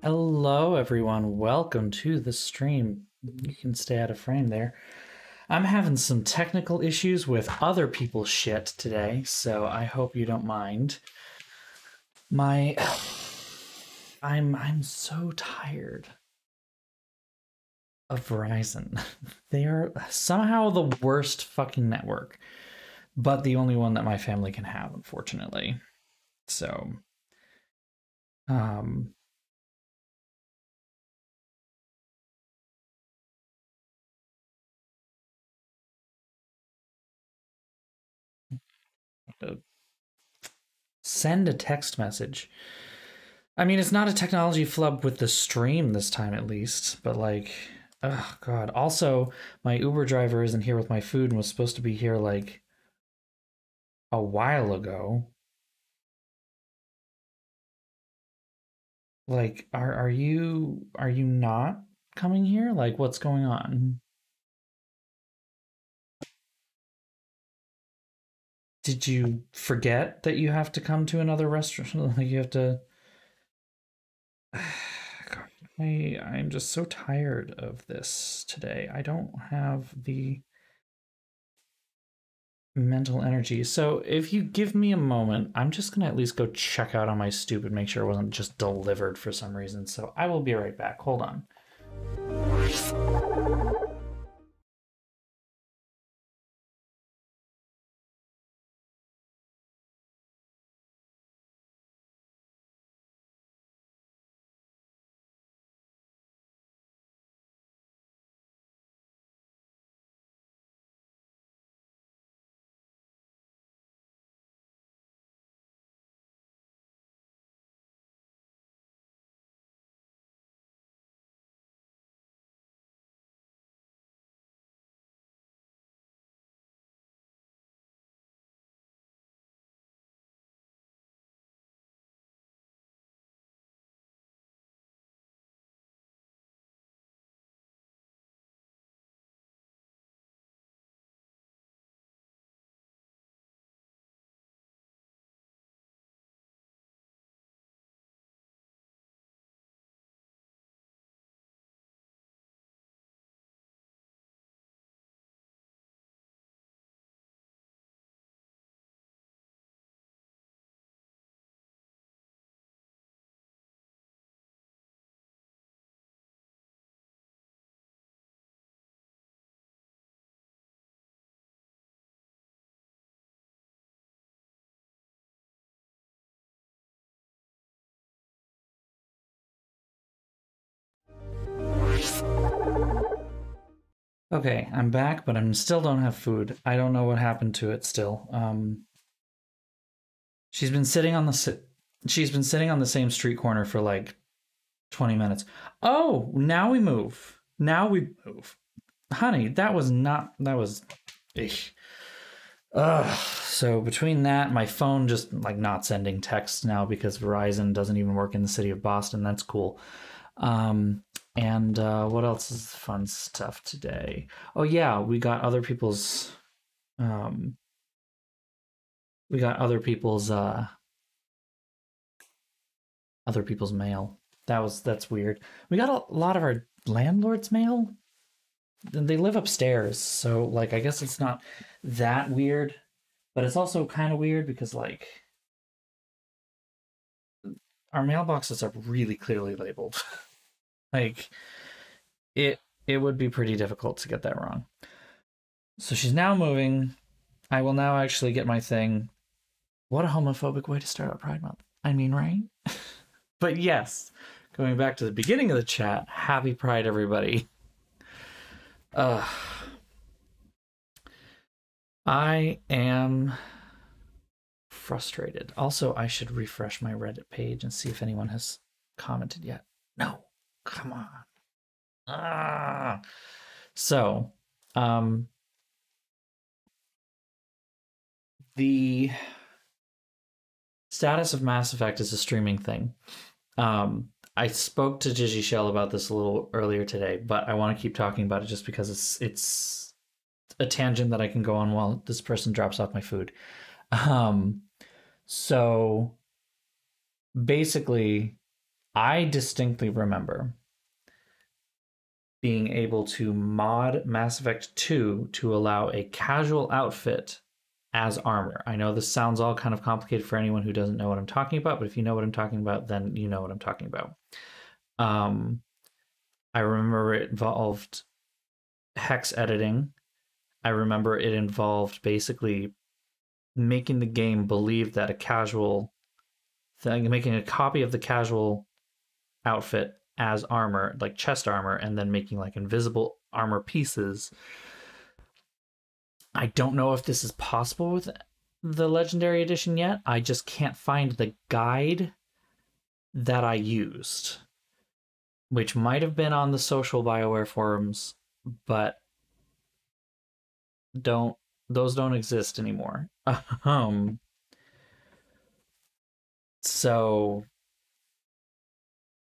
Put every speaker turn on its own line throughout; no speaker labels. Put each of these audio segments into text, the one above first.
Hello, everyone. Welcome to the stream. You can stay out of frame there. I'm having some technical issues with other people's shit today, so I hope you don't mind. My I'm so tired of Verizon. They are somehow the worst fucking network, but the only one that my family can have, unfortunately. So, um send a text message. I mean, it's not a technology flub with the stream this time, at least, but like, oh god. Also, my Uber driver isn't here with my food and was supposed to be here like a while ago. Like, are you not coming here? Like, what's going on? Did you forget that you have to come to another restaurant? Like, you have to. God, I'm just so tired of this today. I don't have the mental energy. So if you give me a moment, I'm just gonna at least go check out on my stoop and make sure it wasn't just delivered for some reason. So I will be right back. Hold on. Okay, I'm back, but I still don't have food. I don't know what happened to it still. She's been sitting on she's been sitting on the same street corner for like 20 minutes. Oh, now we move. Now we move. Honey, that was not that was ich. Ugh. So between that, my phone just like not sending texts now because Verizon doesn't even work in the city of Boston. That's cool. And what else is fun stuff today? Oh yeah, um, we got other people's mail. That's weird. We got a lot of our landlord's mail. They live upstairs, so like I guess it's not that weird, but it's also kind of weird because like our mailboxes are really clearly labeled. Like it it would be pretty difficult to get that wrong. So she's now moving. I will now actually get my thing. What a homophobic way to start out Pride Month. I mean, right? But yes, going back to the beginning of the chat, happy Pride, everybody. Uh, I am frustrated. Also, I should refresh my Reddit page and see if anyone has commented yet. No, come on. Ah. So, the status of Mass Effect is a streaming thing. I spoke to Gigi Shell about this a little earlier today, but I want to keep talking about it just because it's a tangent that I can go on while this person drops off my food. Um, so basically, I distinctly remember being able to mod Mass Effect 2 to allow a casual outfit as armor. I know this sounds all kind of complicated for anyone who doesn't know what I'm talking about, but if you know what I'm talking about, then you know what I'm talking about. I remember it involved hex editing. I remember it involved basically making the game believe that a casual thing, making a copy of the casual outfit as armor, like chest armor, and then making like invisible armor pieces. I don't know if this is possible with the Legendary Edition yet. I just can't find the guide that I used, which might have been on the social BioWare forums, but those don't exist anymore. So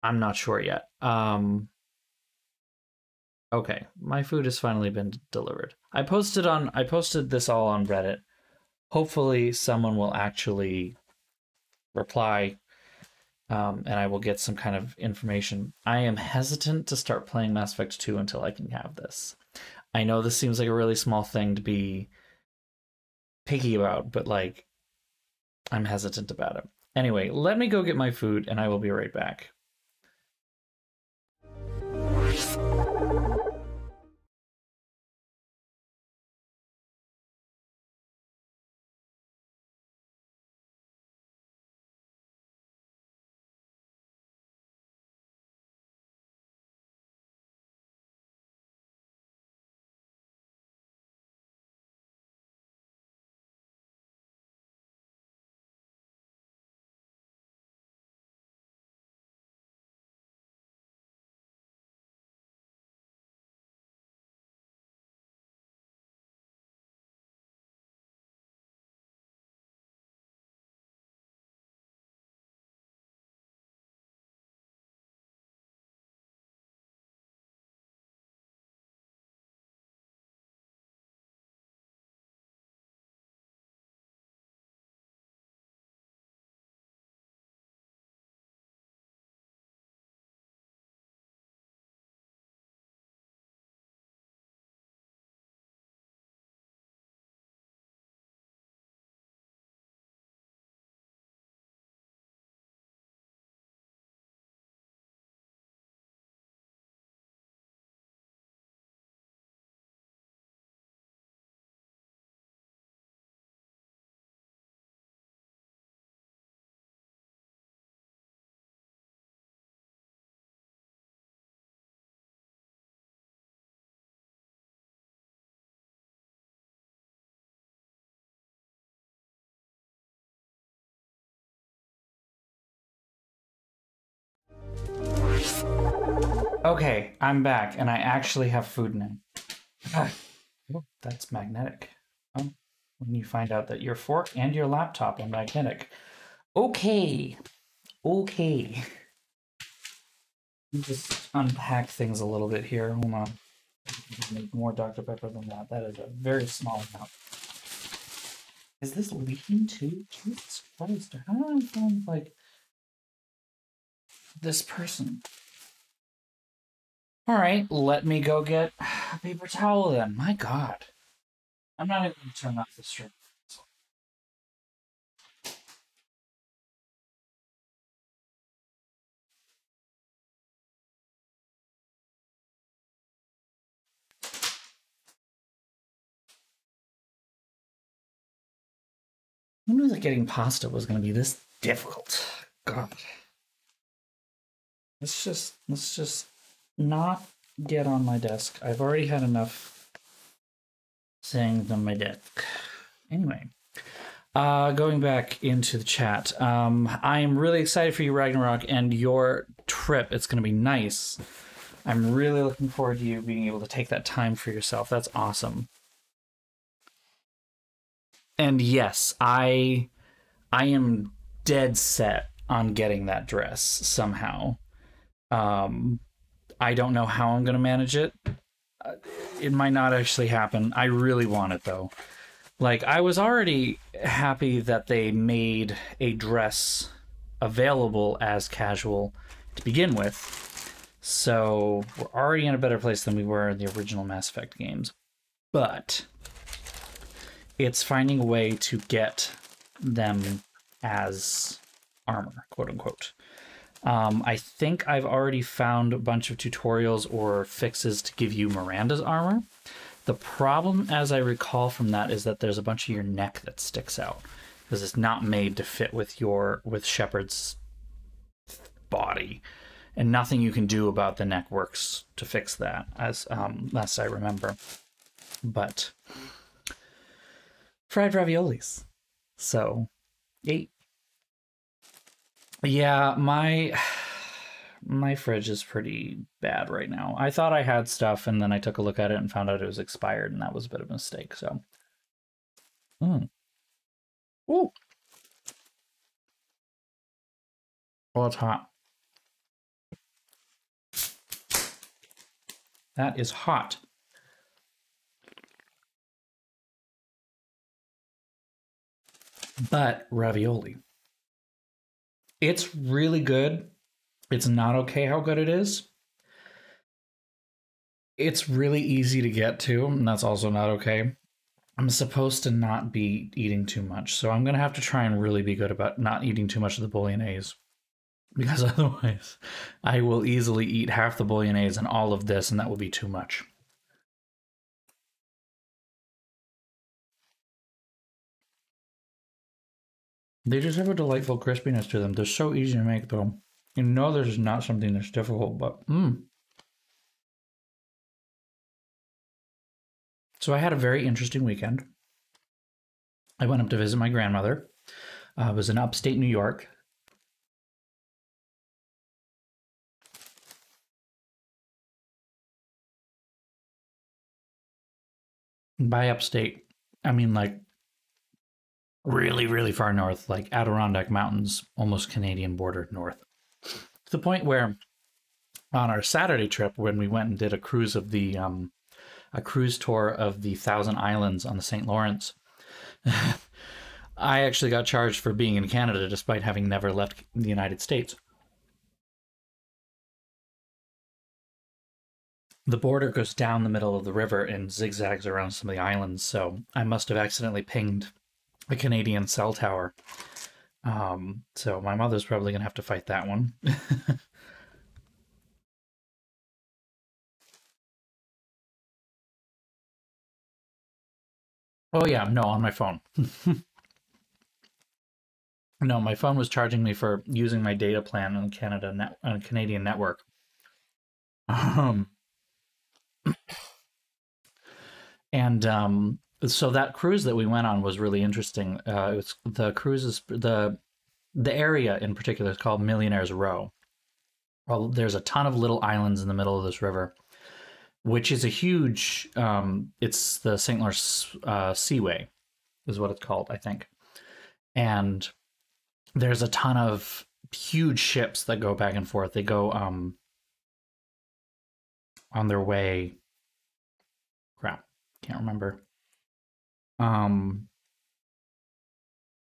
I'm not sure yet. Okay, my food has finally been delivered. I posted this all on Reddit. Hopefully someone will actually reply, and I will get some kind of information. I am hesitant to start playing Mass Effect 2 until I can have this. I know this seems like a really small thing to be picky about, but like, I'm hesitant about it. Anyway, let me go get my food and I will be right back. Okay, I'm back, and I actually have food now. Oh, that's magnetic. Oh, when you find out that your fork and your laptop are magnetic. Okay. Okay. Just unpack things a little bit here. Hold on. Make more Dr. Pepper than that. That is a very small amount. Is this leaking too? Jesus Christ. How do I find, like, this person? All right, let me go get a paper towel then. My God. I'm not even going to turn off the stream. I knew that getting pasta was going to be this difficult. God. Let's just not get on my desk. I've already had enough things on my desk. Anyway, going back into the chat. I am really excited for you, Ragnarok, and your trip. It's going to be nice. I'm really looking forward to you being able to take that time for yourself. That's awesome. And yes, I am dead set on getting that dress somehow. I don't know how I'm going to manage it. It might not actually happen. I really want it, though. Like, I was already happy that they made a dress available as casual to begin with. So we're already in a better place than we were in the original Mass Effect games. But it's finding a way to get them as armor, quote unquote. I think I've already found a bunch of tutorials or fixes to give you Miranda's armor. The problem, as I recall from that, is that there's a bunch of your neck that sticks out because it's not made to fit with Shepard's body, and nothing you can do about the neck works to fix that, as last I remember. But fried raviolis, so yay. Yeah, my fridge is pretty bad right now. I thought I had stuff, and then I took a look at it and found out it was expired, and that was a bit of a mistake. So, ooh, oh, it's hot. That is hot. But ravioli. It's really good. It's not okay how good it is. It's really easy to get to, and that's also not okay. I'm supposed to not be eating too much, so I'm going to have to try and really be good about not eating too much of the bolognese. Because otherwise, I will easily eat half the bolognese and all of this, and that will be too much. They just have a delightful crispiness to them. They're so easy to make, though. You know this is not something that's difficult, but So I had a very interesting weekend. I went up to visit my grandmother. I was in upstate New York. By upstate, I mean like really, really far north, like Adirondack Mountains, almost Canadian border north. To the point where on our Saturday trip, when we went and did a cruise of the a cruise tour of the Thousand Islands on the St. Lawrence, I actually got charged for being in Canada despite having never left the United States. The border goes down the middle of the river and zigzags around some of the islands, so I must have accidentally pinged a Canadian cell tower. So my mother's probably going to have to fight that one. Oh yeah, no, on my phone. No, my phone was charging me for using my data plan on Canadian network. And so that cruise that we went on was really interesting. It's the cruises, the area in particular is called Millionaire's Row. Well, there's a ton of little islands in the middle of this river, which is a huge. It's the St. Lawrence Seaway, is what it's called, I think. And there's a ton of huge ships that go back and forth. They go on their way. Crap, can't remember.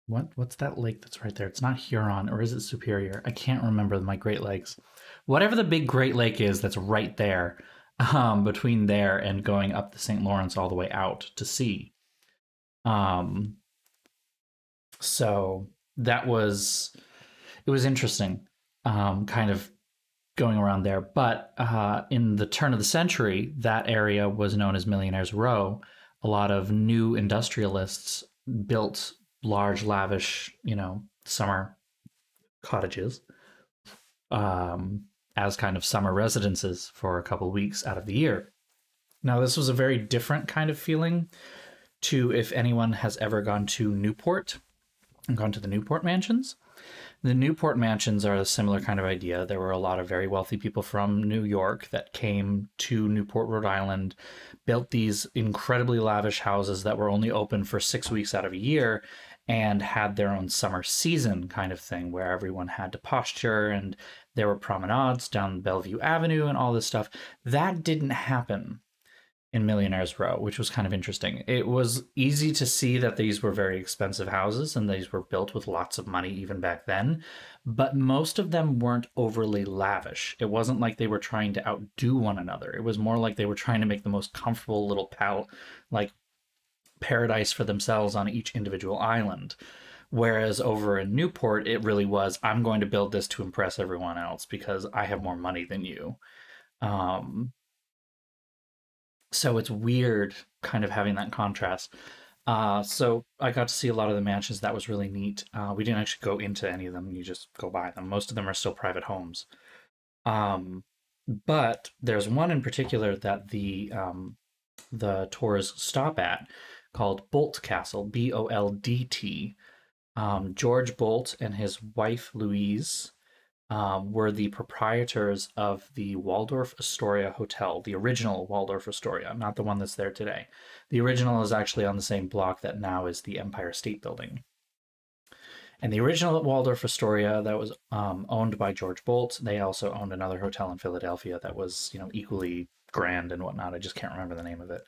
What's that lake that's right there? It's not Huron, or is it Superior? I can't remember my Great Lakes. Whatever the big Great Lake is that's right there, between there and going up the St. Lawrence all the way out to sea. So that was, it was interesting, kind of going around there. But in the turn of the century, that area was known as Millionaire's Row. A lot of new industrialists built large, lavish, summer cottages as kind of summer residences for a couple of weeks out of the year. Now, this was a very different kind of feeling to if anyone has ever gone to Newport and gone to the Newport mansions. The Newport mansions are a similar kind of idea. There were a lot of very wealthy people from New York that came to Newport, Rhode Island, built these incredibly lavish houses that were only open for 6 weeks out of a year, and had their own summer season kind of thing where everyone had to posture and there were promenades down Bellevue Avenue and all this stuff. That didn't happen in Millionaire's Row, which was kind of interesting. It was easy to see that these were very expensive houses and these were built with lots of money even back then, but most of them weren't overly lavish. It wasn't like they were trying to outdo one another. It was more like they were trying to make the most comfortable little like paradise for themselves on each individual island. Whereas over in Newport, it really was, I'm going to build this to impress everyone else because I have more money than you. So it's weird kind of having that contrast. So I got to see a lot of the mansions. That was really neat. We didn't actually go into any of them. You just go by them. Most of them are still private homes. But there's one in particular that the tours stop at called Bolt Castle, Boldt. George Bolt and his wife Louise were the proprietors of the Waldorf Astoria Hotel, the original Waldorf Astoria, not the one that's there today. The original is actually on the same block that now is the Empire State Building. And the original Waldorf Astoria that was owned by George Bolt, they also owned another hotel in Philadelphia that was, you know, equally grand and whatnot. I just can't remember the name of it.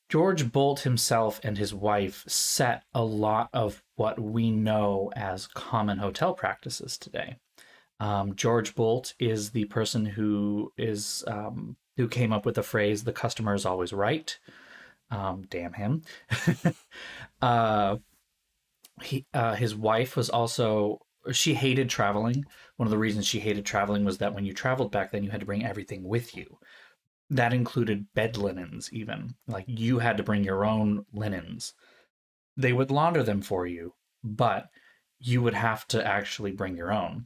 George Bolt himself and his wife set a lot of what we know as common hotel practices today. George Bolt is the person who came up with the phrase "the customer is always right." Damn him. His wife was also, she hated traveling. One of the reasons she hated traveling was that when you traveled back then, you had to bring everything with you. That included bed linens, even. Like, you had to bring your own linens. They would launder them for you, but you would have to actually bring your own.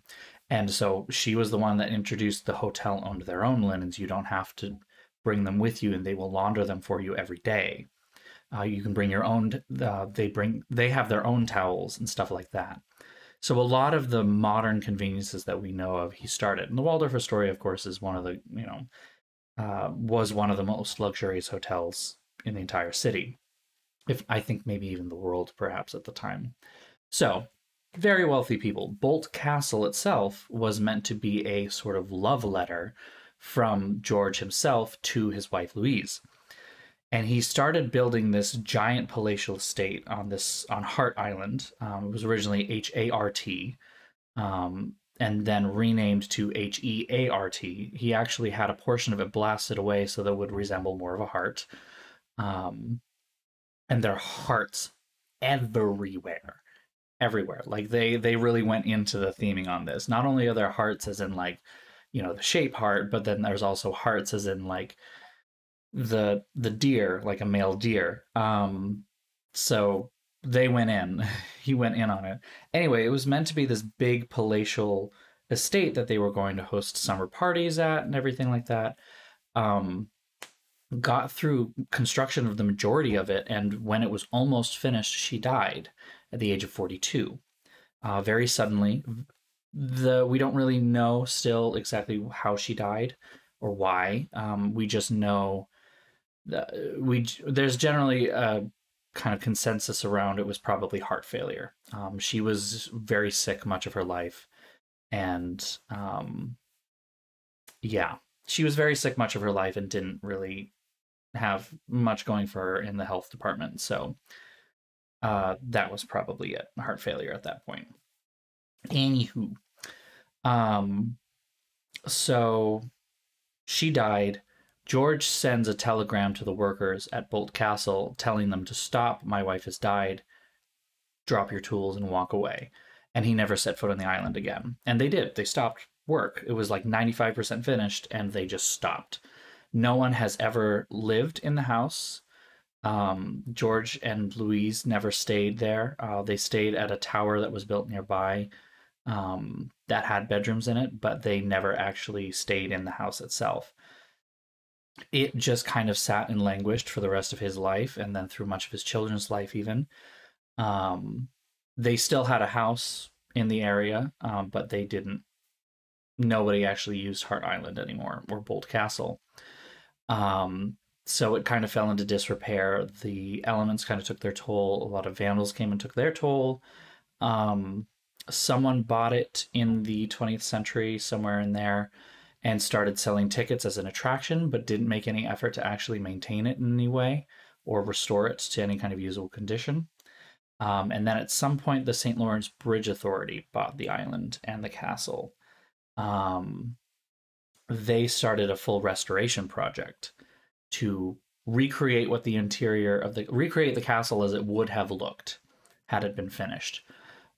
And so she was the one that introduced the hotel owned their own linens. You don't have to bring them with you, and they will launder them for you every day. You can bring your own. They have their own towels and stuff like that. So a lot of the modern conveniences that we know of, he started. And the Waldorf Astoria, of course, is one of the, was one of the most luxurious hotels in the entire city. If I think maybe even the world, perhaps at the time. So very wealthy people. Bolt Castle itself was meant to be a sort of love letter from George himself to his wife Louise. And he started building this giant palatial estate on Hart Island. It was originally H-A-R-T, and then renamed to H-E-A-R-T. He actually had a portion of it blasted away so that it would resemble more of a heart. And there are hearts everywhere. Like they really went into the theming on this. Not only are there hearts as in like, the shape heart, but then there's also hearts as in like the deer, like a male deer. So they went in. He went in on it. Anyway, it was meant to be this big palatial estate that they were going to host summer parties at and everything like that. Got through construction of the majority of it, and when it was almost finished, she died at the age of 42. Very suddenly. We don't really know still exactly how she died or why. We just know there's generally a kind of consensus around it was probably heart failure. She was very sick much of her life, and she was very sick much of her life and didn't really have much going for her in the health department. So that was probably it, heart failure at that point. Anywho, so she died. George sends a telegram to the workers at Bolt Castle telling them to stop. My wife has died. Drop your tools and walk away. And he never set foot on the island again. And they did. They stopped work. It was like 95% finished, and they just stopped. No one has ever lived in the house. George and Louise never stayed there. They stayed at a tower that was built nearby that had bedrooms in it, but they never actually stayed in the house itself. It just kind of sat and languished for the rest of his life, and then through much of his children's life even. They still had a house in the area, but nobody actually used Hart Island anymore, or Bolt Castle. So it kind of fell into disrepair. The elements kind of took their toll. A lot of vandals came and took their toll. Someone bought it in the 20th century, somewhere in there, and started selling tickets as an attraction, but didn't make any effort to actually maintain it in any way or restore it to any kind of usable condition. And then at some point, the St. Lawrence Bridge Authority bought the island and the castle. They started a full restoration project to recreate what the interior of recreate the castle as it would have looked had it been finished.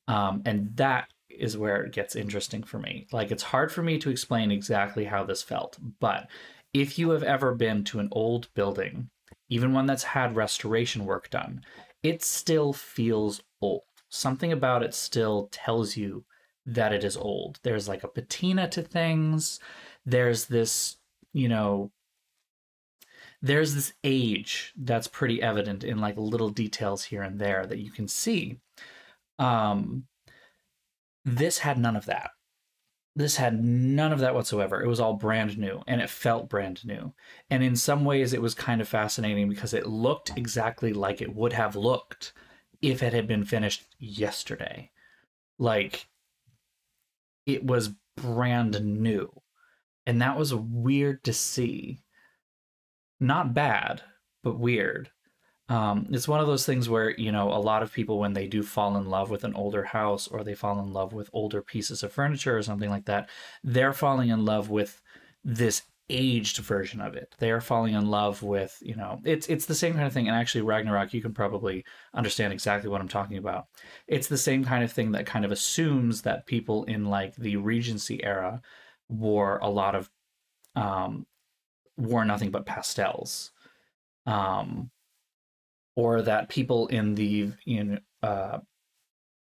And that is where it gets interesting for me. Like, it's hard for me to explain exactly how this felt, but if you have ever been to an old building, even one that's had restoration work done, it still feels old. Something about it still tells you that it is old. There's like a patina to things. There's this, there's this age that's pretty evident in like little details here and there that you can see. This had none of that. This had none of that whatsoever. It was all brand new, and it felt brand new. And in some ways, it was kind of fascinating because it looked exactly like it would have looked if it had been finished yesterday. Like, it was brand new. And that was weird to see. Not bad, but weird. It's one of those things where, a lot of people, when they do fall in love with an older house or they fall in love with older pieces of furniture or something like that, they're falling in love with this aged version of it. They are falling in love with, it's the same kind of thing. And actually, Ragnarok, you can probably understand exactly what I'm talking about. It's the same kind of thing that kind of assumes that people in like the Regency era wore a lot of, wore nothing but pastels. Or that people in the,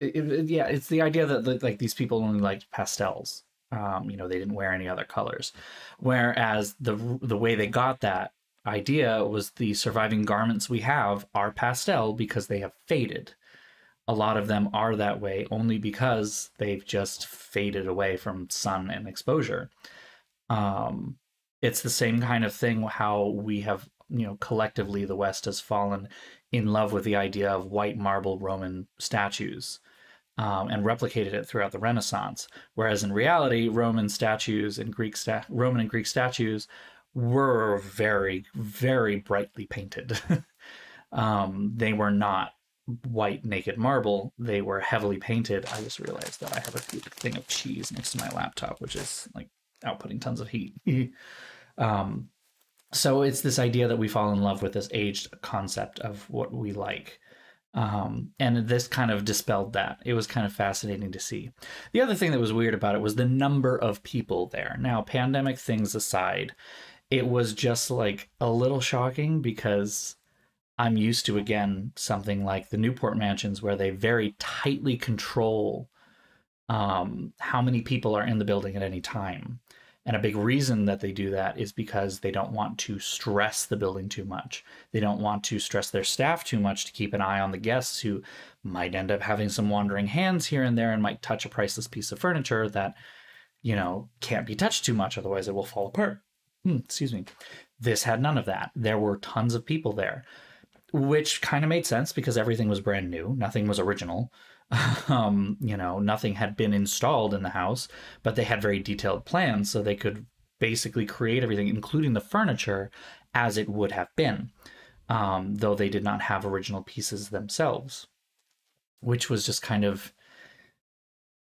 it's the idea that like these people only liked pastels. They didn't wear any other colors. Whereas the way they got that idea was the surviving garments we have are pastel because they have faded. A lot of them are that way only because they've just faded away from sun and exposure. It's the same kind of thing how we have, collectively the West has fallen in love with the idea of white marble Roman statues and replicated it throughout the Renaissance. Whereas in reality, Roman statues and Roman and Greek statues were very, very brightly painted. They were not white naked marble. They were heavily painted. I just realized that I have a thing of cheese next to my laptop, which is like outputting tons of heat. So it's this idea that we fall in love with this aged concept of what we like. And this kind of dispelled that. It was kind of fascinating to see. The other thing that was weird about it was the number of people there. Now, pandemic things aside, it was just like a little shocking because I'm used to, again, something like the Newport mansions where they very tightly control how many people are in the building at any time. And a big reason that they do that is because they don't want to stress the building too much. They don't want to stress their staff too much to keep an eye on the guests who might end up having some wandering hands here and there and might touch a priceless piece of furniture that, can't be touched too much, otherwise it will fall apart. Excuse me. This had none of that. There were tons of people there, which kind of made sense because everything was brand new. Nothing was original. Nothing had been installed in the house, but they had very detailed plans, so they could basically create everything, including the furniture, as it would have been, though they did not have original pieces themselves, which was just kind of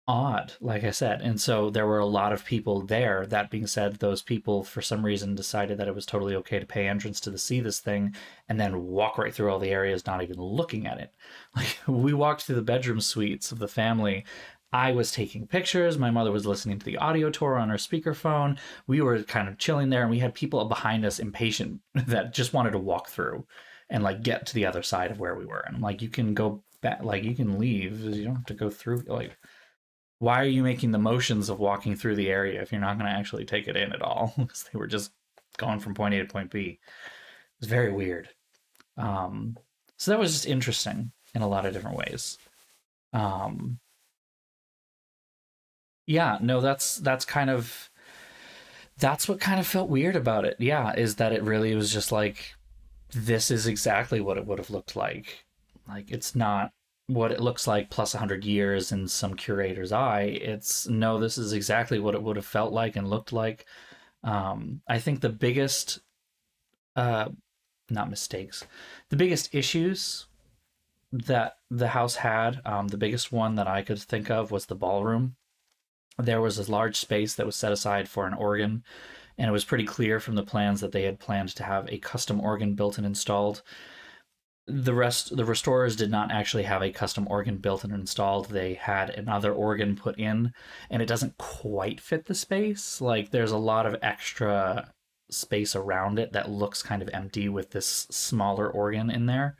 odd, like I said. And so there were a lot of people there. That being said, those people for some reason decided that it was totally okay to pay entrance to see this thing and then walk right through all the areas, not even looking at it. Like, we walked through the bedroom suites of the family. I was taking pictures. My mother was listening to the audio tour on her speakerphone. We were kind of chilling there, and we had people behind us impatient that just wanted to walk through and like get to the other side of where we were. And I'm like, you can go back, like you can leave. You don't have to go through. Like, why are you making the motions of walking through the area if you're not going to actually take it in at all? Because they were just going from point A to point B. It was very weird. So that was just interesting in a lot of different ways. Yeah, no, that's what kind of felt weird about it. Yeah, is that it really was just like, this is exactly what it would have looked like. Like, it's not what it looks like plus 100 years in some curator's eye. It's no, this is exactly what it would have felt like and looked like I think the biggest, not mistakes, the biggest issues that the house had, the biggest one that I could think of was the ballroom. There was a large space that was set aside for an organ, and it was pretty clear from the plans that they had planned to have a custom organ built and installed. The restorers did not actually have a custom organ built and installed. They had another organ put in, and it doesn't quite fit the space. Like, there's a lot of extra space around it that looks kind of empty with this smaller organ in there.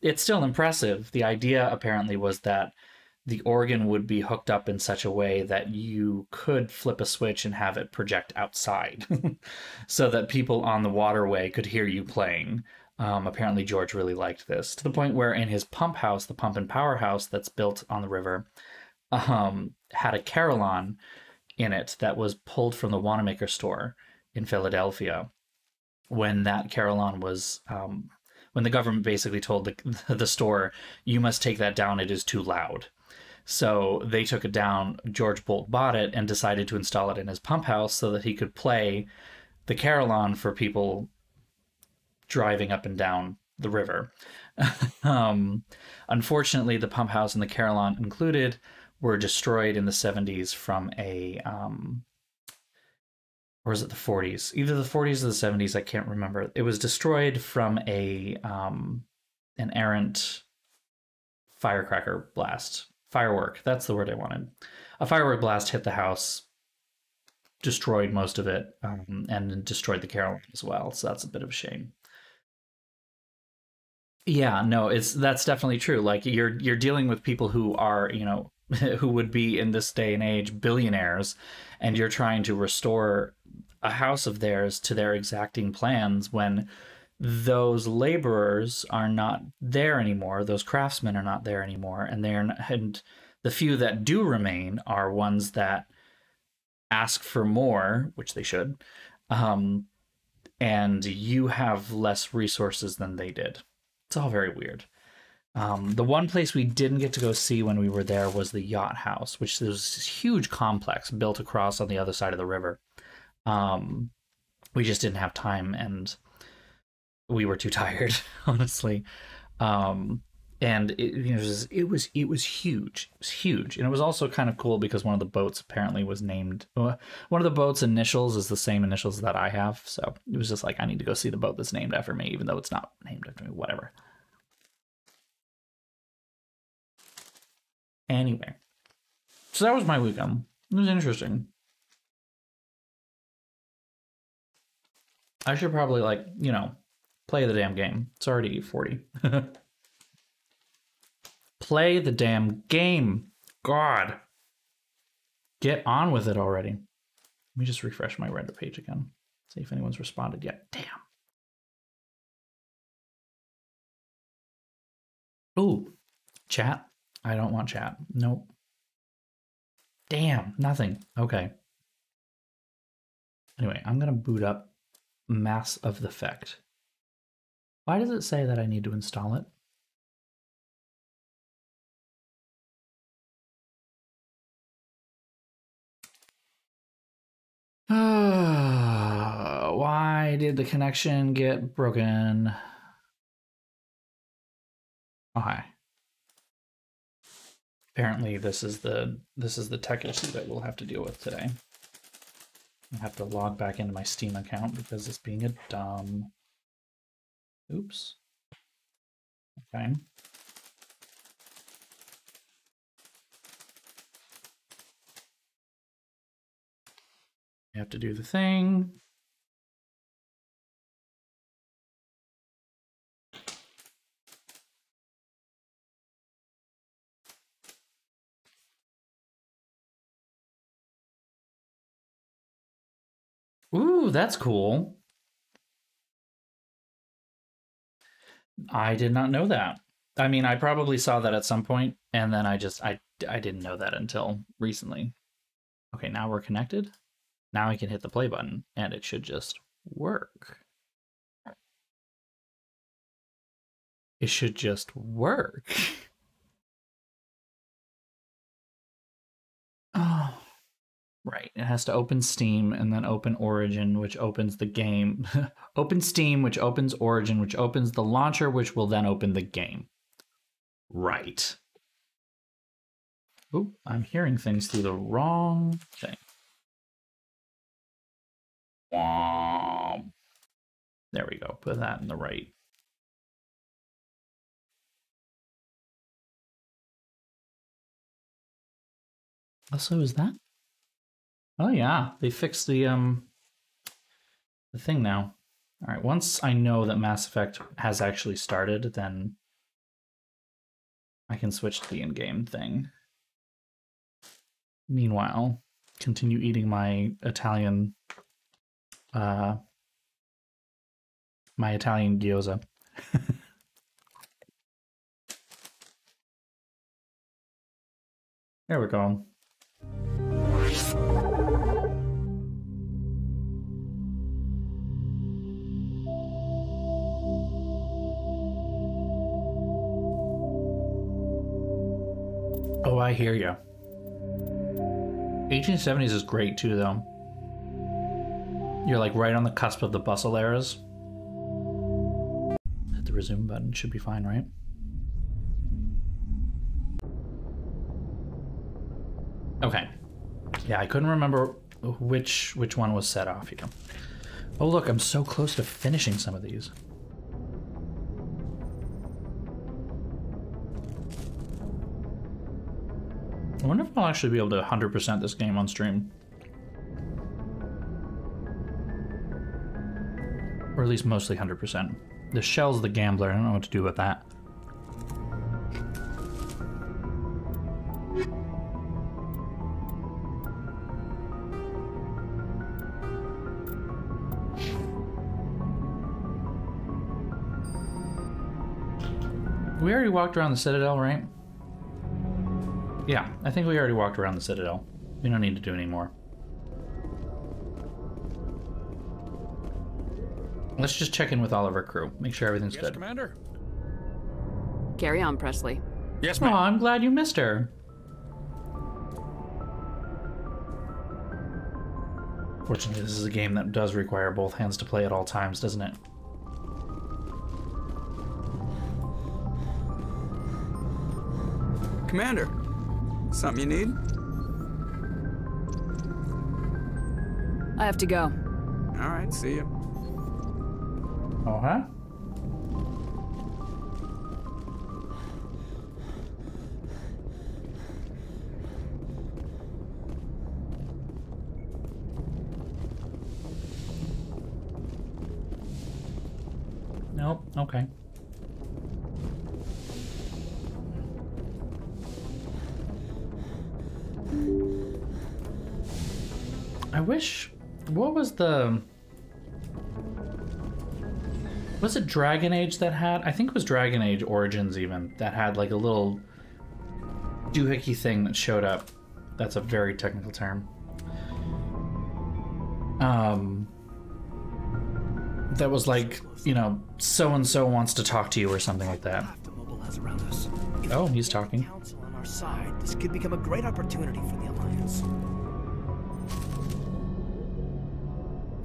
It's still impressive. The idea apparently was that the organ would be hooked up in such a way that you could flip a switch and have it project outside so that people on the waterway could hear you playing. Apparently, George really liked this to the point where in his pump house, the pump and power house that's built on the river, had a carillon in it that was pulled from the Wanamaker store in Philadelphia. When that carillon was, when the government basically told the store, you must take that down, it is too loud. So they took it down. George Bolt bought it and decided to install it in his pump house so that he could play the carillon for people driving up and down the river. Unfortunately, the pump house and the carillon included were destroyed in the 70s from a, or was it the 40s? Either the 40s or the 70s, I can't remember. It was destroyed from a an errant firecracker blast. Firework, that's the word I wanted. A firework blast hit the house, destroyed most of it, and destroyed the carillon as well. So that's a bit of a shame. Yeah, no, that's definitely true. Like, you're dealing with people who are, who would be in this day and age billionaires, and you're trying to restore a house of theirs to their exacting plans when those laborers are not there anymore, those craftsmen are not there anymore, and and the few that do remain are ones that ask for more, which they should, and you have less resources than they did. It's all very weird. The one place we didn't get to go see when we were there was the yacht house, which was this huge complex built across on the other side of the river. We just didn't have time, and we were too tired, honestly. And it was huge. It was huge, and it was also kind of cool because one of the boats apparently was named. One of the boat's initials is the same initials that I have, so it was just like, I need to go see the boat that's named after me, even though it's not named after me. Whatever. Anyway, so that was my weekend. It was interesting. I should probably, like, play the damn game. It's already 40. Play the damn game. God. Get on with it already. Let me just refresh my Reddit page again. See if anyone's responded yet. Damn. Ooh. Chat. I don't want chat. Nope. Damn. Nothing. Okay. Anyway, I'm going to boot up Mass of the Effect. Why does it say that I need to install it? Why did the connection get broken? Okay. Apparently this is the tech issue that we'll have to deal with today. I have to log back into my Steam account because it's being a dumb. Oops. Okay. You have to do the thing. Ooh, that's cool. I did not know that. I mean, I probably saw that at some point, and then I didn't know that until recently. Okay, now we're connected. Now I can hit the play button, and it should just work. It should just work. Oh. Right. It has to open Steam and then open Origin, which opens the game. Open Steam, which opens Origin, which opens the launcher, which will then open the game. Right. Oop, I'm hearing things through the wrong thing. There we go. Put that in the right. Also, is that? Oh yeah, they fixed the thing now. All right, once I know that Mass Effect has actually started, then I can switch to the in-game thing. Meanwhile, continue eating my Italian gyoza. There we go. Oh, I hear you. 1870s is great too, though. You're like right on the cusp of the bustle eras. Hit the resume button, should be fine, right? Okay. Yeah, I couldn't remember which one was set off here. Oh look, I'm so close to finishing some of these. I wonder if I'll actually be able to 100% this game on stream. Or at least mostly 100%. The shell's the gambler, I don't know what to do with that. We already walked around the Citadel, right? Yeah, I think we already walked around the Citadel. We don't need to do any more. Let's just check in with all of our crew. Make sure everything's good.
Commander.
Carry on, Presley.
Yes,
Oh,
ma'am.
I'm glad you missed her. Fortunately, this is a game that does require both hands to play at all times, doesn't it?
Commander, something you need?
I have to go.
All right, see you.
Oh, huh? Nope, okay. I wish... What was the... Was it Dragon Age that had... I think it was Dragon Age Origins even, that had like a little doohickey thing that showed up. That's a very technical term. That was like, you know, so-and-so wants to talk to you or something like that. Oh, he's talking.
Council on our side, this could become a great opportunity for the Alliance.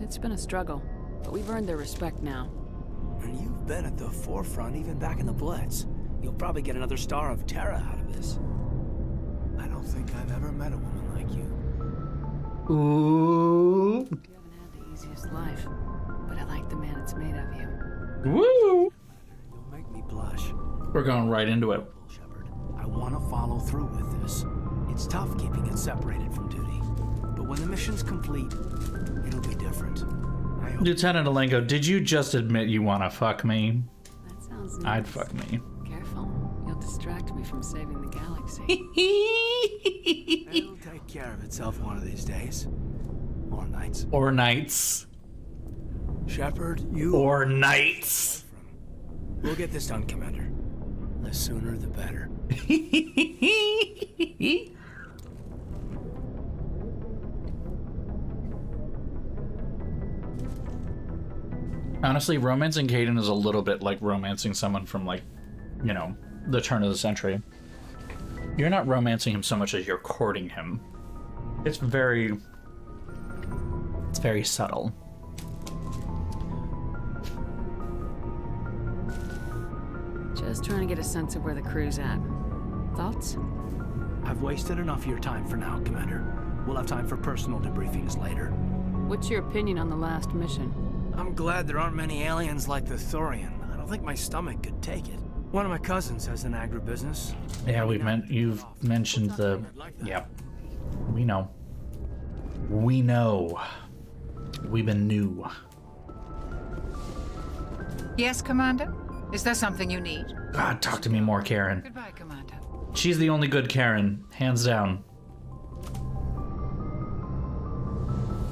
It's been a struggle, but we've earned their respect now.
And you've been at the forefront even back in the Blitz. You'll probably get another Star of Terra out of this. I don't think I've ever met a woman like you.
Ooh.
You haven't had the easiest life, but I like the man it's made of you.
Woo!
You'll make me blush.
We're going right into it.
Shepard, I want to follow through with this. It's tough keeping it separated from duty. But when the mission's complete, it'll be different. I hope.
Lieutenant Alenko, did you just admit you want to fuck me?
That sounds nice.
I'd fuck me.
Careful, you'll distract me from saving the galaxy.
It'll take care of itself one of these days. Or nights.
Or nights.
Shepard, you...
Or nights.
We'll get this done, Commander. The sooner the better.
Honestly, romancing Caden is a little bit like romancing someone from, like, you know, the turn of the century. You're not romancing him so much as you're courting him. It's very subtle.
Just trying to get a sense of where the crew's at. Thoughts?
I've wasted enough of your time for now, Commander. We'll have time for personal debriefings later.
What's your opinion on the last mission?
I'm glad there aren't many aliens like the Thorian. I don't think my stomach could take it. One of my cousins has an agribusiness.
Yeah, you've mentioned the... Yep. We know. We know. We've been new.
Yes, Commander? Is there something you need?
God, talk to me more, Karen.
Goodbye, Commander.
She's the only good Karen, hands down.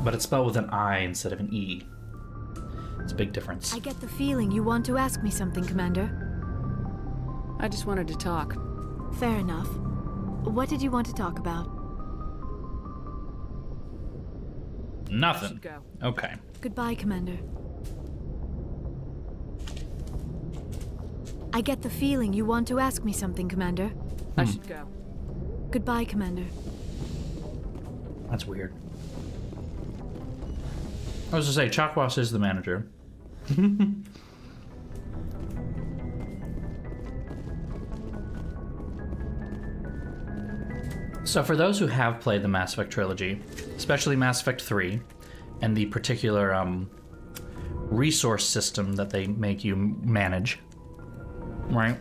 But it's spelled with an I instead of an E. It's a big difference.
I get the feeling you want to ask me something, Commander.
I just wanted to talk.
Fair enough. What did you want to talk about?
Nothing.
Should go.
Okay.
Goodbye, Commander. I get the feeling you want to ask me something, Commander.
I should go.
Goodbye, Commander.
That's weird. I was to say, Chakwas is the manager. So for those who have played the Mass Effect trilogy, especially Mass Effect 3, and the particular resource system that they make you manage, right?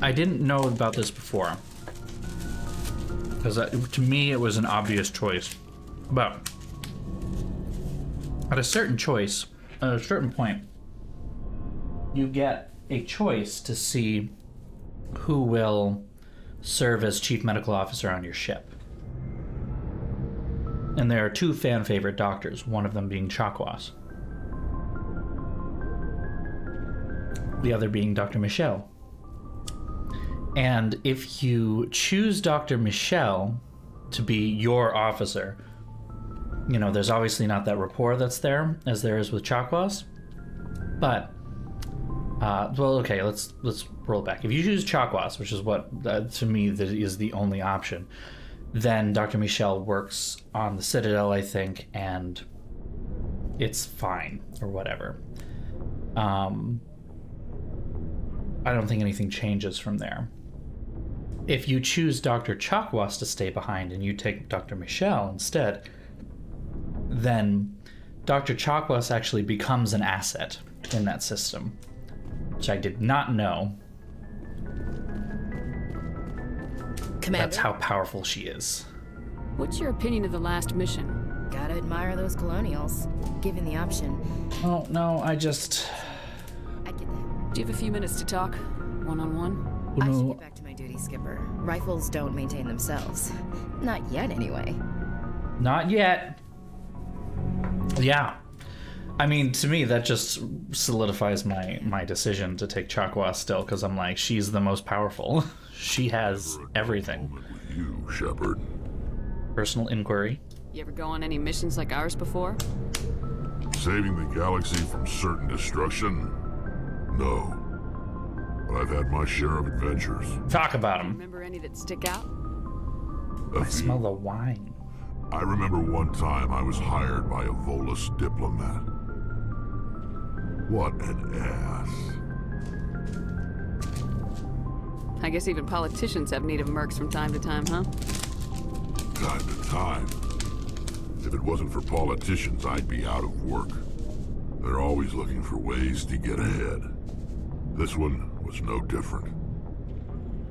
I didn't know about this before, because to me it was an obvious choice. But at a certain choice, at a certain point, you get a choice to see who will serve as chief medical officer on your ship. And there are two fan favorite doctors, one of them being Chakwas. The other being Dr. Michelle. And if you choose Dr. Michelle to be your officer, you know, there's obviously not that rapport that's there as there is with Chakwas. But well, okay, let's roll back. If you choose Chakwas, which is what to me that is the only option, then Dr. Michelle works on the Citadel, I think, and it's fine or whatever. I don't think anything changes from there. If you choose Dr. Chakwas to stay behind and you take Dr. Michelle instead, then Dr. Chakwas actually becomes an asset in that system, which I did not know.
Commander?
That's how powerful she is.
What's your opinion of the last mission?
Gotta admire those colonials, given the option.
Oh, no, I just...
I get that.
Do you have a few minutes to talk? One-on-one?
I should
No,
get back to my duty, Skipper. Rifles don't maintain themselves. Not yet, anyway.
not yet. Yeah. I mean, to me, that just solidifies my decision to take Chakwas still, because I'm like, she's the most powerful. She has everything.
With you, Shepard.
Personal inquiry.
You ever go on any missions like ours before?
Saving the galaxy from certain destruction? No. But I've had my share of adventures.
Talk about them.
Remember any that stick out?
A
I
few.
smell the wine.
I remember one time I was hired by a Volus diplomat. What an ass.
I guess even politicians have need of mercs from time to time, huh?
Time to time. If it wasn't for politicians, I'd be out of work. They're always looking for ways to get ahead. This one was no different.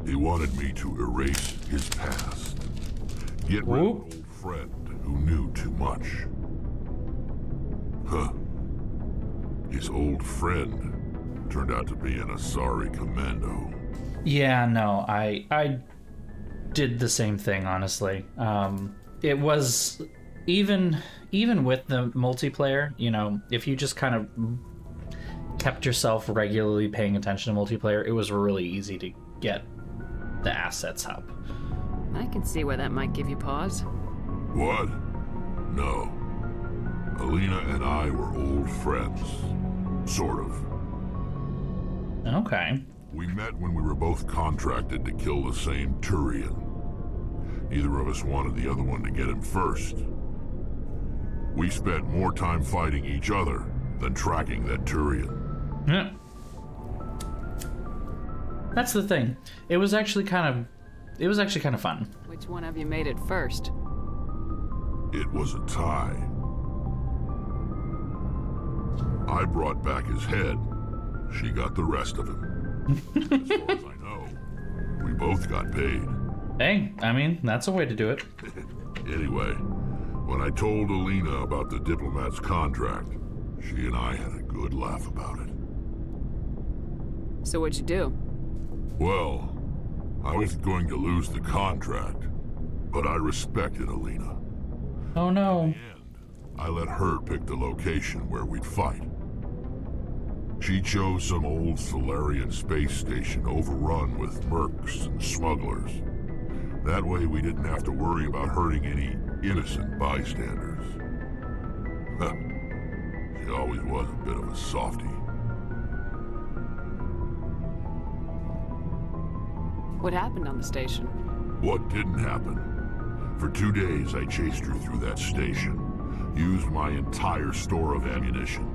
He wanted me to erase his past. Get rid of an old friend who knew too much. Huh. His old friend turned out to be an Asari commando.
Yeah, no, I did the same thing, honestly. It was even with the multiplayer, you know, if you just kind of kept yourself regularly paying attention to multiplayer, it was really easy to get the assets up.
I can see why that might give you pause.
What? No. Alina and I were old friends. Sort of.
Okay.
We met when we were both contracted to kill the same Turian. Neither of us wanted the other one to get him first. We spent more time fighting each other than tracking that Turian.
Yeah. That's the thing. It was actually kind of fun.
Which one of you made it first?
It was a tie. I brought back his head. She got the rest of him. As far as I know, we both got paid.
Hey, I mean, that's a way to do it.
Anyway, when I told Alina about the diplomat's contract, she and I had a good laugh about it.
So what'd you do?
Well, I was going to lose the contract, but I respected Alina.
Oh no.
In the end, I let her pick the location where we'd fight. She chose some old Solarian space station overrun with mercs and smugglers. That way we didn't have to worry about hurting any innocent bystanders. Huh. She always was a bit of a softie.
What happened on the station?
What didn't happen? For 2 days I chased her through that station. Used my entire store of ammunition.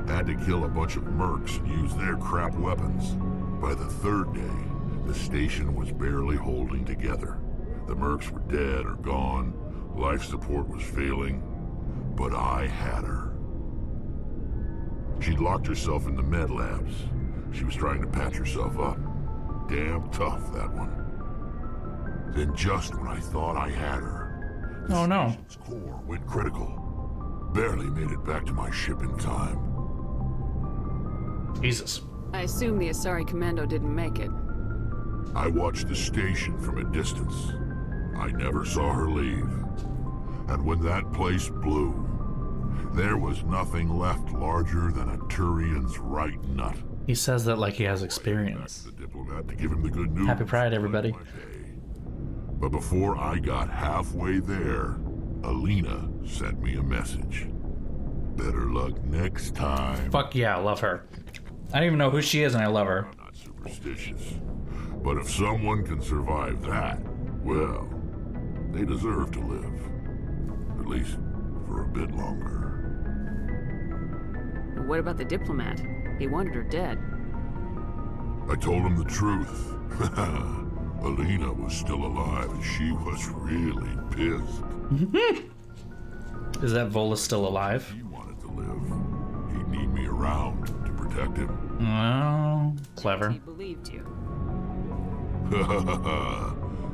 Had to kill a bunch of mercs and use their crap weapons. By the 3rd day, the station was barely holding together. The mercs were dead or gone. Life support was failing. But I had her. She'd locked herself in the med labs. She was trying to patch herself up. Damn tough, that one. Then just when I thought I had her, the station's core went critical. Barely made it back to my ship in time.
Jesus.
I assume the Asari Commando didn't make it.
I watched the station from a distance. I never saw her leave. And when that place blew, there was nothing left larger than a Turian's right nut.
He says that like he has experience.
The diplomat to give him the good news.
Happy Pride, everybody.
But before I got halfway there, Alina sent me a message. Better luck next time.
Fuck yeah, I love her. I don't even know who she is and I love her.
I'm not superstitious. But if someone can survive that, well, they deserve to live. At least for a bit longer.
What about the diplomat? He wanted her dead.
I told him the truth. Alina was still alive and she was really pissed.
Is that Volus still alive?
He wanted to live. He'd need me around to protect him.
Oh, clever.
He believed you.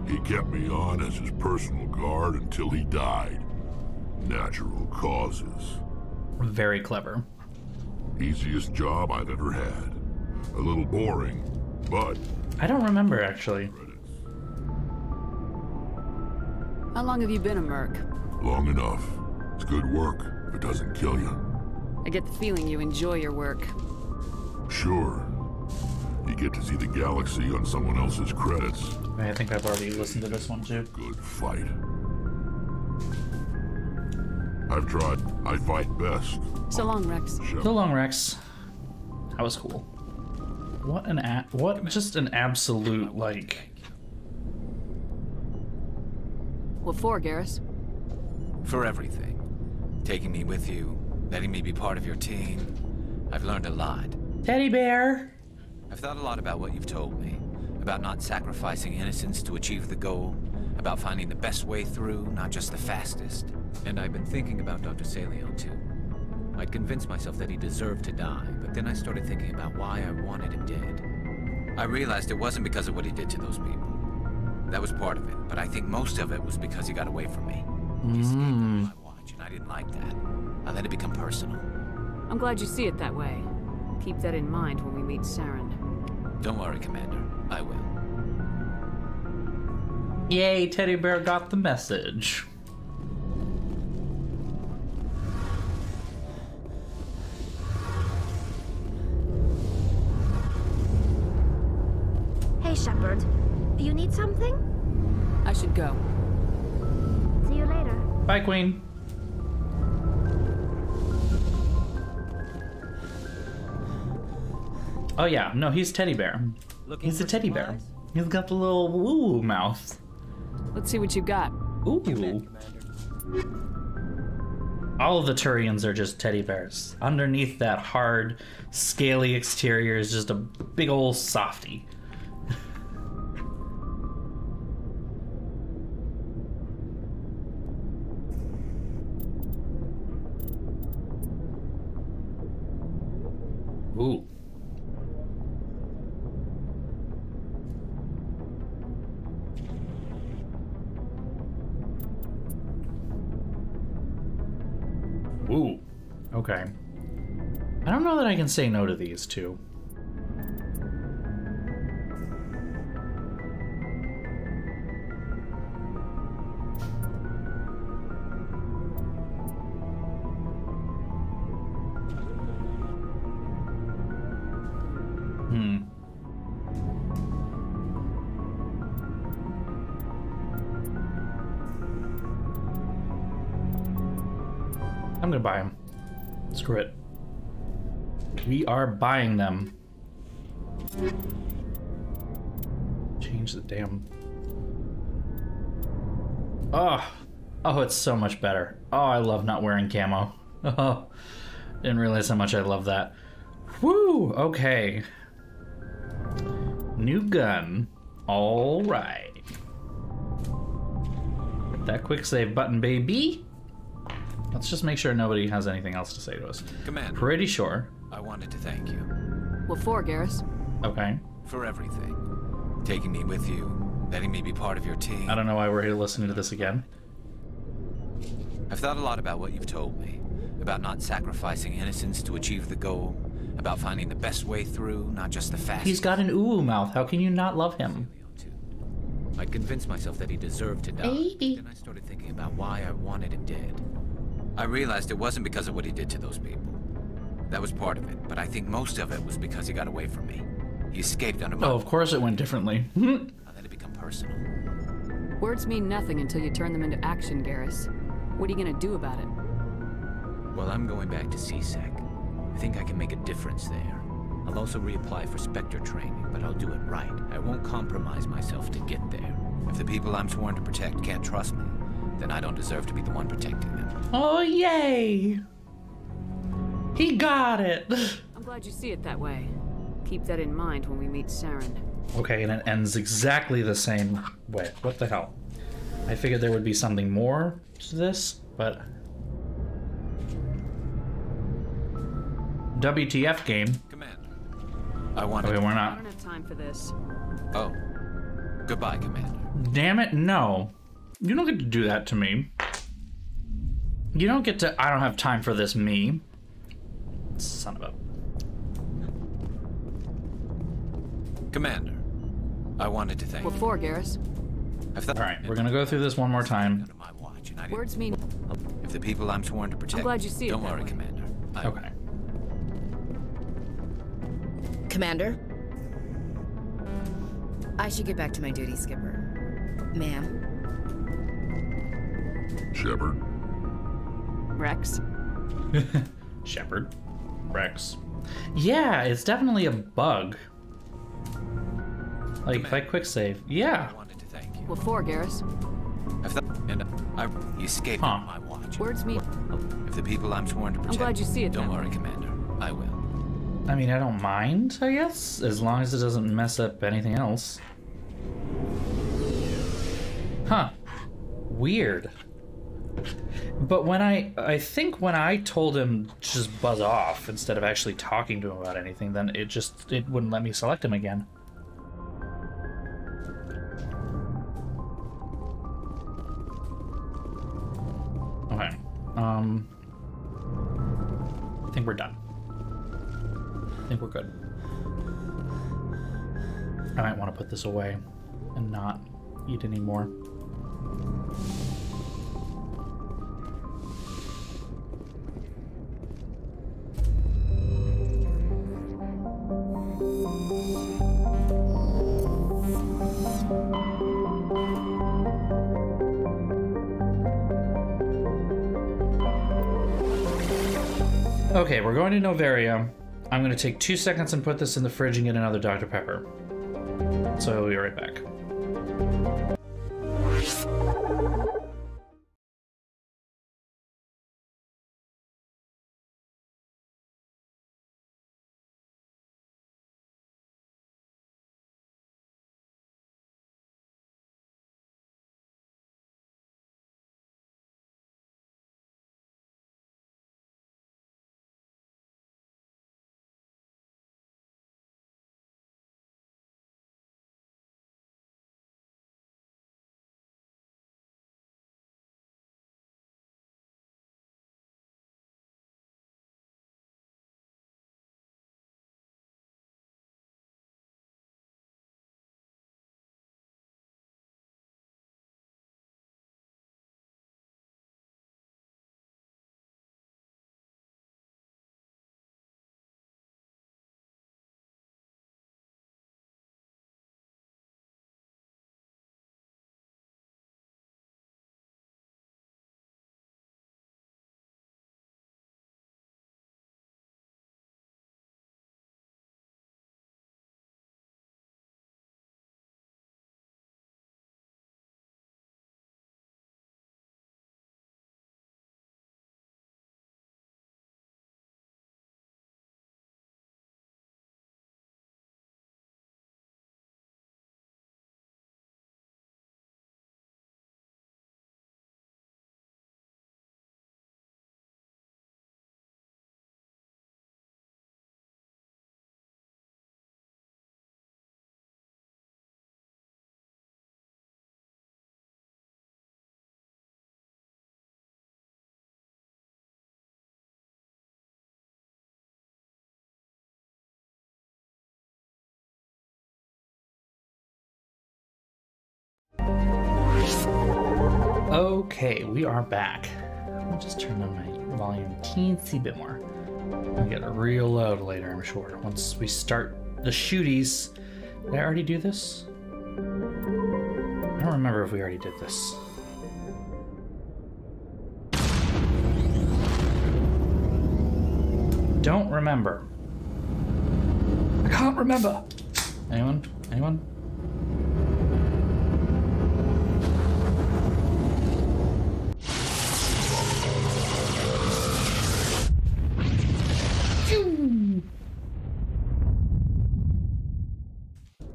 He kept me on as his personal guard until he died. Natural causes.
Very clever.
Easiest job I've ever had. A little boring, but...
I don't remember, actually.
How long have you been a merc?
Long enough. It's good work if it doesn't kill you.
I get the feeling you enjoy your work.
Sure. You get to see the galaxy on someone else's credits.
I think I've already listened to this one too.
Good fight. I've tried. I fight best.
So long, Rex.
So long, Rex. That was cool. What just an absolute, like...
What for, Garrus?
For everything. Taking me with you, letting me be part of your team. I've learned a lot.
Teddy bear!
I've thought a lot about what you've told me. About not sacrificing innocence to achieve the goal. About finding the best way through, not just the fastest. And I've been thinking about Dr. Saleon, too. I'd convinced myself that he deserved to die, but then I started thinking about why I wanted him dead. I realized it wasn't because of what he did to those people. That was part of it, but I think most of it was because he got away from me. He escaped under my watch, and I didn't like that. I let it become personal.
I'm glad you see it that way. Keep that in mind when we meet Saren.
Don't worry, Commander. I will.
Yay, Teddy bear got the message.
Hey, Shepard. You need something?
I should go.
See you later.
Bye, Queen. Oh yeah, no, he's Teddy Bear. He's a teddy bear. He's got the little woo mouth.
Let's see what you got.
Ooh. All of the Turians are just teddy bears. Underneath that hard, scaly exterior is just a big old softy. Ooh. Ooh. Okay. I don't know that I can say no to these two. I'm gonna buy them. Screw it. We are buying them. Change the damn... Oh, it's so much better. Oh, I love not wearing camo. Oh, didn't realize how much I love that. Woo, okay. New gun. All right. Hit that quick save button, baby. Let's just make sure nobody has anything else to say to us.
Commander.
Pretty sure.
I wanted to thank you.
What for, Garrus?
Okay.
For everything. Taking me with you, letting me be part of your team.
I don't know why we're here listening to this again.
I've thought a lot about what you've told me. About not sacrificing innocence to achieve the goal. About finding the best way through, not just the fastest.
He's got an ooh mouth. How can you not love him?
I'd convinced myself that he deserved to die. Then I started thinking about why I wanted him dead. I realized it wasn't because of what he did to those people. That was part of it, but I think most of it was because he got away from me. He escaped under my...
Oh, of course it went differently.
I let it become personal.
Words mean nothing until you turn them into action, Garrus. What are you gonna do about it?
Well, I'm going back to CSEC. I think I can make a difference there. I'll also reapply for Spectre training, but I'll do it right. I won't compromise myself to get there. If the people I'm sworn to protect can't trust me, then I don't deserve to be the one protecting them.
Oh, yay! He got it!
I'm glad you see it that way. Keep that in mind when we meet Saren.
Okay, and it ends exactly the same way. What the hell? I figured there would be something more to this, but... WTF game.
Commander, I want to...
Okay, we're
I
not...
don't have time for this.
Oh. Goodbye, Commander.
Damn it, no. You don't get to do that to me. You don't get to, I don't have time for this, me. Son of a...
Commander, I wanted to thank
What
you.
for, Garrus?
Alright, we're gonna go through this one more time.
Under my watch, and I didn't-
Words mean...
If the people I'm sworn to protect...
I'm glad you see it
Don't
that
worry,
way.
Commander.
Okay.
Commander? I should get back to my duty, Skipper. Ma'am?
Shepard?
Rex?
Shepard. Rex. Yeah, it's definitely a bug. Like, if I quick save. Yeah.
I wanted to thank you.
What for, Garrus?
You escaped
Huh.
under my watch.
Words mean...
If the people I'm sworn to protect...
glad you see it
Don't
that
worry,
way.
Commander. I will.
I mean, I don't mind, I guess, as long as it doesn't mess up anything else. Huh. Weird. But when I think when I told him to just buzz off instead of actually talking to him about anything, then it wouldn't let me select him again. Okay. I think we're done. I think we're good. I might want to put this away and not eat anymore. Okay, we're going to Novaria. I'm going to take 2 seconds and put this in the fridge and get another Dr. Pepper. So we'll be right back. Okay, we are back. I'll just turn on my volume a teensy bit more. I'll get real loud later, I'm sure. Once we start the shooties. Did I already do this? I don't remember if we already did this. Don't remember. I can't remember. Anyone? Anyone?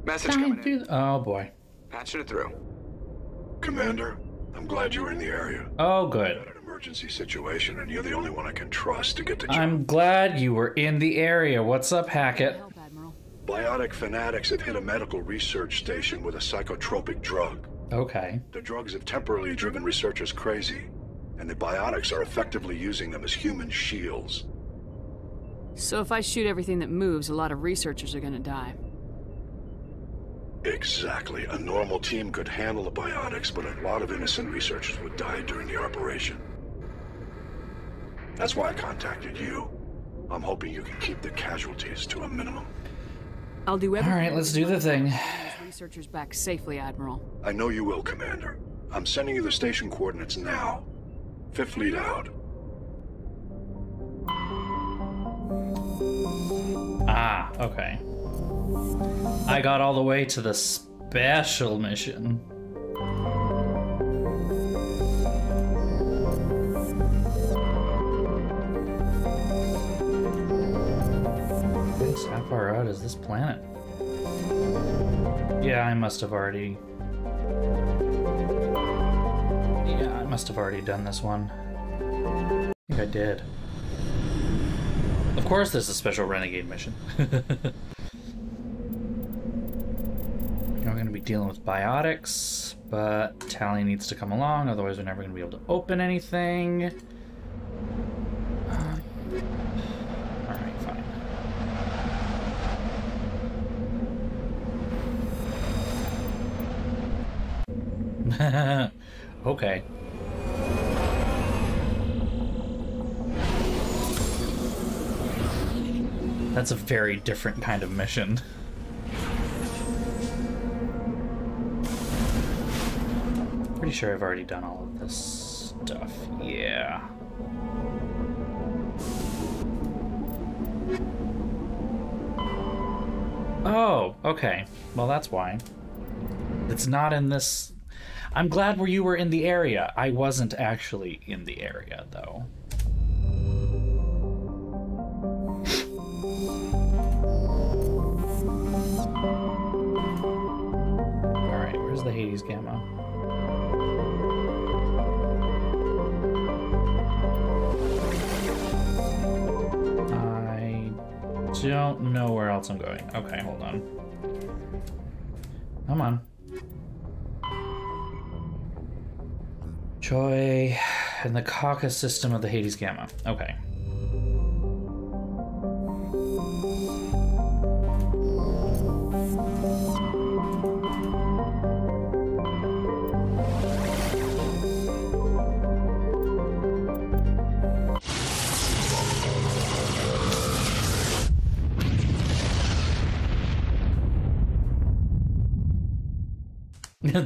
Message coming in.
Oh boy.
Patching it through.
Commander, I'm glad you were in the area.
Oh good.
An emergency situation, and you're the only one I can trust to get the job.
I'm glad you were in the area. What's up, Hackett?
Help, Admiral.
Biotic fanatics have hit a medical research station with a psychotropic drug.
Okay.
The drugs have temporarily driven researchers crazy, and the biotics are effectively using them as human shields.
So if I shoot everything that moves, a lot of researchers are gonna die.
Exactly. A normal team could handle the biotics, but a lot of innocent researchers would die during the operation. That's why I contacted you. I'm hoping you can keep the casualties to a minimum.
I'll do everything.
All right, let's do the thing.
Get these researchers back safely, Admiral.
I know you will, Commander. I'm sending you the station coordinates now. Fifth lead out.
Ah, okay. I got all the way to the special mission. How far out is this planet? Yeah, I must have already... Yeah, I must have already done this one. I think I did. Of course there's a special renegade mission. We're going to be dealing with biotics, but Tally needs to come along, otherwise we're never going to be able to open anything. Alright, fine. Okay. That's a very different kind of mission. Pretty sure I've already done all of this stuff. Yeah. Oh, okay. Well, that's why. It's not in this... I'm glad you were in the area. I wasn't actually in the area, though. Alright, where's the Hades Gamma? I don't know where else I'm going. Okay, hold on. Come on. Joy and the caucus system of the Hades Gamma. Okay.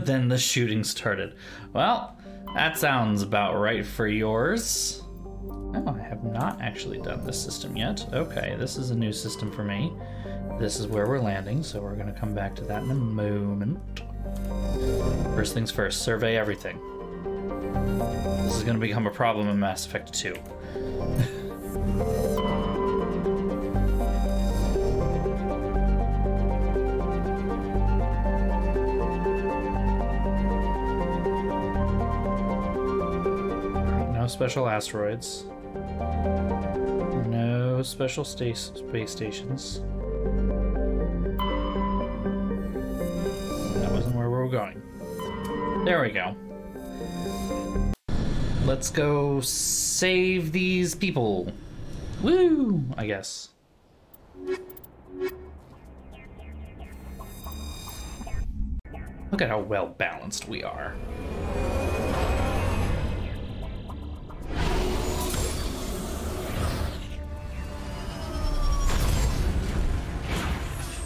Then the shooting started. Well, that sounds about right for yours. Oh, I have not actually done this system yet. Okay, this is a new system for me. This is where we're landing, so we're gonna come back to that in a moment. First things first, survey everything. This is gonna become a problem in Mass Effect 2. No special asteroids. No special space stations. That wasn't where we were going. There we go. Let's go save these people. Woo! I guess. Look at how well balanced we are.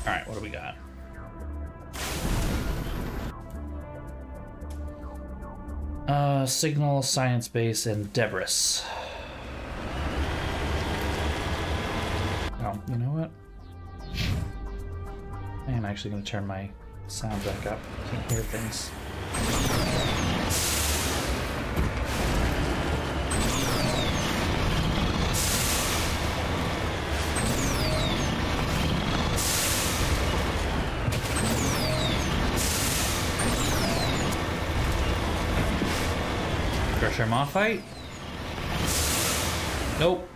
Alright, what do we got? Signal, Science Base, and Debris. Oh, you know what? I am actually going to turn my sound back up. Can't hear things. Crusher Moth fight? Nope.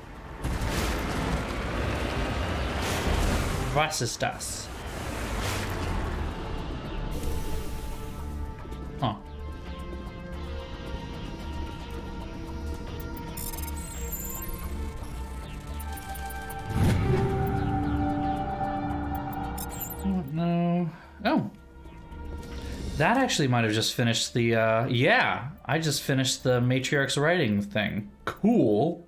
Was ist das? Huh. No. Oh. That actually might have just finished the, yeah. I just finished the Matriarch's writing thing. Cool.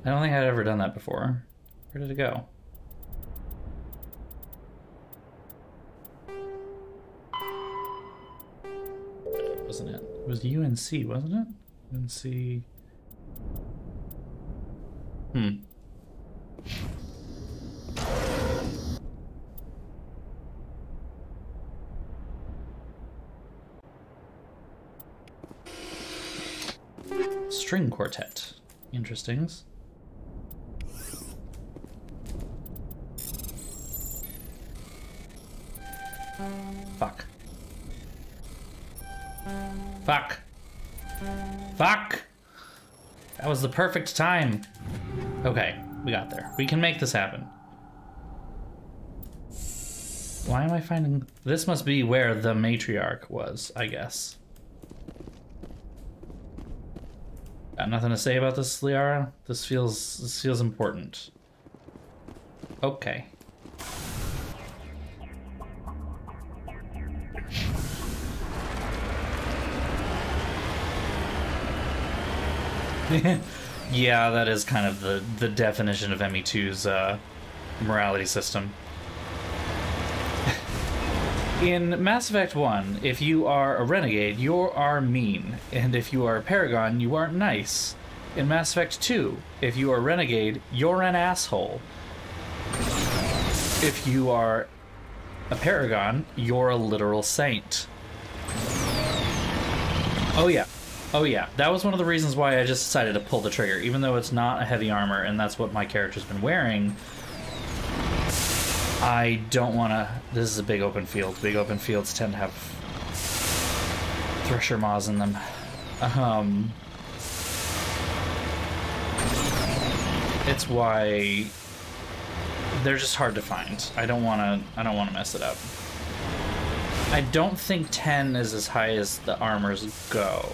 I don't think I'd ever done that before. Where did it go? Wasn't it? It was UNC, wasn't it? UNC. String quartet. Interesting. Fuck. Fuck. Fuck! That was the perfect time. Okay, we got there. We can make this happen. Why am I finding... This must be where the matriarch was, I guess. Got nothing to say about this, Liara? This feels important. Okay. Yeah, that is kind of the definition of ME2's morality system. In Mass Effect 1, if you are a renegade, you are mean, and if you are a paragon, you are nice. In Mass Effect 2, if you are a renegade, you're an asshole. If you are a paragon, you're a literal saint. Oh yeah. Oh yeah. That was one of the reasons why I just decided to pull the trigger. Even though it's not a heavy armor, and that's what my character's been wearing, I don't want to... This is a big open field. Big open fields tend to have thresher maws in them. It's why they're just hard to find. I don't want to mess it up. I don't think 10 is as high as the armors go,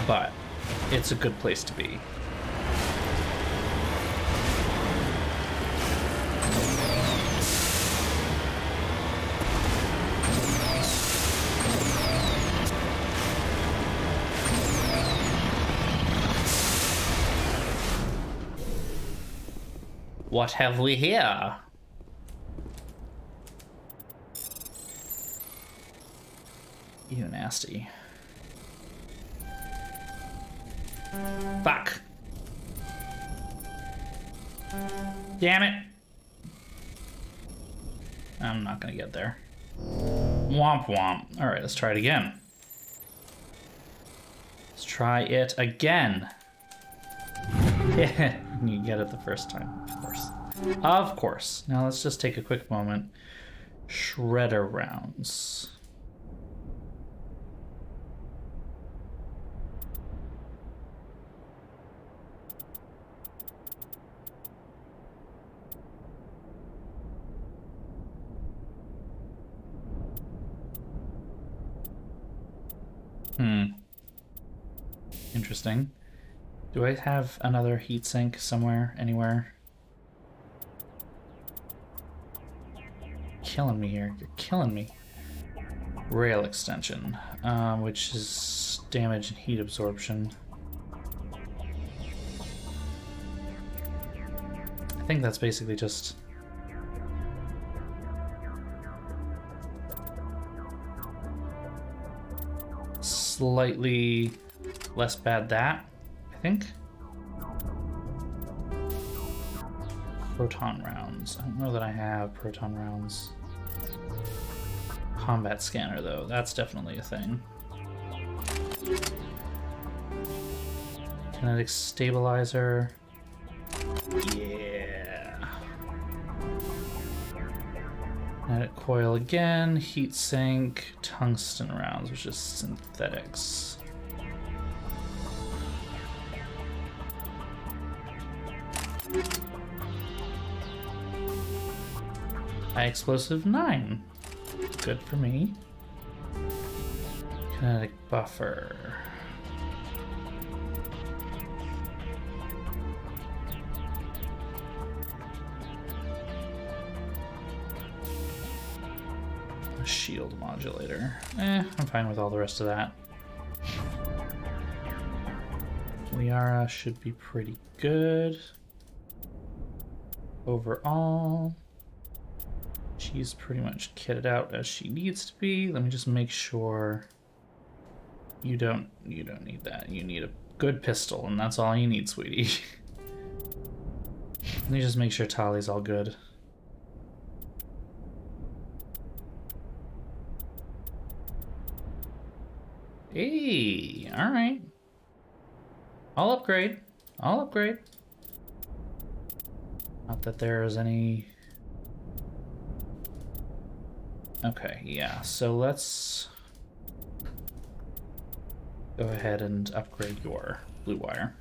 but it's a good place to be. What have we here? You nasty. Fuck. Damn it. I'm not gonna get there. Womp womp. Alright, let's try it again. Let's try it again. Yeah, you get it the first time, of course. Of course. Now let's just take a quick moment. Shredder rounds. Interesting. Do I have another heatsink somewhere, anywhere? Killing me here. You're killing me. Rail extension, which is damage and heat absorption. I think that's basically just... slightly less bad that, I think. Proton rounds. I don't know that I have proton rounds. Combat scanner, though. That's definitely a thing. Kinetic stabilizer. Yeah. Kinetic coil again. Heat sink. Tungsten rounds, which is synthetics. High explosive 9. Good for me. Kinetic buffer. A shield modulator. I'm fine with all the rest of that. Liara should be pretty good. Overall. She's pretty much kitted out as she needs to be. Let me just make sure you don't need that. You need a good pistol, and that's all you need, sweetie. Let me just make sure Tali's all good. Hey, all right. I'll upgrade. I'll upgrade. Not that there is any... Okay, yeah, so let's go ahead and upgrade your blue wire.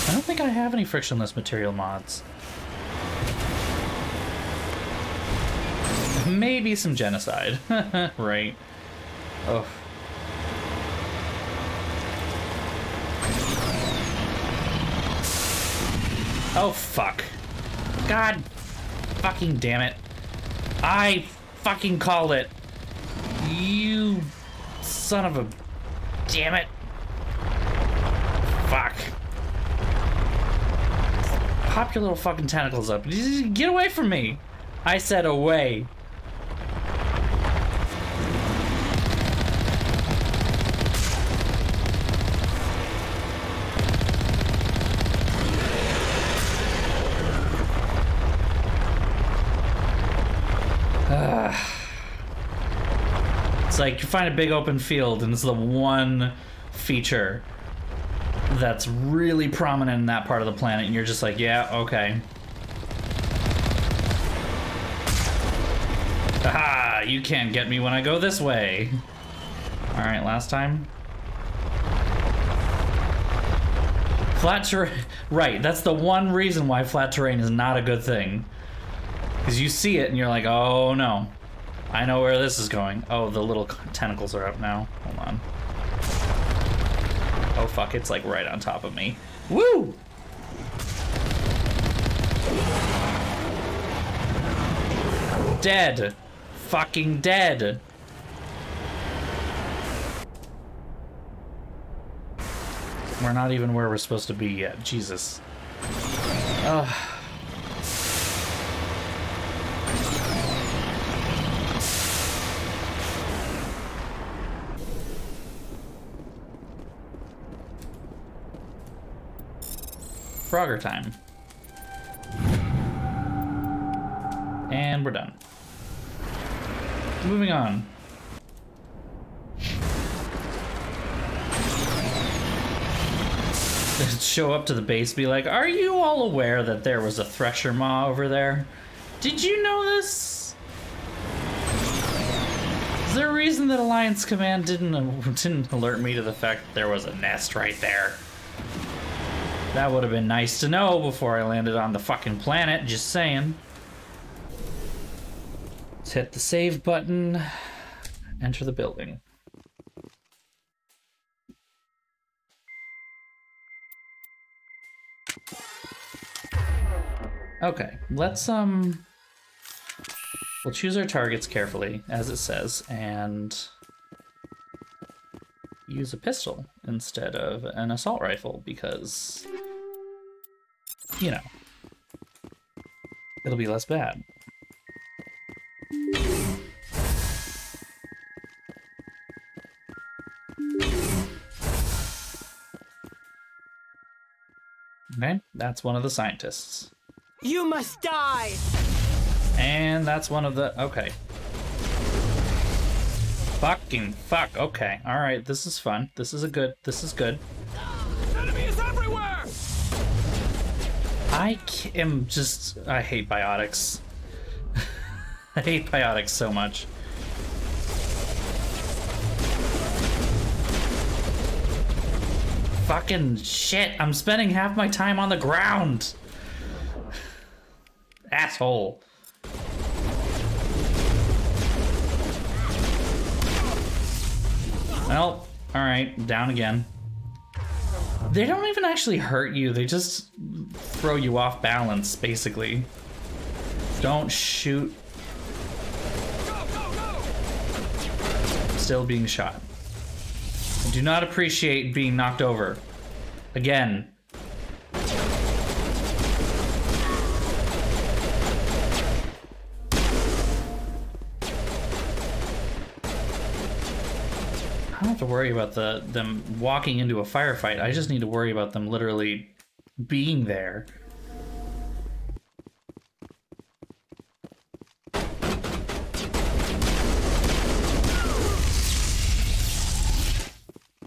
I don't think I have any frictionless material mods. Maybe some genocide, right? Oh. Oh, fuck. God fucking damn it. I fucking called it. You son of a... Damn it. Fuck. Pop your little fucking tentacles up. Get away from me. I said away. It's like you find a big open field and it's the one feature that's really prominent in that part of the planet and you're just like, yeah, okay. Haha, you can't get me when I go this way. Alright, last time. Flat terrain, right, that's the one reason why flat terrain is not a good thing. Because you see it and you're like, oh no. I know where this is going. Oh, the little tentacles are up now. Hold on. Oh fuck, it's like right on top of me. Woo! Dead. Fucking dead. We're not even where we're supposed to be yet. Jesus. Ugh. Frogger time. And we're done. Moving on. Show up to the base, be like, are you all aware that there was a thresher maw over there? Did you know this? Is there a reason that Alliance Command didn't alert me to the fact that there was a nest right there? That would have been nice to know before I landed on the fucking planet, just saying. Let's hit the save button, enter the building. Okay, let's we'll choose our targets carefully, as it says, and use a pistol instead of an assault rifle, because, you know, it'll be less bad. Okay, that's one of the scientists.
You must die!
And that's one of the... okay. Fucking fuck, okay. Alright, this is fun. This is good.
Enemies everywhere!
I am just... I hate biotics. I hate biotics so much. Fucking shit, I'm spending half my time on the ground! Asshole. Well, alright, down again. They don't even actually hurt you, they just throw you off balance, basically. Don't shoot. Still being shot. I do not appreciate being knocked over. Again. I don't have to worry about them walking into a firefight. I just need to worry about them literally being there.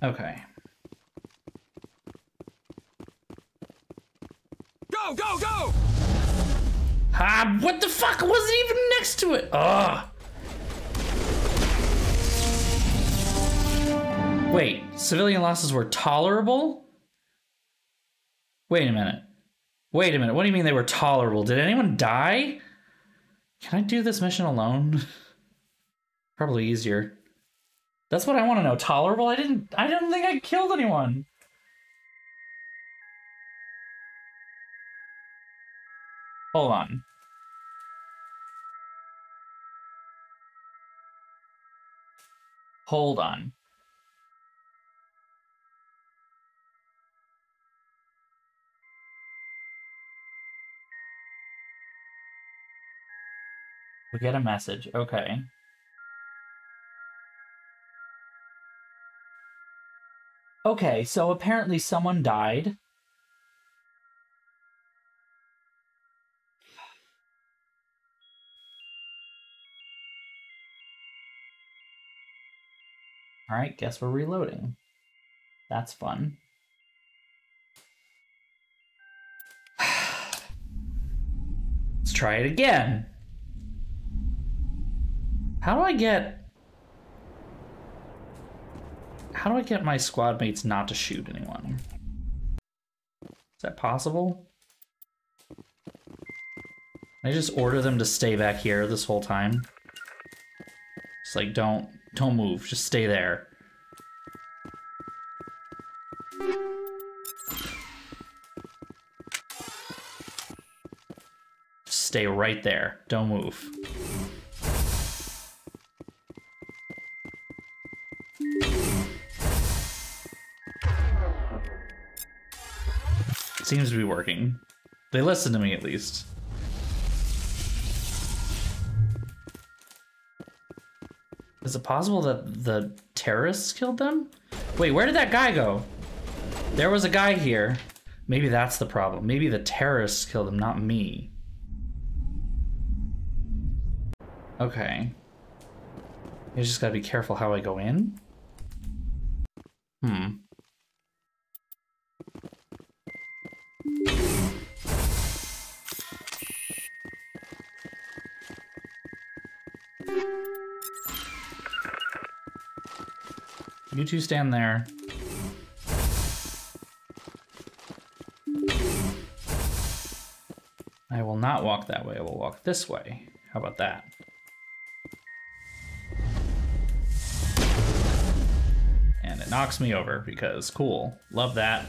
Okay.
Go, go, go!
Ah, what the fuck? I wasn't even next to it. Ugh. Wait, civilian losses were tolerable? Wait a minute. Wait a minute. What do you mean they were tolerable? Did anyone die? Can I do this mission alone? Probably easier. That's what I want to know. Tolerable? I don't think I killed anyone. Hold on. Hold on. We get a message. Okay. Okay, so apparently someone died. Alright, guess we're reloading. That's fun. Let's try it again. How do I get my squad mates not to shoot anyone? Is that possible? Can I just order them to stay back here this whole time? Just like, don't move, just stay there. Just stay right there, don't move. Seems to be working. They listen to me at least. Is it possible that the terrorists killed them? Wait, where did that guy go? There was a guy here. Maybe that's the problem. Maybe the terrorists killed him, not me. Okay. I just gotta be careful how I go in. You two stand there. I will not walk that way, I will walk this way. How about that? And it knocks me over because cool. Love that.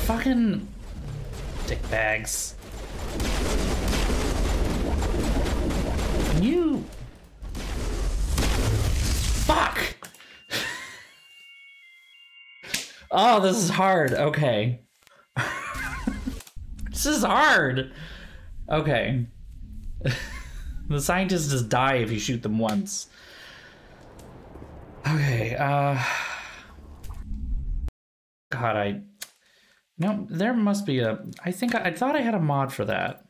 Fucking dick bags. Can you... Fuck! Oh, this is hard. Okay. This is hard. Okay. The scientists just die if you shoot them once. Okay, God, no, there must be a... I thought I had a mod for that.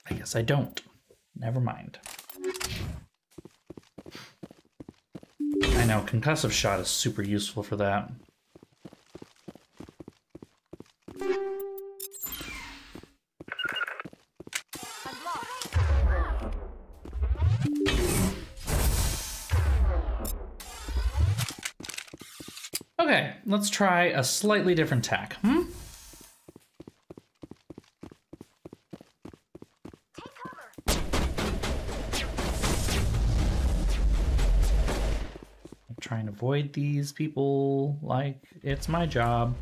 I guess I don't. Never mind. I know, concussive shot is super useful for that. Okay, let's try a slightly different tack, Try and avoid these people like it's my job.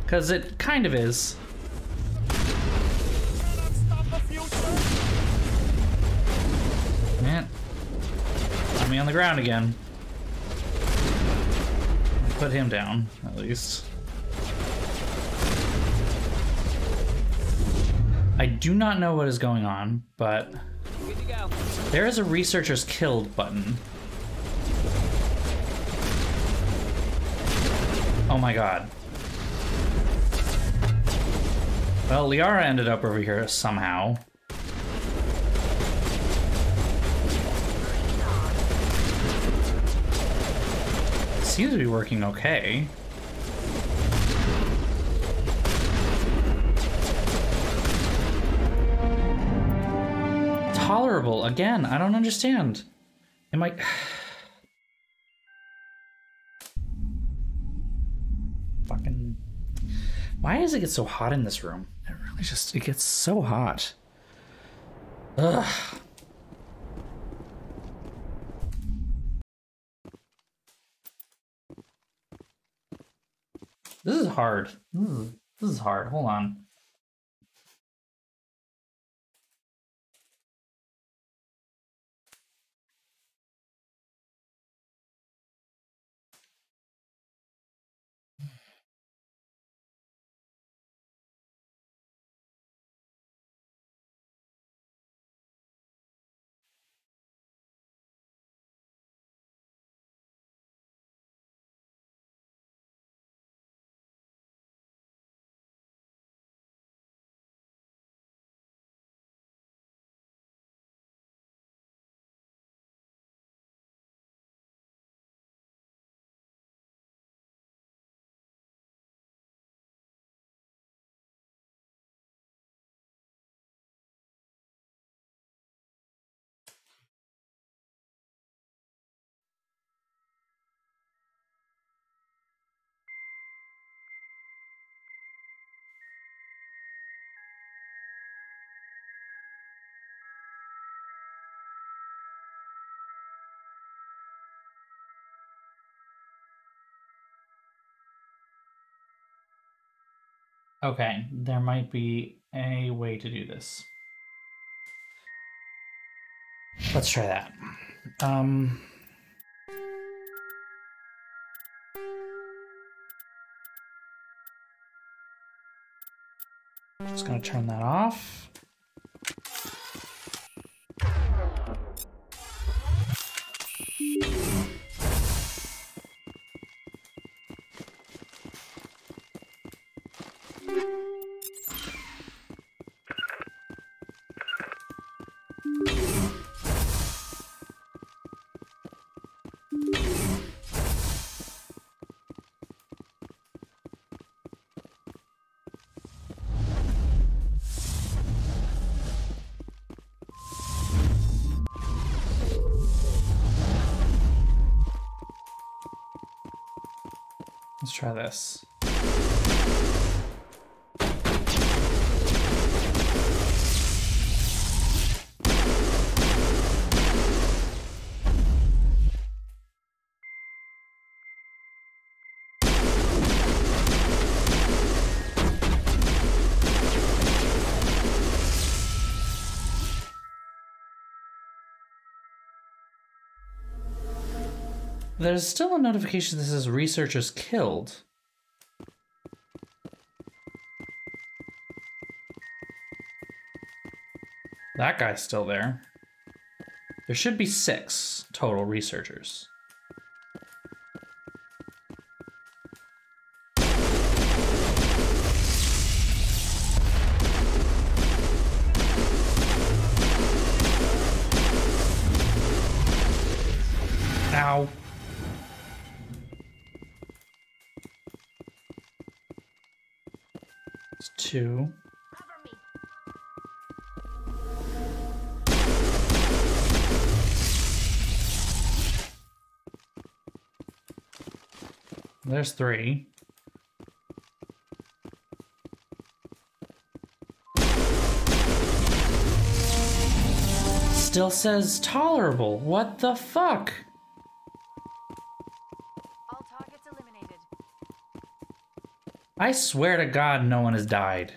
Because it kind of is. Man. Got me on the ground again. Put him down, at least. I do not know what is going on, but there is a researchers killed button. Oh my god. Well, Liara ended up over here somehow. Seems to be working okay. Tolerable again. I don't understand. Am I... Fucking... Why does it get so hot in this room? It really just... It gets so hot. Ugh. This is hard. This is hard. Hold on. Okay, there might be a way to do this. Let's try that. Just gonna turn that off. Let's try this. There's still a notification that says researchers killed. That guy's still there. There should be 6 total researchers. Ow. It's 2. There's 3. Still says tolerable. What the fuck?
All targets eliminated.
I swear to God, no one has died.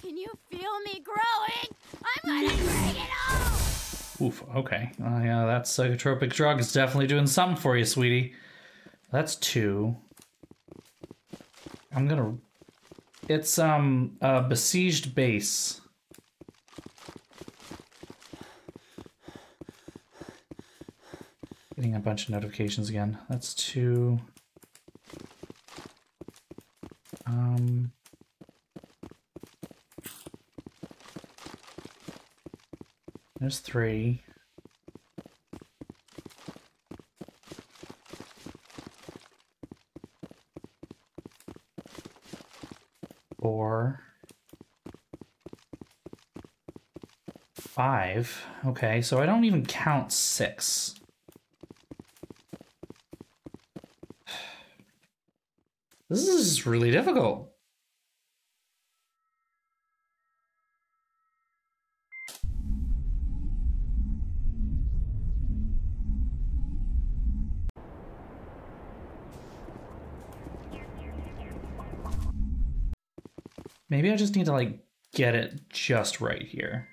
Can you feel me growing? I'm gonna bring it on!
Oof, okay. Yeah, that psychotropic drug is definitely doing something for you, sweetie. That's 2. I'm gonna... It's, a besieged base. Getting a bunch of notifications again. That's 2. There's 3. Four. 5. Okay, so I don't even count 6. This is really difficult. Maybe I just need to, like, get it just right here.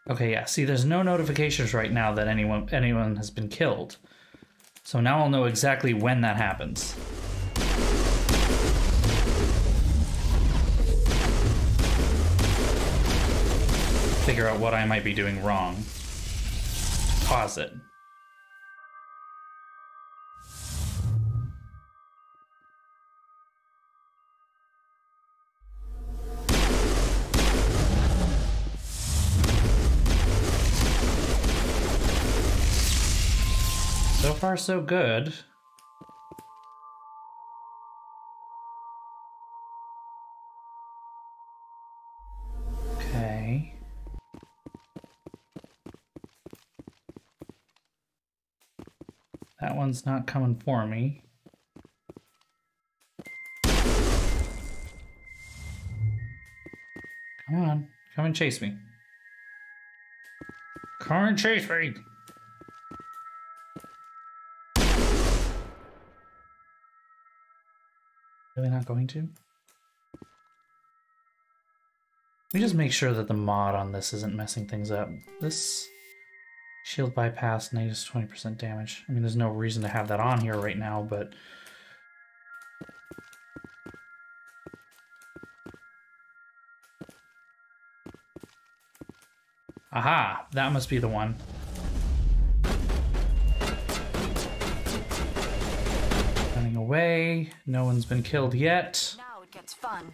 Okay, yeah, see, there's no notifications right now that anyone has been killed. So now I'll know exactly when that happens. Figure out what I might be doing wrong. Pause it. So far, so good. Okay. That one's not coming for me. Come on, come and chase me. Come and chase me! Really not going to? Let me just make sure that the mod on this isn't messing things up. This shield bypass, negative 20% damage. I mean, there's no reason to have that on here right now, but... Aha! That must be the one. Running away. No one's been killed yet.
Now it gets fun.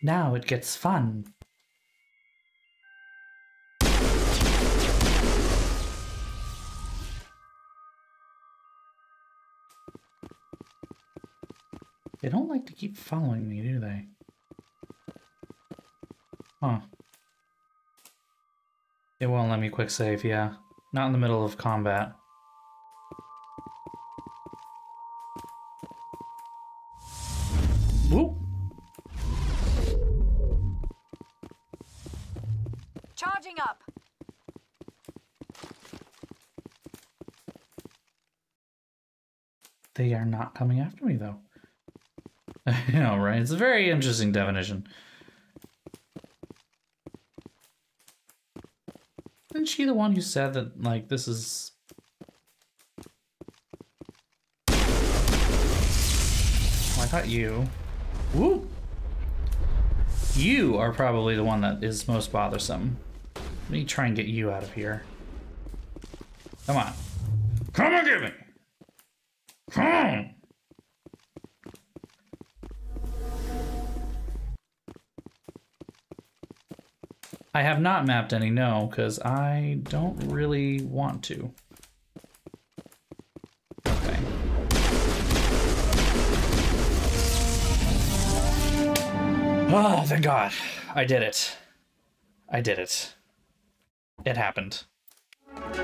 Now it gets fun. They don't like to keep following me, do they? Huh. It won't let me quick save, yeah. Not in the middle of combat. Whoop!
Charging up.
They are not coming after me, though. I know, right? It's a very interesting definition. Isn't she the one who said that, like, this is... Oh, I thought you... Woo! You are probably the one that is most bothersome. Let me try and get you out of here. Come on. Come and get me! Come on! I have not mapped any, no, because I don't really want to. Okay. Oh, thank God. I did it. I did it. It happened.
That's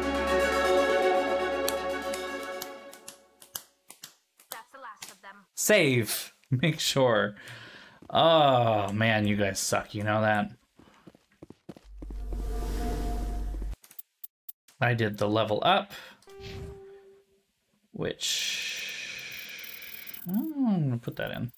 the last of them.
Save. Make sure. Oh, man, you guys suck. You know that? I did the level up, which I'm gonna put that in.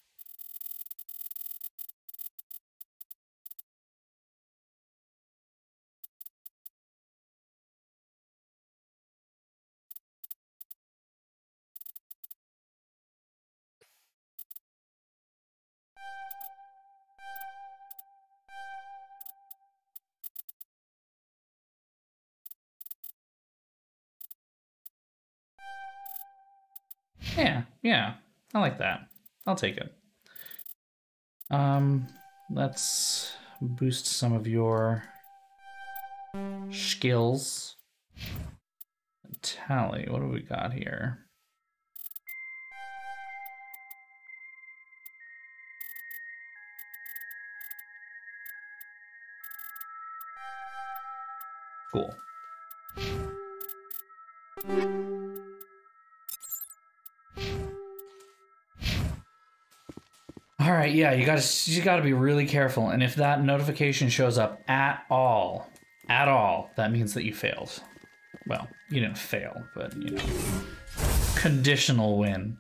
Yeah, I like that. I'll take it. Let's boost some of your skills. Tally, what do we got here? Cool. All right, yeah, you gotta be really careful, and if that notification shows up at all, that means that you failed. Well, you didn't fail, but you know, conditional win.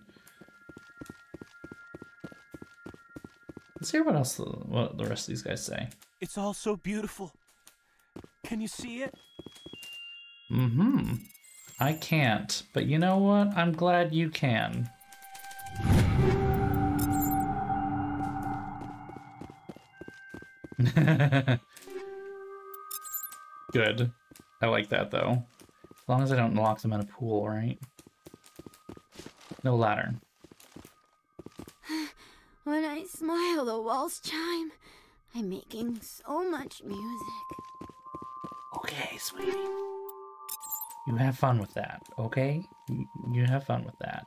Let's hear what else what the rest of these guys say.
It's all so beautiful. Can you see it?
Mm-hmm. I can't, but you know what? I'm glad you can. Good. I like that, though. As long as I don't lock them in a pool, right? No ladder.
When I smile, the walls chime. I'm making so much music.
Okay, sweetie. You have fun with that, okay? You have fun with that.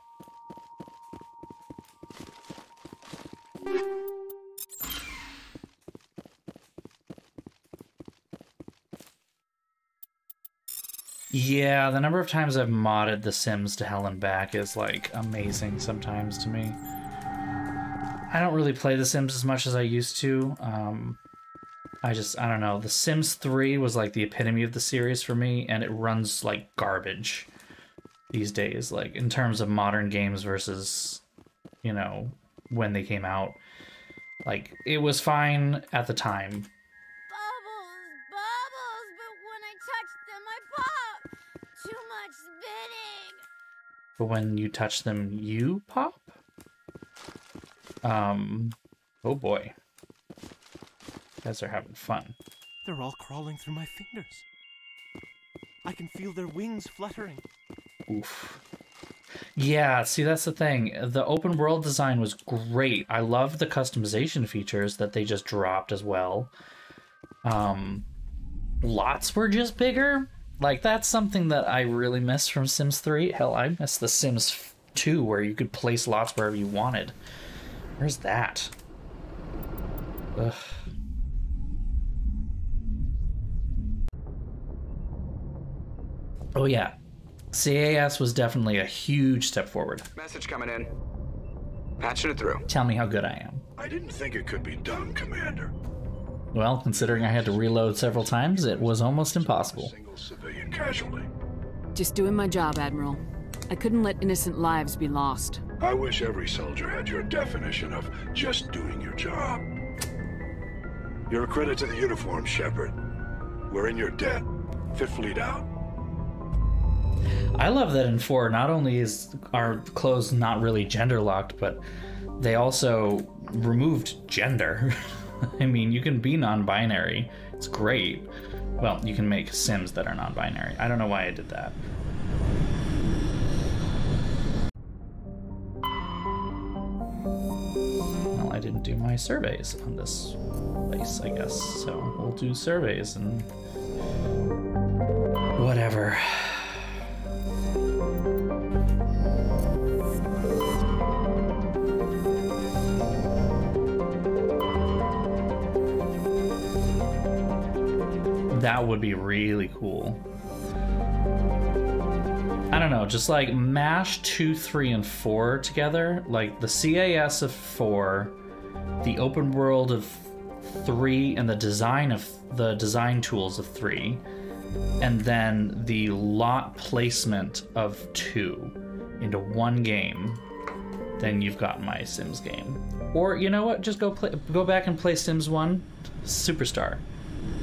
Yeah, the number of times I've modded The Sims to hell and back is, like, amazing sometimes to me. I don't really play The Sims as much as I used to. I don't know. The Sims 3 was, like, the epitome of the series for me, and it runs like garbage these days, like, in terms of modern games versus, you know, when they came out. Like, it was fine at the time. But when you touch them, you pop? Oh boy. You guys are having fun.
They're all crawling through my fingers. I can feel their wings fluttering.
Oof. Yeah, see, that's the thing. The open world design was great. I love the customization features that they just dropped as well. Lots were just bigger. Like, that's something that I really miss from Sims 3. Hell, I miss the Sims 2, where you could place lots wherever you wanted. Where's that? Ugh. Oh, yeah. CAS was definitely a huge step forward.
Message coming in. Patching it through.
Tell me how good I am.
I didn't think it could be done, Commander.
Well, considering I had to reload several times, it was almost impossible.
Single civilian casualty.
Just doing my job, Admiral. I couldn't let innocent lives be lost.
I wish every soldier had your definition of just doing your job. You're a credit to the uniform, Shepard. We're in your debt. Fifth Fleet out.
I love that in 4, not only is our clothes not really gender locked, but they also removed gender. I mean, you can be non-binary. It's great. Well, you can make Sims that are non-binary. I don't know why I did that. Well, I didn't do my surveys on this place, I guess. So we'll do surveys and whatever. That would be really cool. I don't know, just like mash 2, 3, and 4 together. Like the CAS of 4, the open world of 3, and the design tools of 3, and then the lot placement of 2 into one game. Then you've got my Sims game. Or you know what? Just go back and play Sims 1 Superstar.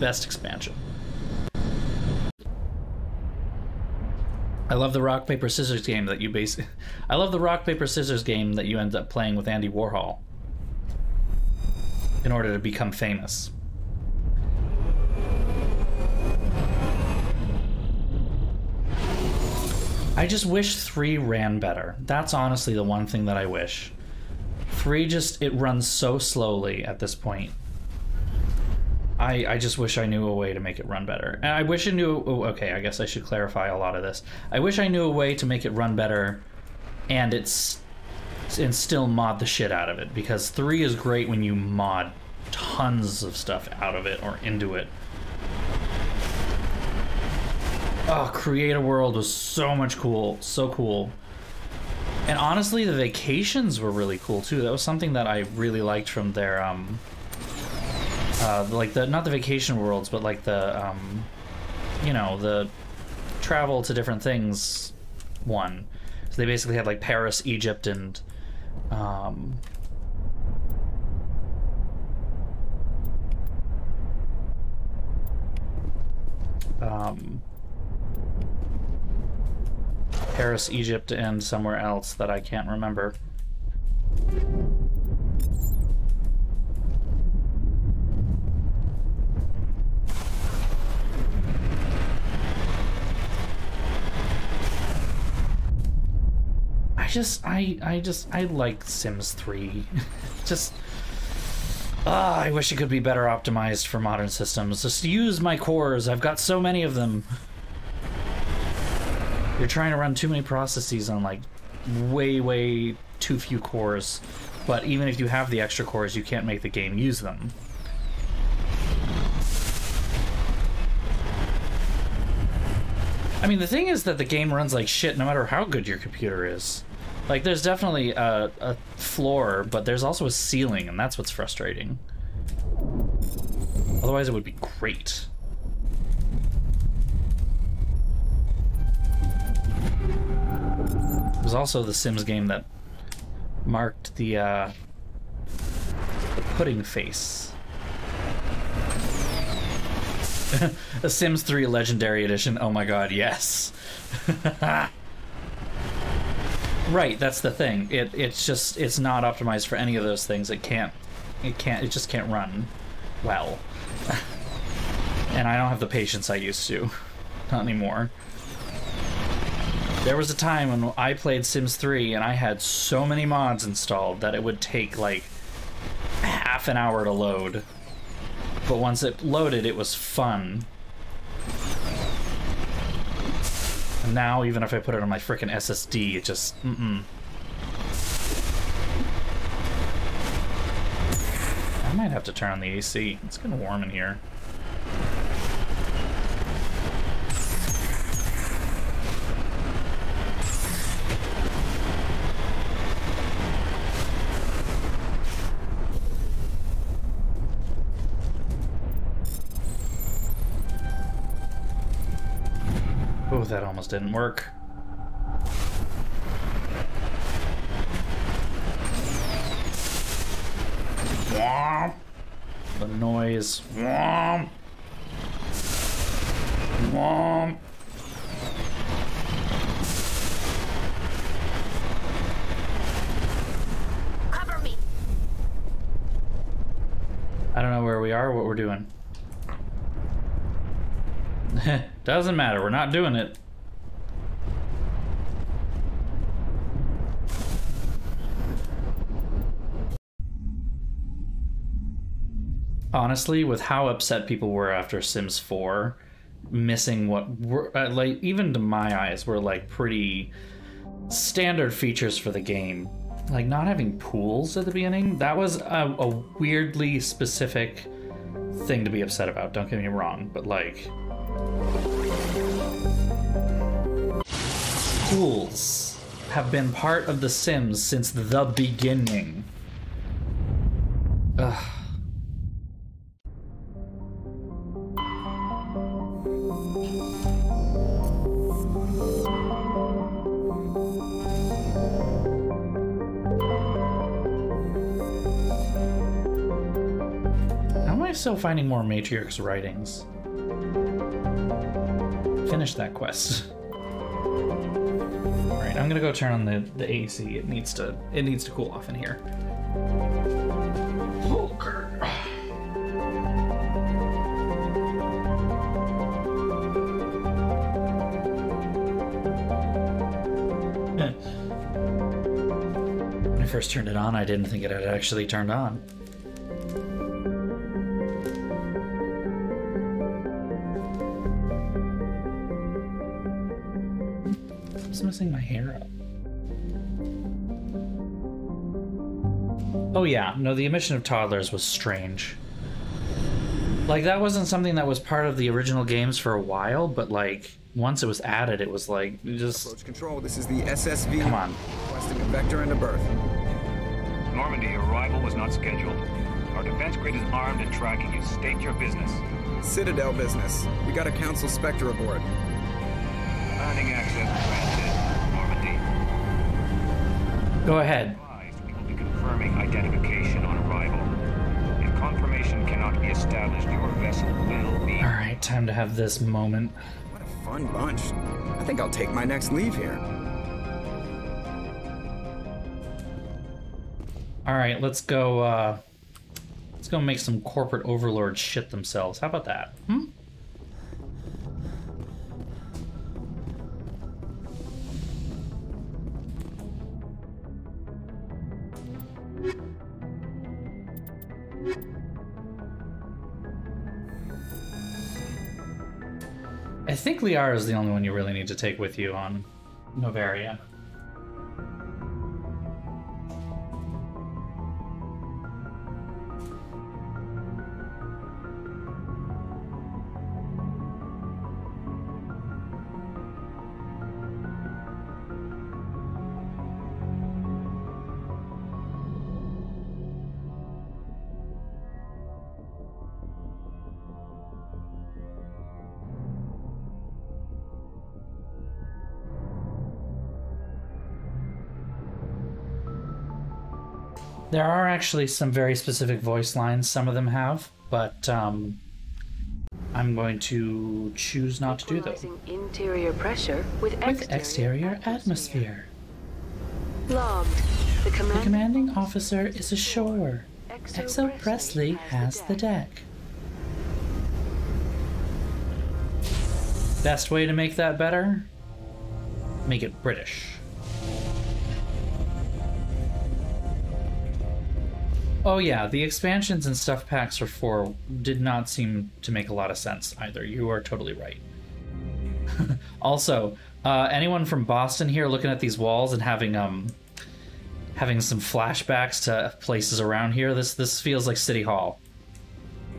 Best expansion. I love the rock paper scissors game that you I love the rock paper scissors game that you end up playing with Andy Warhol in order to become famous. I just wish 3 ran better. That's honestly the one thing that I wish. 3 it runs so slowly at this point. I just wish I knew a way to make it run better. And I wish I knew... Oh, okay, I guess I should clarify a lot of this. I wish I knew a way to make it run better and still mod the shit out of it. Because 3 is great when you mod tons of stuff out of it or into it. Oh, Create a World was so much cool. So cool. And honestly, the vacations were really cool, too. That was something that I really liked from their... like not the vacation worlds, but like the, you know, the travel to different things one. So they basically had like Paris, Egypt, and, Paris, Egypt, and somewhere else that I can't remember. I like Sims 3. I wish it could be better optimized for modern systems. Just use my cores. I've got so many of them. You're trying to run too many processes on like way too few cores, but even if you have the extra cores, you can't make the game use them. I mean, the thing is that the game runs like shit no matter how good your computer is. Like, there's definitely a floor, but there's also a ceiling, and that's what's frustrating. Otherwise, it would be great. It was also the Sims game that marked the pudding face. A Sims 3 Legendary Edition. Oh my god, yes. Right, that's the thing. It's not optimized for any of those things. It just can't run well. And I don't have the patience I used to. Not anymore. There was a time when I played Sims 3 and I had so many mods installed that it would take like half an hour to load. But once it loaded, it was fun. And now, even if I put it on my frickin' SSD, it just, I might have to turn on the AC. It's getting warm in here. Oh, that almost didn't work. Womp. The noise. Womp. Womp.
Cover me.
I don't know where we are or what we're doing. Doesn't matter, we're not doing it. Honestly, with how upset people were after Sims 4, missing what were, like, even to my eyes, were like pretty standard features for the game. Like not having pools at the beginning, that was a weirdly specific thing to be upset about, don't get me wrong, but like... Pools have been part of The Sims since the beginning. Ugh. How am I still finding more Matriarch's writings? Finish that quest. Alright, I'm gonna go turn on the AC. It needs to cool off in here. When I first turned it on, I didn't think it had actually turned on. Messing my hair up. Oh yeah, no, the emission of toddlers was strange. Like, that wasn't something that was part of the original games for a while, but like, once it was added, it was like, just...
Approach control, this is the SSV.
Come on.
Requesting a vector and a berth.
Normandy, your arrival was not scheduled. Our defense grid is armed and tracking you. State your business.
Citadel business. We got a Council Spectre aboard.
Landing access granted. Normandy.
Go ahead.
We will be confirming identification on arrival. If confirmation cannot be established, your vessel will be...
Alright, time to have this moment.
What a fun bunch. I think I'll take my next leave here.
Alright, let's go make some corporate overlords shit themselves. How about that? I think Liara is the only one you really need to take with you on Novaria. There are actually some very specific voice lines some of them have, but I'm going to choose not to do those.
Interior pressure with
exterior atmosphere.
Logged. The
commanding officer is ashore. Exo Presley has the deck. Best way to make that better? Make it British. Oh yeah, the expansions and stuff packs for 4 did not seem to make a lot of sense either. You are totally right. Also, anyone from Boston here looking at these walls and having some flashbacks to places around here? This feels like City Hall.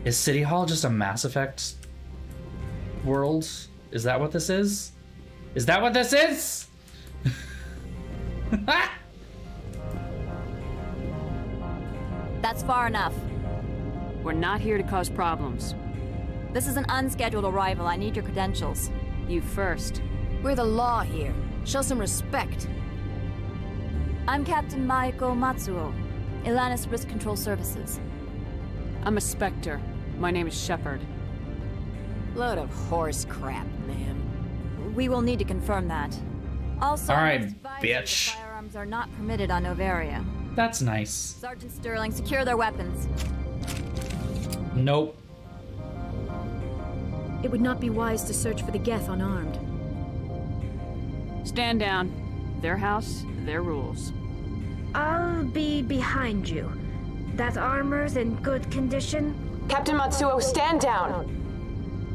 Is City Hall just a Mass Effect world? Is that what this is? Is that what this is?
That's far enough.
We're not here to cause problems.
This is an unscheduled arrival. I need your credentials.
You first.
We're the law here. Show some respect.
I'm Captain Maiko Matsuo, Ilanis Risk Control Services.
I'm a Spectre. My name is Shepard.
Load of horse crap, ma'am.
We will need to confirm that. Also,
all right, bitch.
Firearms are not permitted on Novaria.
That's nice.
Sergeant Sterling, secure their weapons.
Nope.
It would not be wise to search for the Geth unarmed.
Stand down. Their house, their rules.
I'll be behind you. That armor's in good condition?
Captain Matsuo, stand down.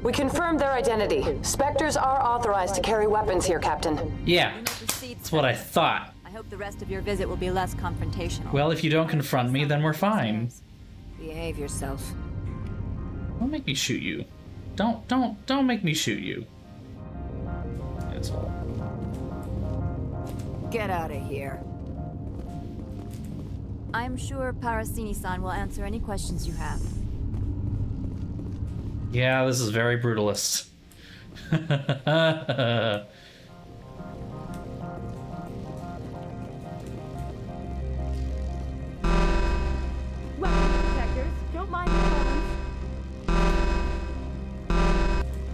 We confirmed their identity. Spectres are authorized to carry weapons here, Captain.
Yeah, that's what I thought.
I hope the rest of your visit will be less confrontational.
Well, if you don't confront me, then we're fine.
Behave yourself.
Don't make me shoot you. Don't make me shoot you. Asshole.
Get out of here.
I'm sure Parasini-san will answer any questions you have.
Yeah, this is very brutalist.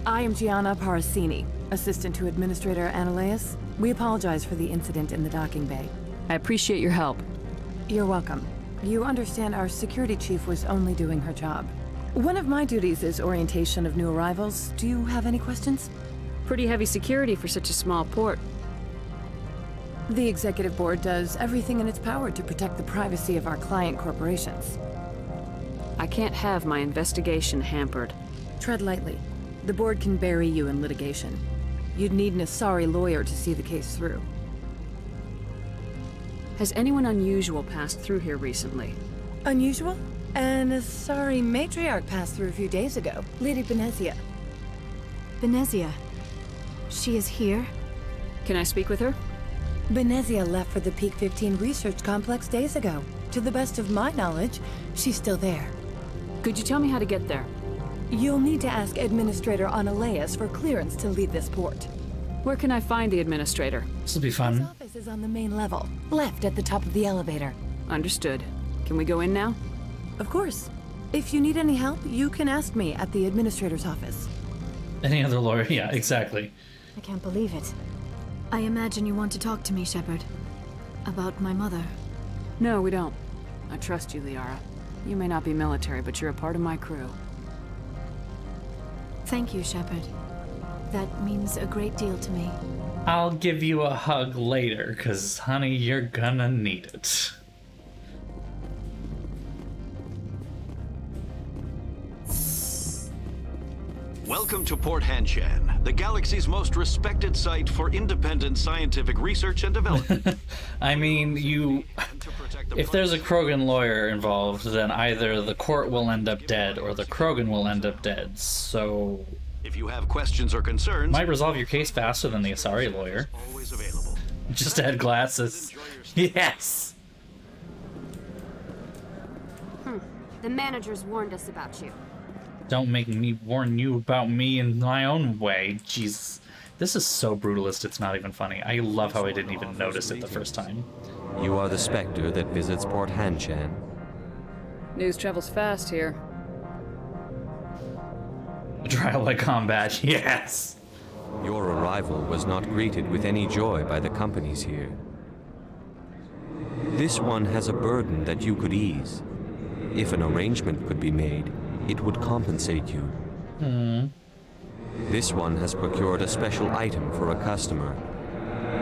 I am Gianna Parasini, assistant to Administrator Analeas. We apologize for the incident in the docking bay.
I appreciate your help.
You're welcome. You understand our security chief was only doing her job. One of my duties is orientation of new arrivals. Do you have any questions?
Pretty heavy security for such a small port.
The executive board does everything in its power to protect the privacy of our client corporations.
I can't have my investigation hampered.
Tread lightly. The board can bury you in litigation. You'd need an Asari lawyer to see the case through.
Has anyone unusual passed through here recently?
Unusual? An Asari matriarch passed through a few days ago. Lady Benezia.
Benezia? She is here?
Can I speak with her?
Benezia left for the Peak 15 research complex days ago. To the best of my knowledge, she's still there.
Could you tell me how to get there?
You'll need to ask Administrator Analeas for clearance to leave this port.
Where can I find the Administrator?
This will be fun.
His office is on the main level, left at the top of the elevator.
Understood. Can we go in now?
Of course. If you need any help, you can ask me at the Administrator's office.
Any other lawyer? Yeah, exactly.
I can't believe it. I imagine you want to talk to me, Shepard. About my mother.
No, we don't. I trust you, Liara. You may not be military, but you're a part of my crew.
Thank you, Shepard. That means a great deal to me.
I'll give you a hug later, 'cause honey, you're gonna need it.
Welcome Welcome to Port Hanshan, the galaxy's most respected site for independent scientific research and development.
I mean, if there's a Krogan lawyer involved, then either the court will end up dead or the Krogan will end up dead, so...
If you have questions or concerns...
Might resolve your case faster than the Asari lawyer.
Always available.
Just add glasses. Yes!
The managers warned us about you.
Don't make me warn you about me in my own way. Jesus. This is so brutalist, it's not even funny. I love how I didn't even notice it the first time.
You are the Spectre that visits Port Hanshan.
News travels fast here.
Trial by combat, yes!
Your arrival was not greeted with any joy by the companies here. This one has a burden that you could ease. If an arrangement could be made, it would compensate you. This one has procured a special item for a customer.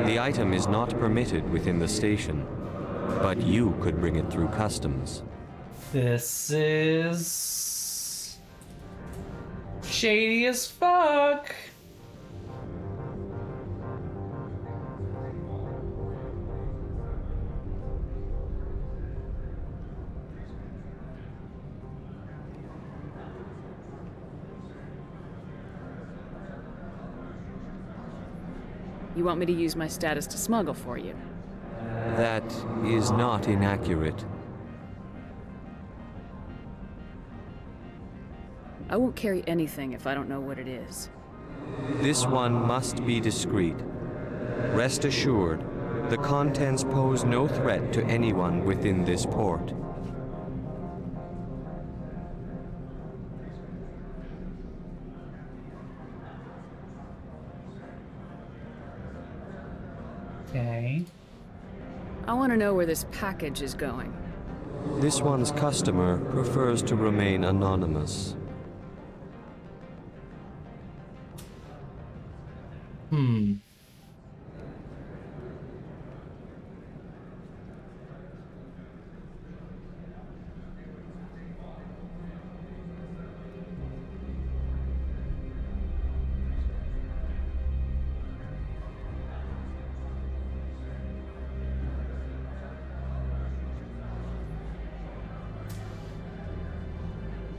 The item is not permitted within the station, but you could bring it through customs.
This is... shady as fuck!
You want me to use my status to smuggle for you?
That is not inaccurate.
I won't carry anything if I don't know what it is.
This one must be discreet. Rest assured, the contents pose no threat to anyone within this port.
Okay.
I want to know where this package is going.
This one's customer prefers to remain anonymous.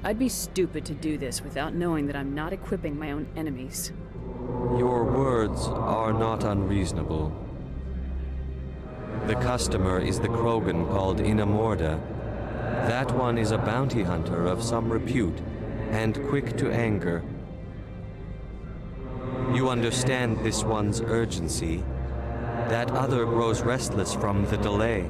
I'd be stupid to do this without knowing that I'm not equipping my own enemies.
Your words are not unreasonable. The customer is the Krogan called Inamorda. That one is a bounty hunter of some repute, and quick to anger. You understand this one's urgency. That other grows restless from the delay.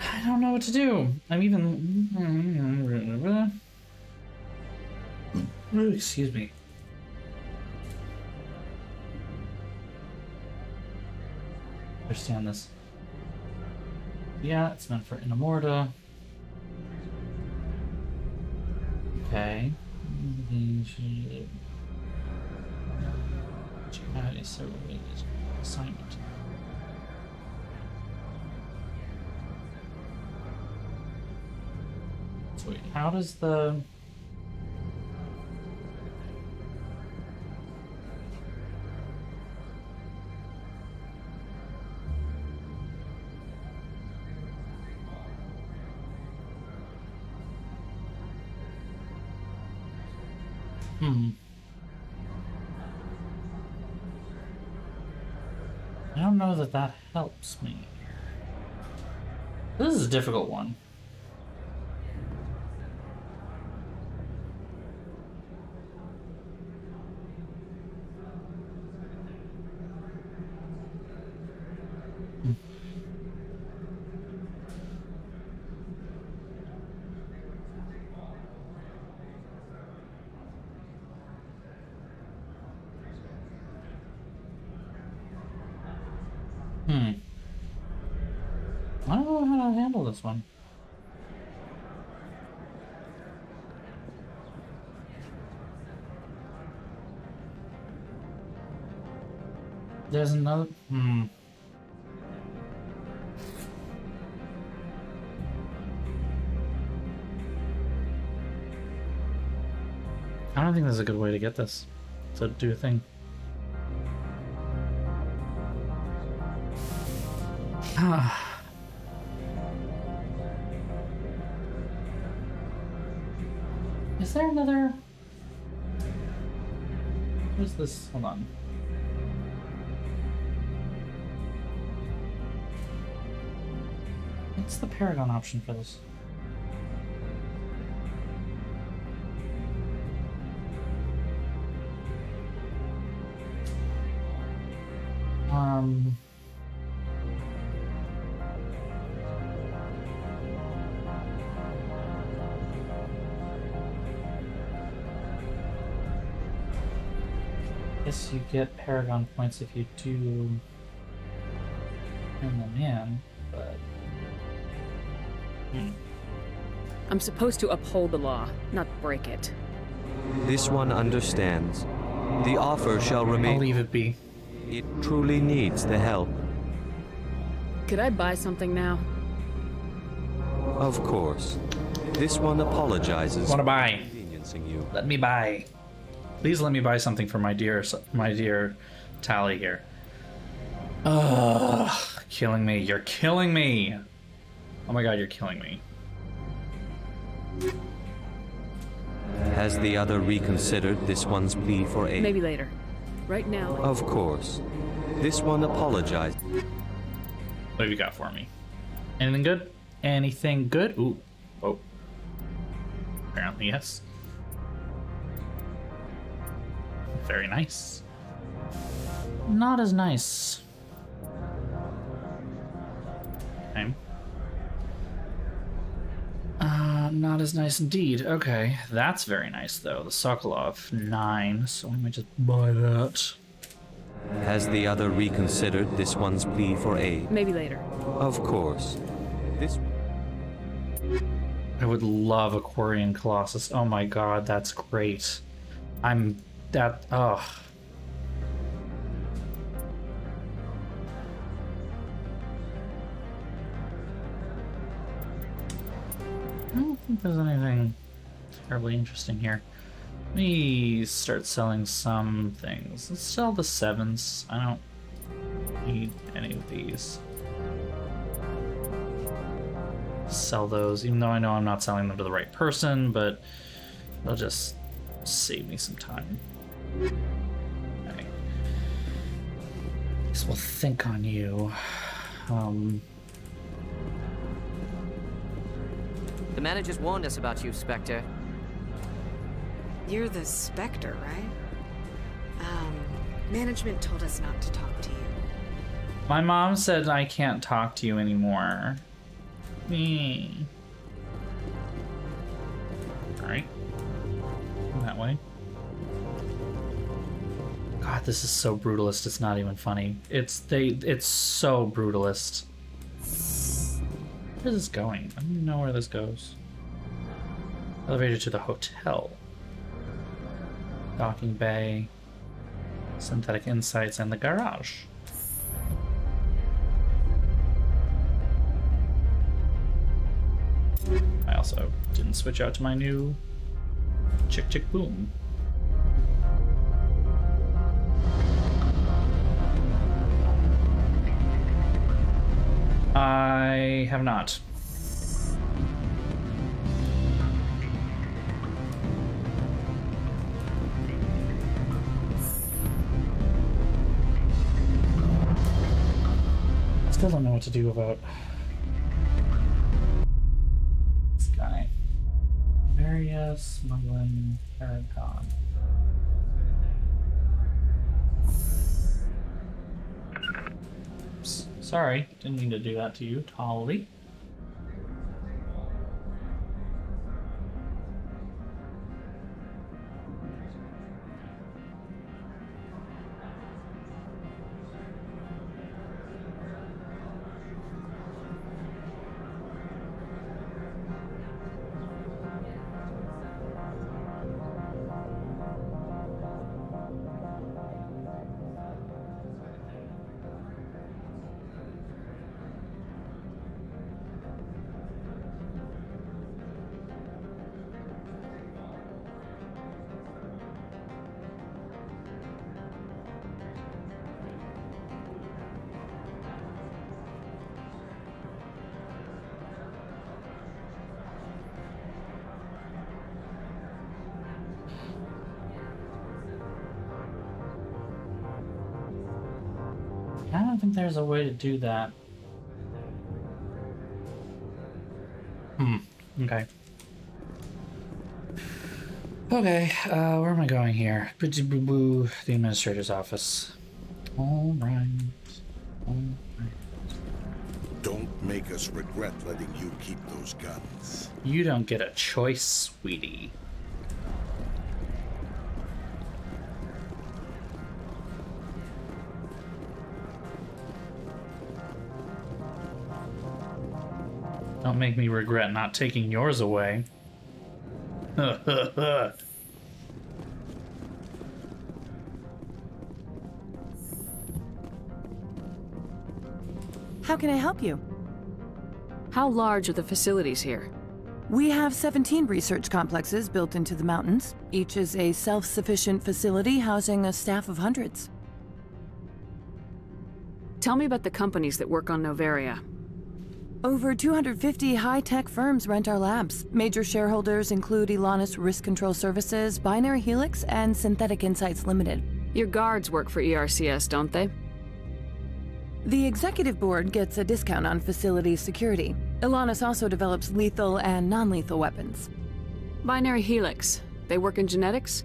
I don't know what to do. I'm even... Excuse me. Understand this. Yeah, it's meant for Inamorda. Okay. Assignment. So wait, how does the... I don't know that that helps me. This is a difficult one. I don't know how to handle this one. There's another. I don't think there's a good way to get this to do a thing. Is there another? What's this? Hold on. What's the Paragon option for this? Guess you get Paragon points if you do turn them in, but
I'm supposed to uphold the law, not break it.
This one understands. The offer shall remain.
I'll leave it be.
It truly needs the help.
Could I buy something now?
Of course. This one apologizes.
Want to buy?
Inconveniencing you.
Let me buy. Please let me buy something for my dear Tally here. Ugh, killing me. You're killing me. Oh my god, you're killing me.
Has the other reconsidered this one's plea for aid?
Maybe later. Right now.
Of course. This one apologized.
What have you got for me? Anything good? Anything good? Ooh. Oh. Apparently, yes. Very nice. Not as nice. Okay. Not as nice indeed. Okay, that's very nice though. The Sokolov 9, so we might just buy that.
Has the other reconsidered this one's plea for aid?
Maybe later.
Of course. This.
I would love Aquarian Colossus. Oh my god, that's great. I'm that. Ugh. I don't think there's anything terribly interesting here. Let me start selling some things. Let's sell the 7s. I don't need any of these. Sell those, even though I know I'm not selling them to the right person, but they'll just save me some time. Okay. Guess we'll think on you.
The managers warned us about you, Spectre.
You're the Spectre, right? Management told us not to talk to you.
My mom said I can't talk to you anymore. Me. Alright. That way. God, this is so brutalist, it's not even funny. It's so brutalist. Where is this going? I don't even know where this goes. Elevator to the hotel. Docking bay. Synthetic insights and the garage. I also didn't switch out to my new Chick Chick Boom. I have not. Still don't know what to do about this guy. Varia smuggling Paragon. Oops. Sorry, didn't mean to do that to you, Tolly. I don't think there's a way to do that. Okay. Okay, where am I going here? The administrator's office. All right.
Don't make us regret letting you keep those guns.
You don't get a choice, sweetie. Don't make me regret not taking yours away.
How can I help you?
How large are the facilities here?
We have 17 research complexes built into the mountains. Each is a self-sufficient facility housing a staff of hundreds.
Tell me about the companies that work on Noveria.
Over 250 high-tech firms rent our labs. Major shareholders include Elanus Risk Control Services, Binary Helix, and Synthetic Insights Limited.
Your guards work for ERCS, don't they?
The executive board gets a discount on facility security. Elanus also develops lethal and non-lethal weapons.
Binary Helix. They work in genetics?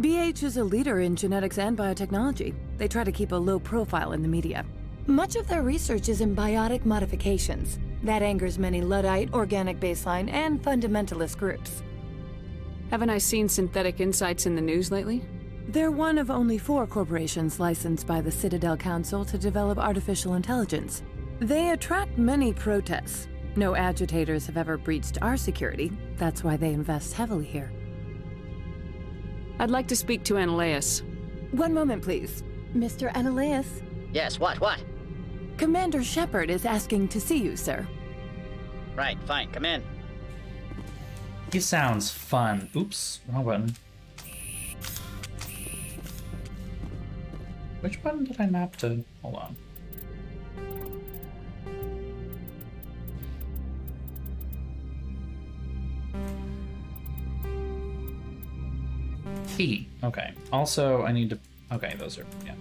BH is a leader in genetics and biotechnology. They try to keep a low profile in the media. Much of their research is in biotic modifications. That angers many Luddite, organic baseline, and fundamentalist groups.
Haven't I seen Synthetic Insights in the news lately?
They're one of only 4 corporations licensed by the Citadel Council to develop artificial intelligence. They attract many protests. No agitators have ever breached our security. That's why they invest heavily here.
I'd like to speak to Ananias.
One moment, please. Mr. Ananias?
Yes, what?
Commander Shepard is asking to see you, sir.
Right, fine, come in.
He sounds fun. Oops, wrong button. Which button did I map to? Hold on. Key. Okay. Also, I need to... Okay, those are... Yeah.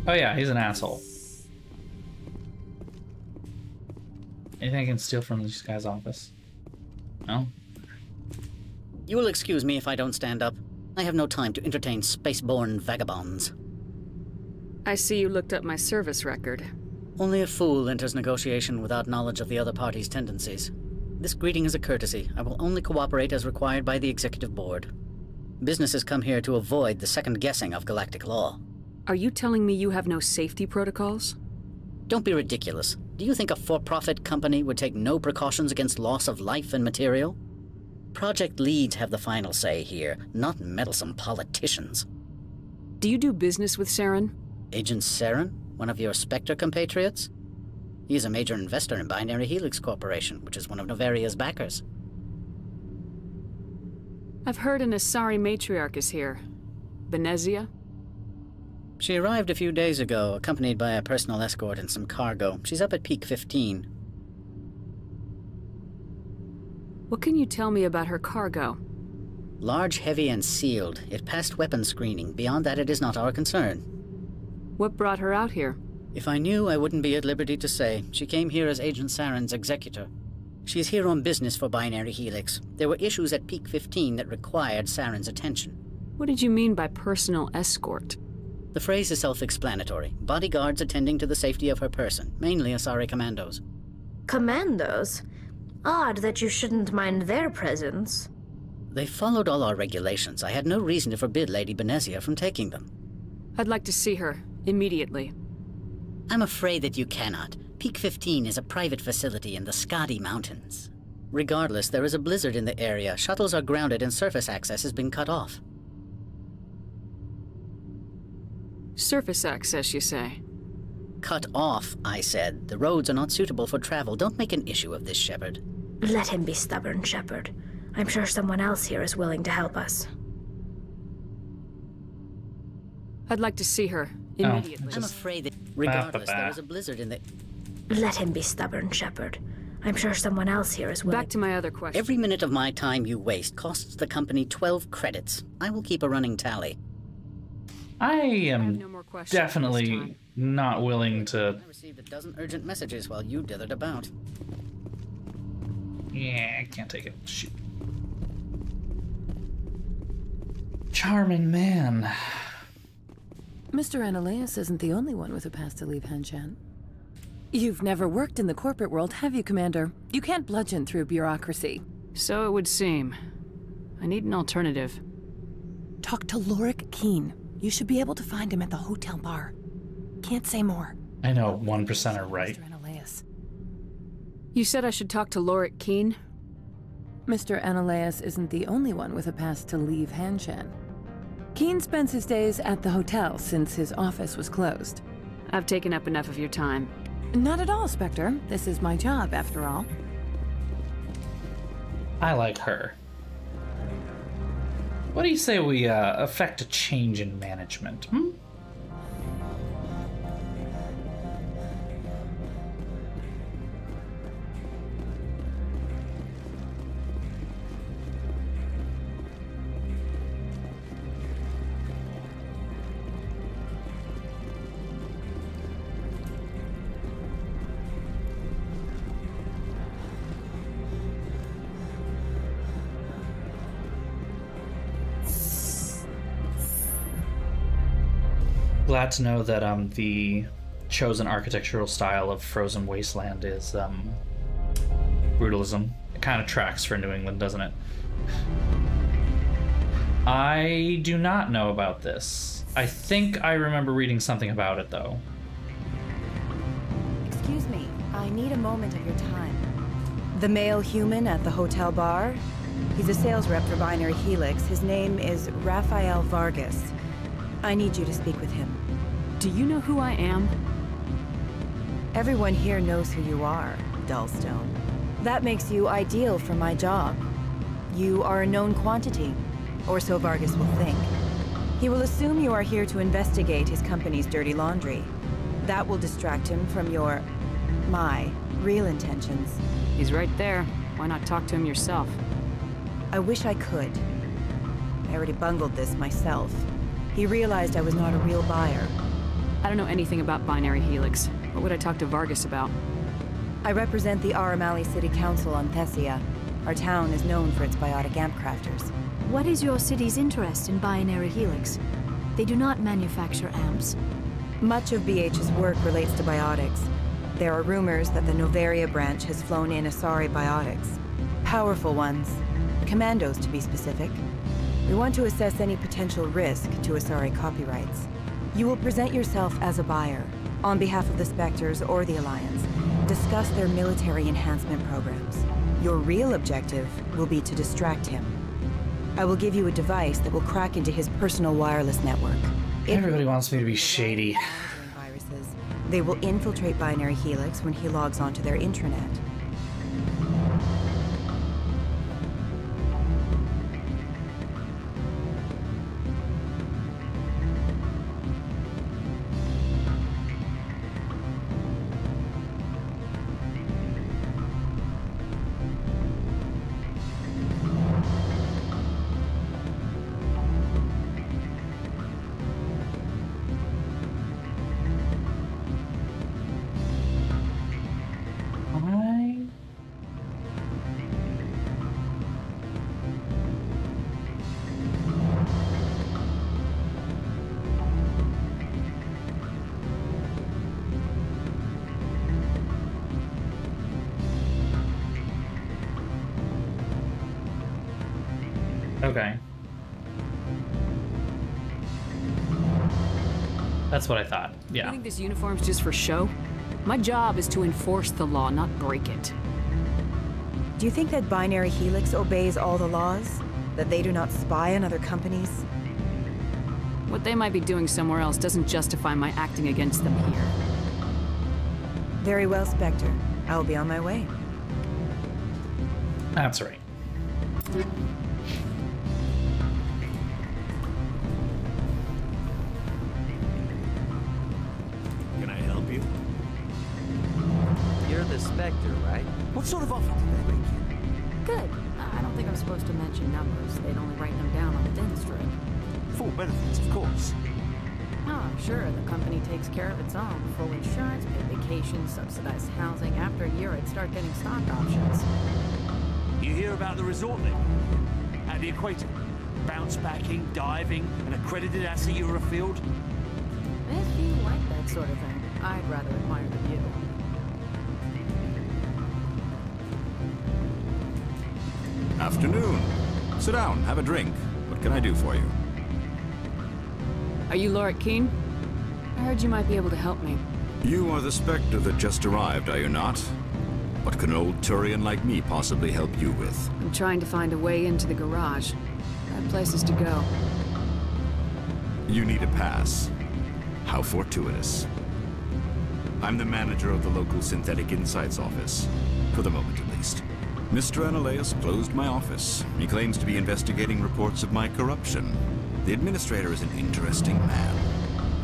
Oh yeah, he's an asshole. Anything I can steal from this guy's office? No?
You will excuse me if I don't stand up. I have no time to entertain spaceborne vagabonds.
I see you looked up my service record.
Only a fool enters negotiation without knowledge of the other party's tendencies. This greeting is a courtesy. I will only cooperate as required by the Executive Board. Businesses come here to avoid the second guessing of galactic law.
Are you telling me you have no safety protocols?
Don't be ridiculous. Do you think a for-profit company would take no precautions against loss of life and material? Project leads have the final say here, not meddlesome politicians.
Do you do business with Saren?
Agent Saren? One of your Spectre compatriots? He is a major investor in Binary Helix Corporation, which is one of Noveria's backers.
I've heard an Asari matriarch is here. Benezia?
She arrived a few days ago, accompanied by a personal escort and some cargo. She's up at Peak 15.
What can you tell me about her cargo?
Large, heavy, and sealed. It passed weapons screening. Beyond that, it is not our concern.
What brought her out here?
If I knew, I wouldn't be at liberty to say. She came here as Agent Saren's executor. She is here on business for Binary Helix. There were issues at Peak 15 that required Saren's attention.
What did you mean by personal escort?
The phrase is self-explanatory. Bodyguards attending to the safety of her person, mainly Asari commandos.
Commandos? Odd that you shouldn't mind their presence.
They followed all our regulations. I had no reason to forbid Lady Benezia from taking them.
I'd like to see her, immediately.
I'm afraid that you cannot. Peak 15 is a private facility in the Skadi Mountains. Regardless, there is a blizzard in the area. Shuttles are grounded and surface access has been cut off.
Surface access, you say?
Cut off, I said. The roads are not suitable for travel. Don't make an issue of this, Shepard.
Let him be stubborn, Shepard. I'm sure someone else here is willing to help us.
I'd like to see her, immediately.
I'm afraid that, regardless, there is a blizzard in the...
Let him be stubborn, Shepard. I'm sure someone else here is willing...
Back to my other question.
Every minute of my time you waste costs the company 12 credits. I will keep a running tally.
I am
no more questions
definitely not willing to...
I received a dozen urgent messages while you dithered about.
Yeah, I can't take it. Shoot. Charming man.
Mr. Ananias isn't the only one with a pass to leave Hanshan. You've never worked in the corporate world, have you, Commander? You can't bludgeon through bureaucracy.
So it would seem. I need an alternative.
Talk to Lorik Keene. You should be able to find him at the hotel bar. Can't say more.
I know 1% are right.
Mr. Ananias.
You said I should talk to Lorik Keene?
Mr. Ananias isn't the only one with a pass to leave Hanshan. Keene spends his days at the hotel since his office was closed.
I've taken up enough of your time.
Not at all, Spectre. This is my job, after all.
I like her. What do you say we affect a change in management, hmm? Glad to know that the chosen architectural style of Frozen Wasteland is brutalism. It kind of tracks for New England, doesn't it? I do not know about this. I think I remember reading something about it, though.
Excuse me, I need a moment of your time. The male human at the hotel bar? He's a sales rep for Binary Helix. His name is Rafael Vargas. I need you to speak with him.
Do you know who I am?
Everyone here knows who you are, Dullstone. That makes you ideal for my job. You are a known quantity, or so Vargas will think. He will assume you are here to investigate his company's dirty laundry. That will distract him from my real intentions.
He's right there. Why not talk to him yourself?
I wish I could. I already bungled this myself. He realized I was not a real buyer.
I don't know anything about Binary Helix. What would I talk to Vargas about?
I represent the Aramali City Council on Thessia. Our town is known for its biotic amp crafters.
What is your city's interest in Binary Helix? They do not manufacture amps.
Much of BH's work relates to biotics. There are rumors that the Novaria branch has flown in Asari biotics. Powerful ones. Commandos, to be specific. We want to assess any potential risk to Asari copyrights. You will present yourself as a buyer, on behalf of the Spectres or the Alliance. Discuss their military enhancement programs. Your real objective will be to distract him. I will give you a device that will crack into his personal wireless network.
Everybody wants me to be shady.
Viruses. They will infiltrate Binary Helix when he logs onto their intranet.
Okay. That's what I thought. Yeah.
You think this uniform's just for show? My job is to enforce the law, not break it.
Do you think that Binary Helix obeys all the laws? That they do not spy on other companies?
What they might be doing somewhere else doesn't justify my acting against them here.
Very well, Spectre. I will be on my way.
That's right.
Can I help you?
You're the Spectre, right?
What sort of offer did they make you?
Good. I don't think I'm supposed to mention numbers. They'd only write them down on the thin strip.
Full benefits, of course.
Sure, the company takes care of its own. Full insurance, paid vacations, subsidized housing. After a year, I'd start getting stock options.
You hear about the resort then? How do you equate it? Bounce backing, diving, an accredited asset Eurofield?
If you like that sort of thing, I'd rather admire the view.
Afternoon. Sit down, have a drink. What can I do for you?
Are you Lord Keene? I heard you might be able to help me.
You are the Spectre that just arrived, are you not? What can an old Turian like me possibly help you with?
I'm trying to find a way into the garage. I have places to go.
You need a pass. How fortuitous. I'm the manager of the local Synthetic Insights office. For the moment, at least. Mr. Analaeus closed my office. He claims to be investigating reports of my corruption. The administrator is an interesting man.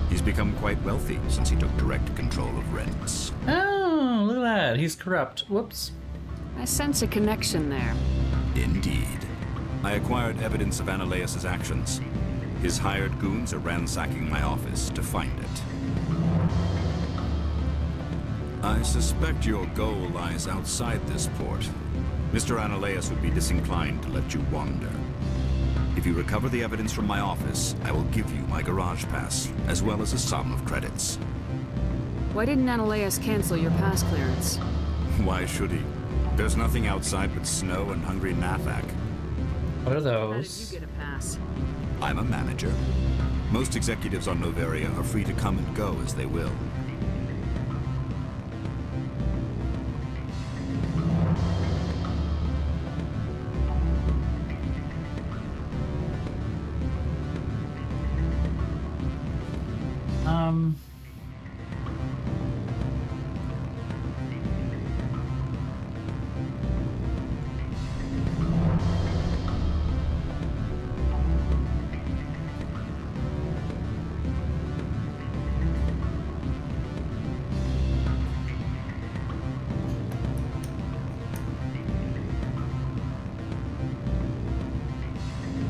He's become quite wealthy since he took direct control of rents.
Oh, look at that. He's corrupt. Whoops.
I sense a connection there.
Indeed. I acquired evidence of Analaeus' actions. His hired goons are ransacking my office to find it. I suspect your goal lies outside this port. Mr. Analaeus would be disinclined to let you wander. If you recover the evidence from my office, I will give you my garage pass, as well as a sum of credits.
Why didn't Analaeus cancel your pass clearance?
Why should he? There's nothing outside but snow and hungry Nafak.
What are
How
those?
did you get a pass?
I'm a manager. Most executives on Noveria are free to come and go as they will.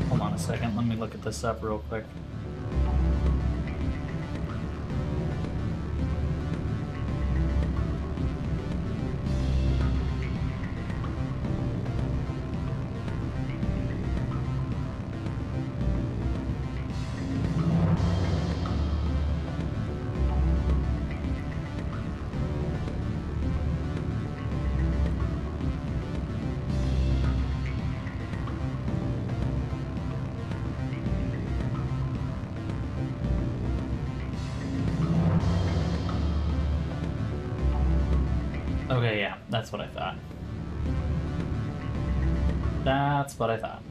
Hold on a second. Let me look at this up real quick. Okay, yeah, that's what I thought. That's what I thought.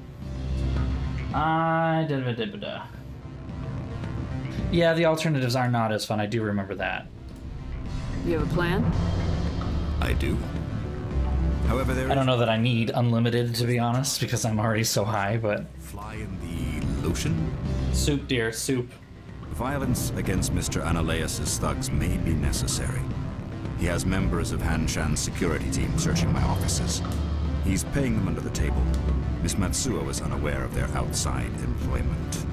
Yeah, the alternatives are not as fun. I do remember that.
You have a plan?
I do. However,
I don't know that I need unlimited, to be honest, because I'm already so high, but...
Fly in the lotion?
Soup, dear, soup.
Violence against Mr. Analaeus' thugs may be necessary. He has members of Han-Shan's security team searching my offices. He's paying them under the table. Miss Matsuo is unaware of their outside employment.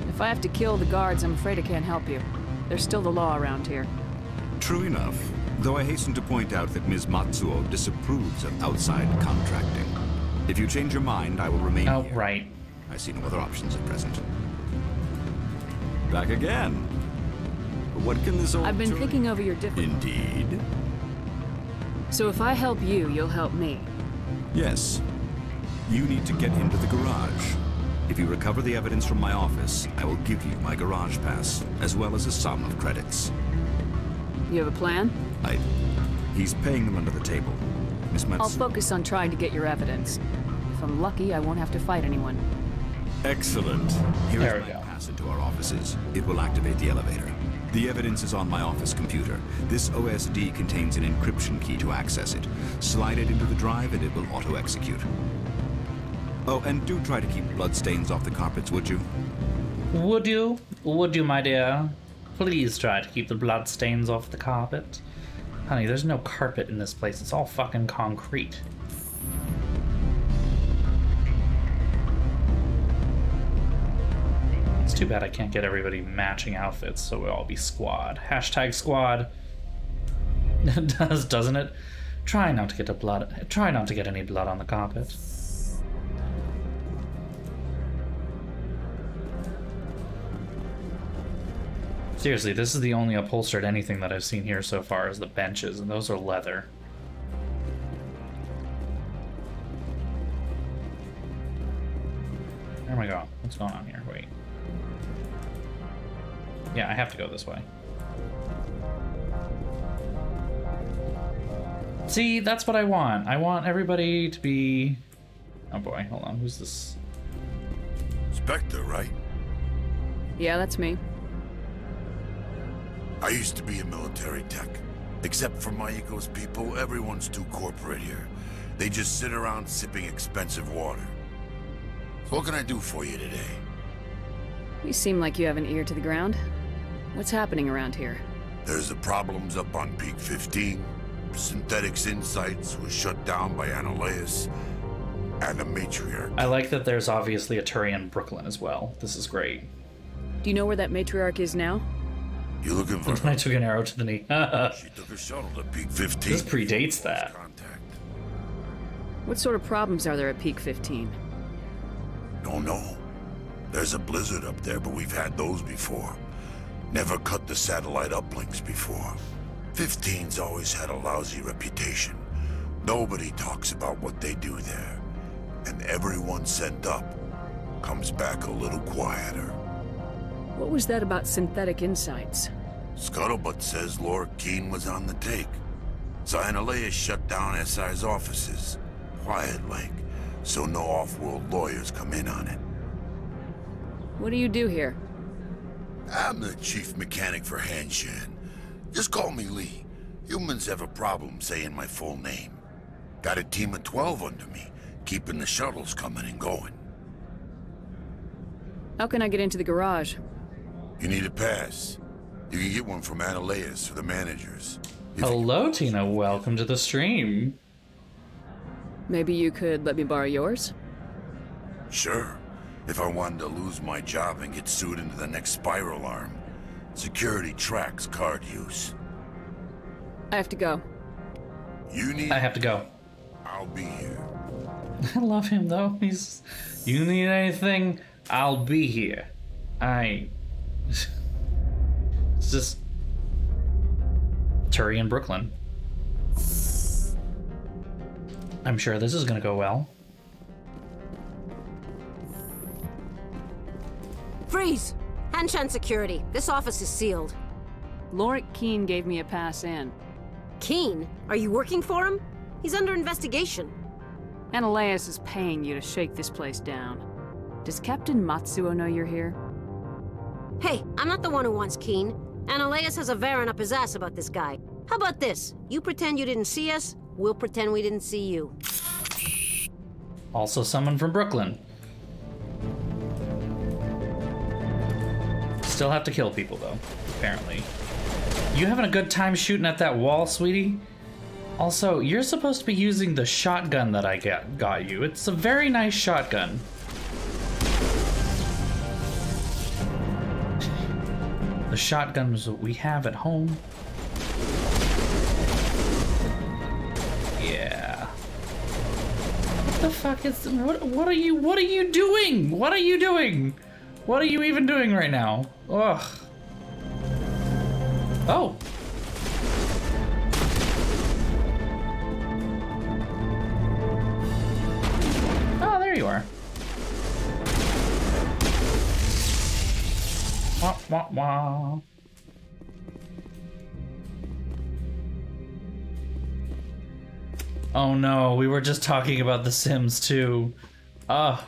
If I have to kill the guards, I'm afraid I can't help you. There's still the law around here.
True enough, though I hasten to point out that Ms. Matsuo disapproves of outside contracting. If you change your mind, I will remain here.
Oh, right.
I see no other options at present. Back again. But what can this old...
I've been thinking over your different...
Indeed.
So if I help you, you'll help me.
Yes. You need to get into the garage. If you recover the evidence from my office, I will give you my garage pass, as well as a sum of credits.
You have a plan?
He's paying them under the table. Miss Matsuo...
I'll focus on trying to get your evidence. If I'm lucky, I won't have to fight anyone.
Excellent. Here is my pass into our offices. It will activate the elevator. The evidence is on my office computer. This OSD contains an encryption key to access it. Slide it into the drive and it will auto-execute. Oh, and do try to keep bloodstains off the carpets, would you?
Would you? Would you, my dear? Please try to keep the bloodstains off the carpet. Honey, there's no carpet in this place. It's all fucking concrete. It's too bad I can't get everybody matching outfits, so we'll all be squad. Hashtag squad. It does, doesn't it? Try not to get any blood on the carpet. Seriously, this is the only upholstered anything that I've seen here so far is the benches, and those are leather. Where am I going? What's going on here? Wait. Yeah, I have to go this way. See, that's what I want. I want everybody to be... Oh boy, hold on. Who's this?
Spectre, right?
Yeah, that's me.
I used to be a military tech. Except for Mayuko's people, everyone's too corporate here. They just sit around sipping expensive water. So what can I do for you today?
You seem like you have an ear to the ground. What's happening around here?
There's the problems up on Peak 15. Synthetics Insights was shut down by Analeus. And a matriarch.
I like that there's obviously a Turi in Brooklyn as well. This is great.
Do you know where that matriarch is now?
You looking for her?
I took an arrow to the knee.
She took a shuttle to Peak 15.
This predates that.
What sort of problems are there at Peak 15?
Don't know. There's a blizzard up there, but we've had those before. Never cut the satellite uplinks before. 15's always had a lousy reputation. Nobody talks about what they do there. And everyone sent up comes back a little quieter.
What was that about Synthetic Insights?
Scuttlebutt says Lord Keene was on the take. So Analeus shut down SI's offices. Quiet like, so no off-world lawyers come in on it.
What do you do here?
I'm the chief mechanic for Hanshan. Just call me Lee. Humans have a problem saying my full name. Got a team of 12 under me, keeping the shuttles coming and going.
How can I get into the garage?
You need a pass. You can get one from Analeus or the managers.
Hello, Tina. Welcome to the stream.
Maybe you could let me borrow yours?
Sure. If I wanted to lose my job and get sued into the next spiral arm. Security tracks card use.
I have to go.
I have to go.
I'll be here.
I love him though. He's... You need anything? I'll be here. It's just... Turi in Brooklyn. I'm sure this is gonna go well.
Freeze! Hanshan security. This office is sealed.
Lorik Keene gave me a pass in.
Keene? Are you working for him? He's under investigation.
Analeus is paying you to shake this place down. Does Captain Matsuo know you're here?
Hey, I'm not the one who wants Keene. Analeus has a Varen up his ass about this guy. How about this? You pretend you didn't see us, we'll pretend we didn't see you.
Also someone from Brooklyn. Still have to kill people though, apparently. You having a good time shooting at that wall, sweetie? Also, you're supposed to be using the shotgun that I got you. It's a very nice shotgun. The shotguns that we have at home. Yeah. What the fuck is... What are you doing? What are you doing? What are you even doing right now? Ugh. Oh. Oh, there you are. Wah, wah, wah. Oh no, we were just talking about The Sims 2. Ugh.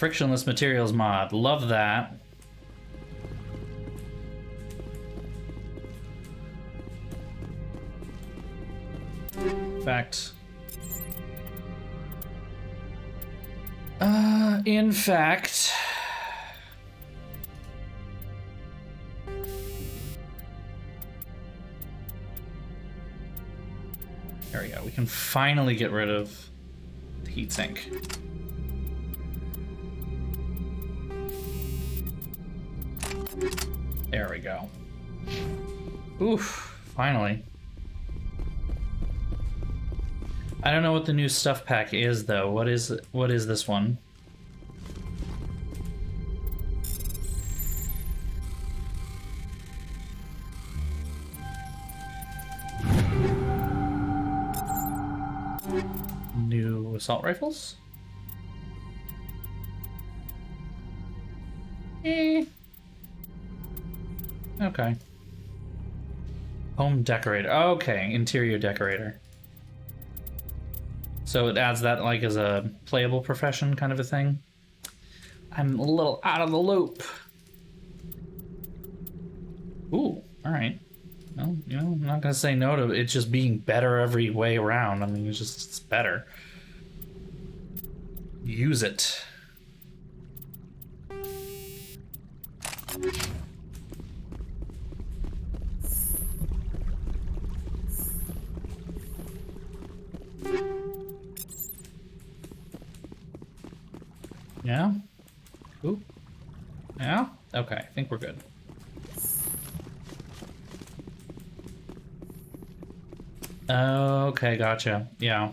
Frictionless materials mod. Love that. In fact, there we go. We can finally get rid of the heatsink. There we go. Oof, finally. I don't know what the new stuff pack is though. What is this one? New assault rifles? Okay. Home decorator. Okay, interior decorator. So it adds that like as a playable profession kind of a thing. I'm a little out of the loop. Ooh, all right. Well, you know, I'm not gonna say no to it just being better every way around. I mean, it's better. Use it. Yeah? Ooh. Yeah? Okay, I think we're good. Okay, gotcha. Yeah.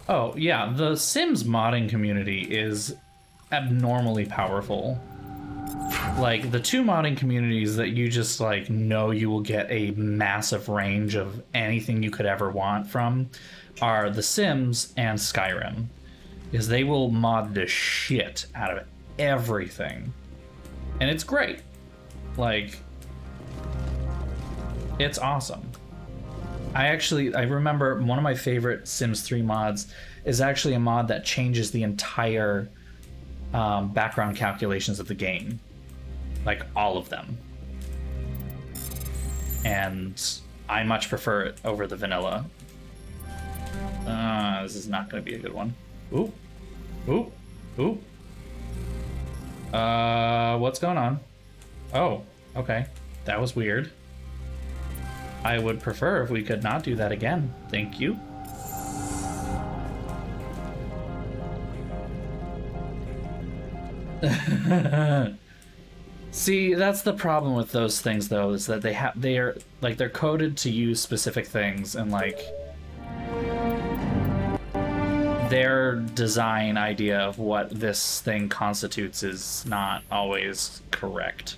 Oh, yeah, the Sims modding community is abnormally powerful. Like, the two modding communities that you just, like, know you will get a massive range of anything you could ever want from are The Sims and Skyrim. Because they will mod the shit out of everything. And it's great. Like, it's awesome. I remember one of my favorite Sims 3 mods is actually a mod that changes the entire background calculations of the game. Like, all of them. And I much prefer it over the vanilla. This is not going to be a good one. Ooh. Ooh. Ooh. What's going on? Oh, okay. That was weird. I would prefer if we could not do that again. Thank you. See, that's the problem with those things though, is that they're coded to use specific things, and like their design idea of what this thing constitutes is not always correct.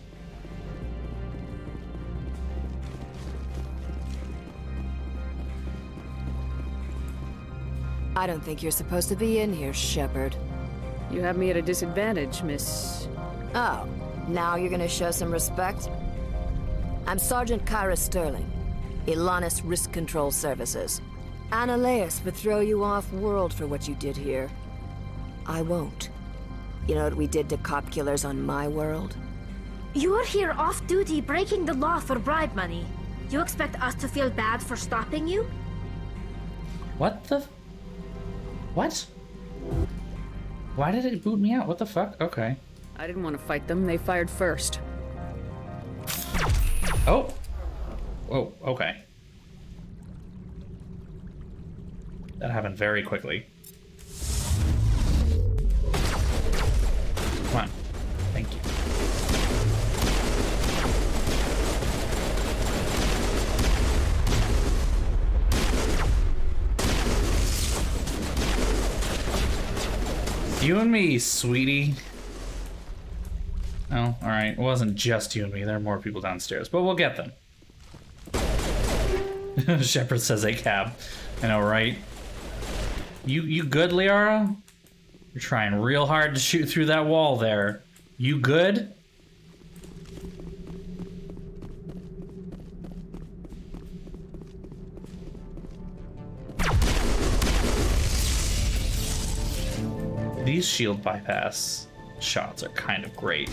I don't think you're supposed to be in here, Shepard.
You have me at a disadvantage, Miss...
Oh, now you're gonna show some respect? I'm Sergeant Kyra Sterling, Ilanis Risk Control Services. Analeas would throw you off-world for what you did here. I won't. You know what we did to cop killers on my world?
You're here off-duty breaking the law for bribe money. You expect us to feel bad for stopping you?
What the... What? Why did it boot me out? What the fuck? Okay.
I didn't want to fight them. They fired first.
Oh. Whoa, okay. That happened very quickly. Come on. Thank you. You and me, sweetie. Oh, alright. It wasn't just you and me. There are more people downstairs, but we'll get them. Shepard says a cab. I know, right? You good, Liara? You're trying real hard to shoot through that wall there. You good? these shield bypass shots are kind of great.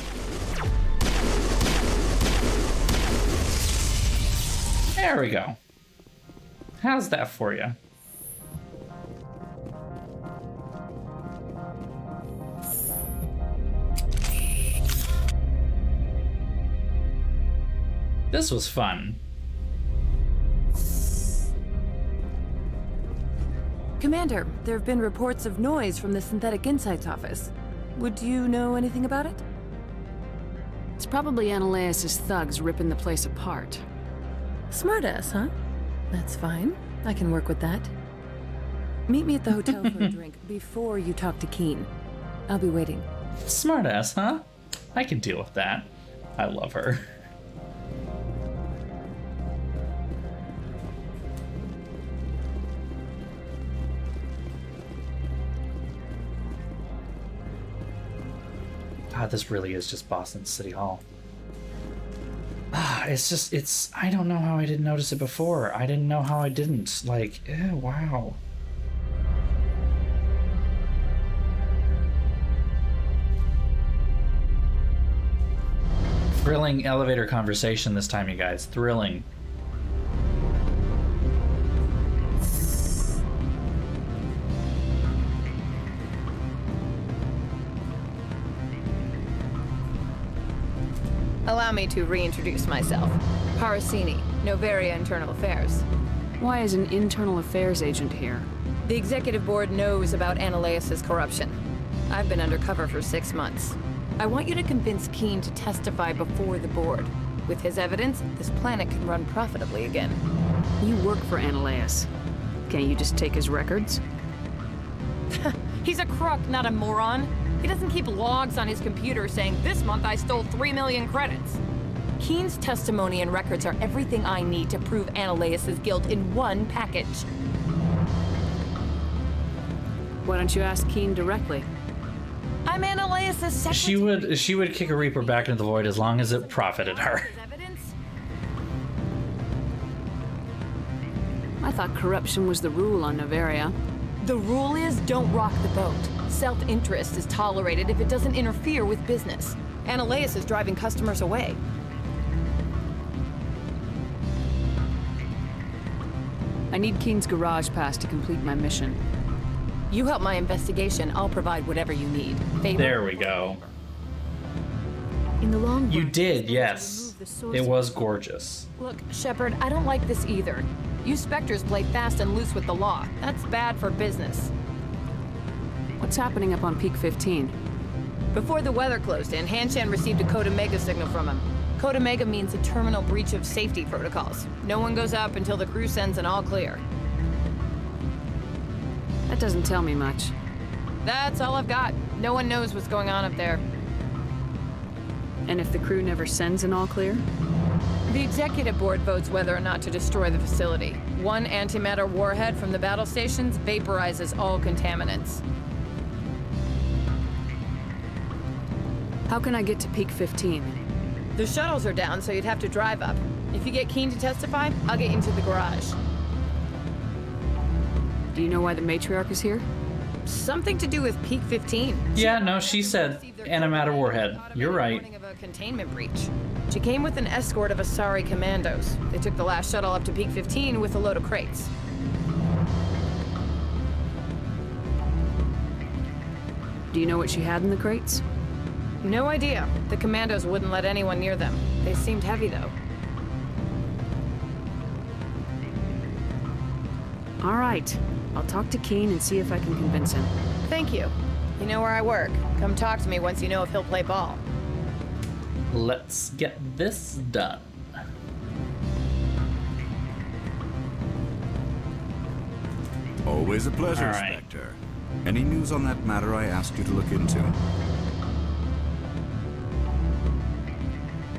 There we go. How's that for you? This was fun.
Commander, there have been reports of noise from the Synthetic Insights office. Would you know anything about it?
It's probably Analaeus' thugs ripping the place apart.
Smartass, huh? That's fine. I can work with that. Meet me at the hotel for a drink before you talk to Keen. I'll be waiting.
Smartass, huh? I can deal with that. I love her. God, this really is just Boston City Hall. It's I don't know how I didn't notice it before. I didn't know how I didn't. Like, wow. Thrilling elevator conversation this time, you guys. Thrilling.
Allow me to reintroduce myself. Parasini, Novaria Internal Affairs.
Why is an internal affairs agent here?
The executive board knows about Analaeus' corruption. I've been undercover for 6 months. I want you to convince Keen to testify before the board. With his evidence, this planet can run profitably again.
You work for Analaeus. Can't you just take his records?
He's a crook, not a moron. He doesn't keep logs on his computer saying, this month I stole 3 million credits. Keen's testimony and records are everything I need to prove Analaeus' guilt in one package.
Why don't you ask Keen directly?
I'm Analaeus' secretary.
She would kick a Reaper back into the void as long as it profited her.
I thought corruption was the rule on Novaria.
The rule is don't rock the boat. Self-interest is tolerated if it doesn't interfere with business. Analaeus is driving customers away.
I need Keen's garage pass to complete my mission.
You help my investigation, I'll provide whatever you need. Favor?
There we go.
In the long run,
you did, yes. It was gorgeous.
Look, Shepard, I don't like this either. You Spectres play fast and loose with the law. That's bad for business.
What's happening up on Peak 15?
Before the weather closed in, Hanshan received a Code Omega signal from him. Code Omega means a terminal breach of safety protocols. No one goes up until the crew sends an all clear.
That doesn't tell me much.
That's all I've got. No one knows what's going on up there.
And if the crew never sends an all clear?
The executive board votes whether or not to destroy the facility. One antimatter warhead from the battle stations vaporizes all contaminants.
How can I get to Peak 15?
The shuttles are down, so you'd have to drive up. If you get Keen to testify, I'll get you into the garage.
Do you know why the matriarch is here?
Something to do with Peak 15.
Yeah, no, she said antimatter warhead. You're right.
Of a containment breach. She came with an escort of Asari commandos. They took the last shuttle up to Peak 15 with a load of crates.
Do you know what she had in the crates?
No idea. The commandos wouldn't let anyone near them. They seemed heavy, though.
All right. I'll talk to Keen and see if I can convince him.
Thank you. You know where I work. Come talk to me once you know if he'll play ball.
Let's get this done.
Always a pleasure,
All right.
Spectre. Any news on that matter I asked you to look into?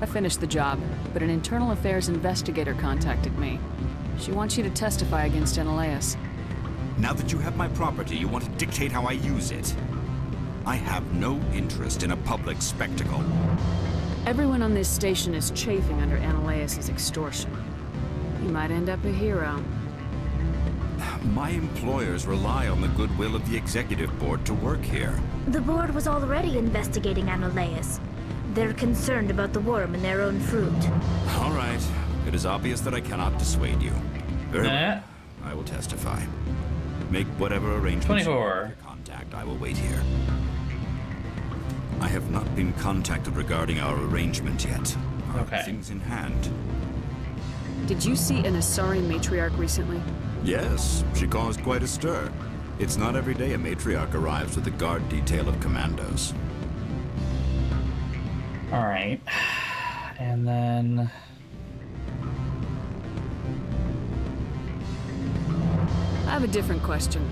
I finished the job, but an internal affairs investigator contacted me. She wants you to testify against Analaeus.
Now that you have my property, you want to dictate how I use it. I have no interest in a public spectacle.
Everyone on this station is chafing under Analaeus' extortion. You might end up a hero.
My employers rely on the goodwill of the executive board to work here.
The board was already investigating Anoleus. They're concerned about the worm in their own fruit.
All right. It is obvious that I cannot dissuade you. Very well. I will testify. Make whatever arrangements
24.
Contact. I will wait here. I have not been contacted regarding our arrangement yet.
Okay.
Things in hand.
Did you see an Asari matriarch recently?
Yes, she caused quite a stir. It's not every day a matriarch arrives with a guard detail of commandos.
All right. And then...
I have a different question.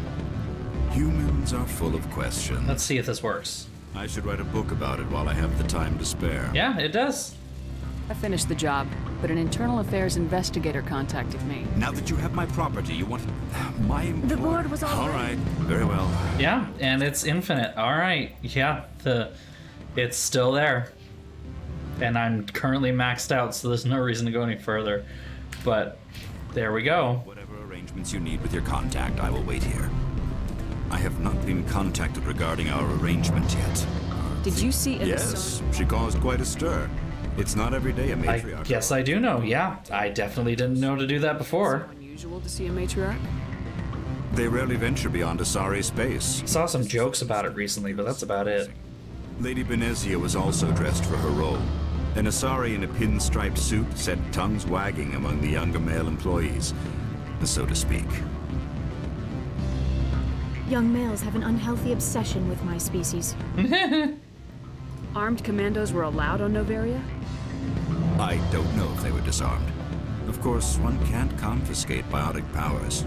Humans are full of questions.
Let's see if this works.
I should write a book about it while I have the time to spare.
Yeah, it does.
I finished the job, but an internal affairs investigator contacted me.
Now that you have my property, you want my employer...
The board was
all right. Very well.
Yeah, and it's infinite. All right. Yeah, it's still there. And I'm currently maxed out, so there's no reason to go any further. But there we go.
Whatever arrangements you need with your contact, I will wait here. I have not been contacted regarding our arrangement yet.
Did you see an
Yes, she caused quite a stir. It's not every day a matriarch.
I guess I do know, yeah. I definitely didn't know to do that before.
Is it unusual to see a matriarch?
They rarely venture beyond Asari space.
I saw some jokes about it recently, but that's about it.
Lady Benezia was also dressed for her role. An Asari in a pinstriped suit set tongues wagging among the younger male employees, so to speak.
Young males have an unhealthy obsession with my species.
Armed commandos were allowed on Noveria?
I don't know if they were disarmed. Of course, one can't confiscate biotic powers.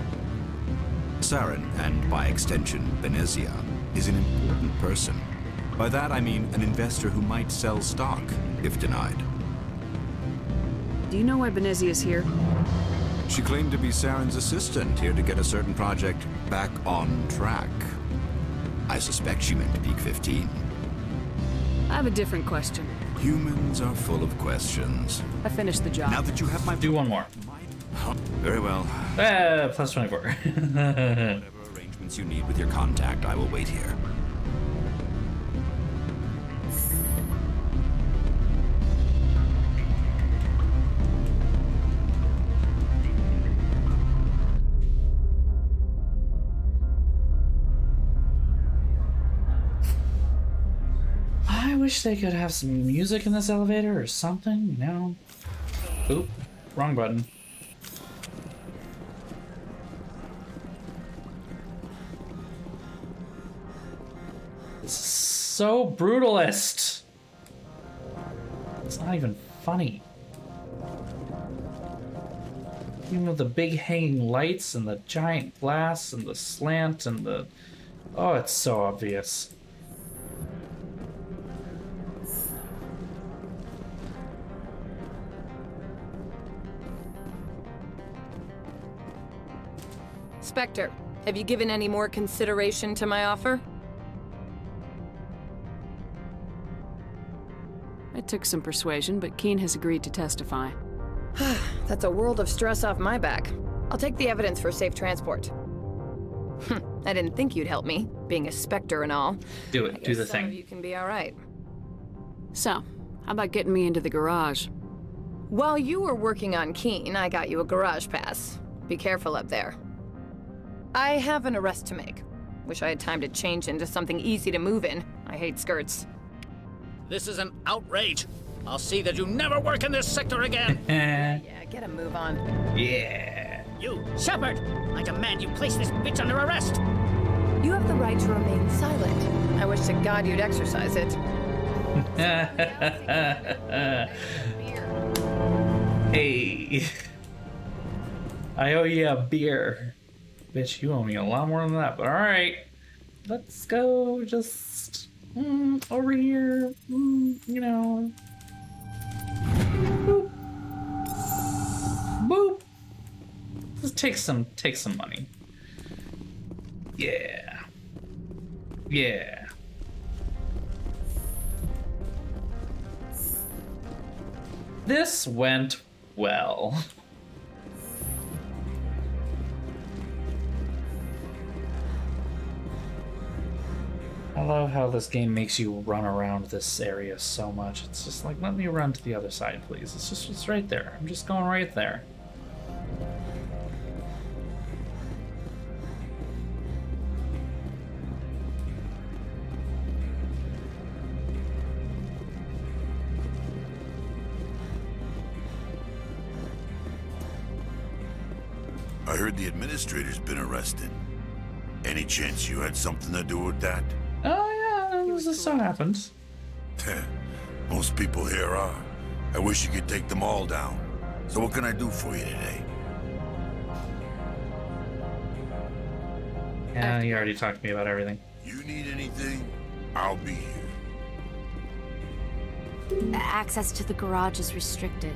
Saren, and by extension, Benezia, is an important person. By that I mean an investor who might sell stock, if denied.
Do you know why Benezia is here?
She claimed to be Saren's assistant, here to get a certain project back on track. I suspect she meant Peak 15.
I have a different question.
Humans are full of questions.
I finished the job.
Now that you have my...
Do one more.
Very well.
Plus 24.
Whatever arrangements you need with your contact, I will wait here.
I wish they could have some music in this elevator or something, you know? Oop, wrong button. This is so brutalist. It's not even funny. Even with the big hanging lights and the giant glass and the slant and the... Oh, it's so obvious.
Spectre, have you given any more consideration to my offer?
It took some persuasion, but Keen has agreed to testify.
That's a world of stress off my back. I'll take the evidence for safe transport. I didn't think you'd help me, being a Spectre and all.
Do it. Do the
some of
thing.
you can be all right.
So, how about getting me into the garage?
While you were working on Keen, I got you a garage pass. Be careful up there. I have an arrest to make. Wish I had time to change into something easy to move in. I hate skirts.
This is an outrage. I'll see that you never work in this sector again.
Yeah, get a move on.
Yeah.
You, Shepard! I demand you place this bitch under arrest.
You have the right to remain silent. I wish to God you'd exercise it.
Hey. I owe you a beer. Bitch, you owe me a lot more than that, but alright. Let's go just over here. You know. Boop. Boop. Just take some money. Yeah. Yeah. This went well. love how this game makes you run around this area so much. It's just like, let me run to the other side, please. It's right there. I'm just going right there.
I heard the administrator's been arrested. Any chance you had something to do with that?
Oh yeah, this so happens.
Most people here are. I wish you could take them all down. So what can I do for you today?
Yeah, you already talked to me about everything.
You need anything? I'll be here.
Access to the garage is restricted.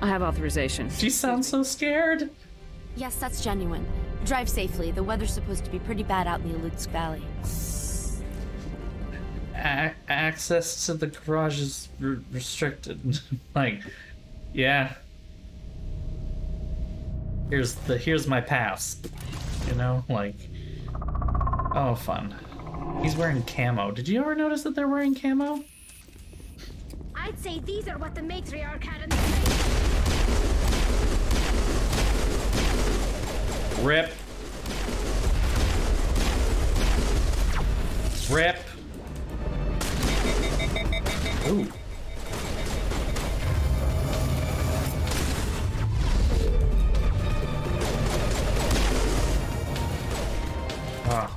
I have authorization.
She sounds so scared.
Yes, that's genuine. Drive safely. The weather's supposed to be pretty bad out in the Alutsk Valley.
Access to the garage is restricted. Like, yeah. Here's my pass. You know, like, oh, fun. He's wearing camo. Did you ever notice that they're wearing camo?
I'd say these are what the matriarch had in the
Rip. Rip. Ooh. Oh. I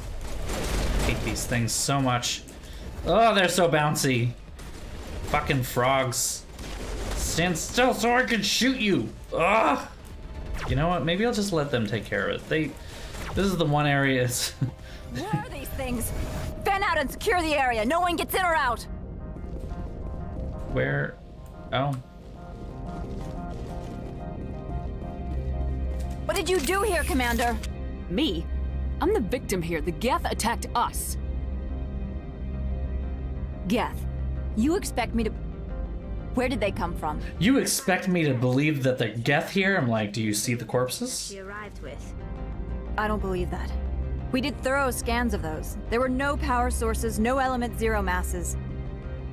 hate these things so much. Oh, they're so bouncy. Fucking frogs. Stand still so I can shoot you. Ugh. You know what? Maybe I'll just let them take care of it. This is the one area.
What are these things? Fan out and secure the area. No one gets in or out.
Where? Oh.
What did you do here, Commander?
Me? I'm the victim here. The Geth attacked us.
Geth, you expect me to... Where did they come from?
You expect me to believe that they're Geth here? I'm like, do you see the corpses?
She arrived with. I don't believe that. We did thorough scans of those. There were no power sources, no element zero masses.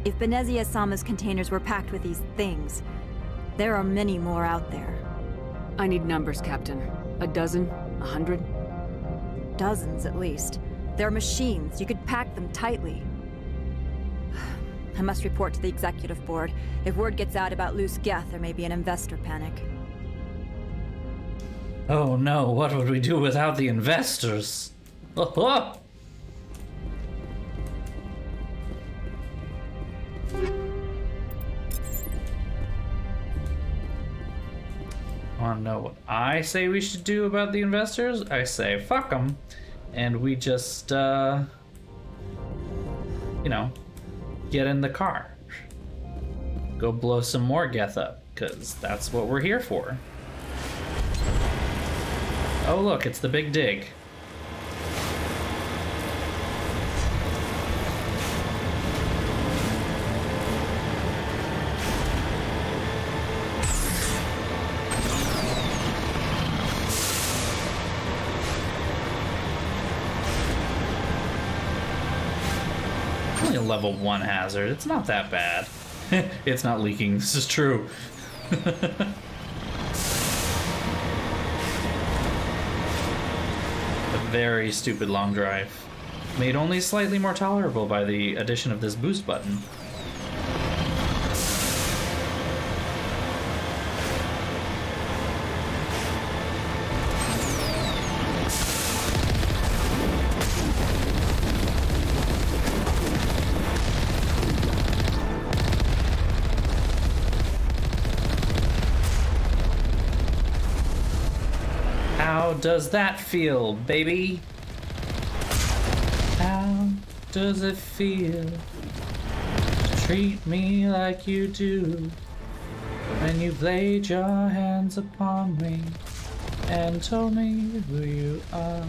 If Benezia Sama's containers were packed with these things, there are many more out there.
I need numbers, Captain. A dozen? 100?
Dozens, at least. They're machines. You could pack them tightly. I must report to the executive board. If word gets out about loose Geth, there may be an investor panic.
Oh no, what would we do without the investors? Oh. Wanna know what I say we should do about the investors? I say fuck them, and we just, you know, get in the car. Go blow some more Geth up, because that's what we're here for. Oh look, it's the big dig. Only a level 1 hazard, it's not that bad. It's not leaking, this is true. A very stupid long drive. Made only slightly more tolerable by the addition of this boost button. How does that feel, baby? How does it feel to treat me like you do when you've laid your hands upon me and told me who you are?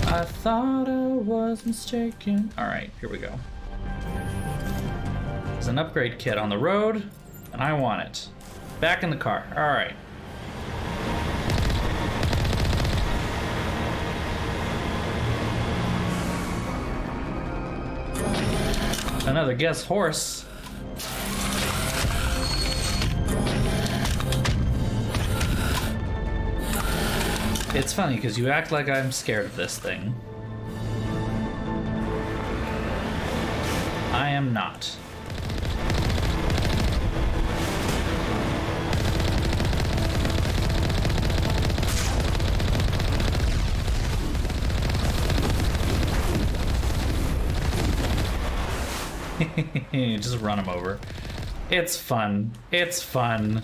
I thought I was mistaken. Alright, here we go. There's an upgrade kit on the road, and I want it. Back in the car. Alright. Another guest horse. It's funny because you act like I'm scared of this thing. I am not. Just run him over. It's fun. It's fun.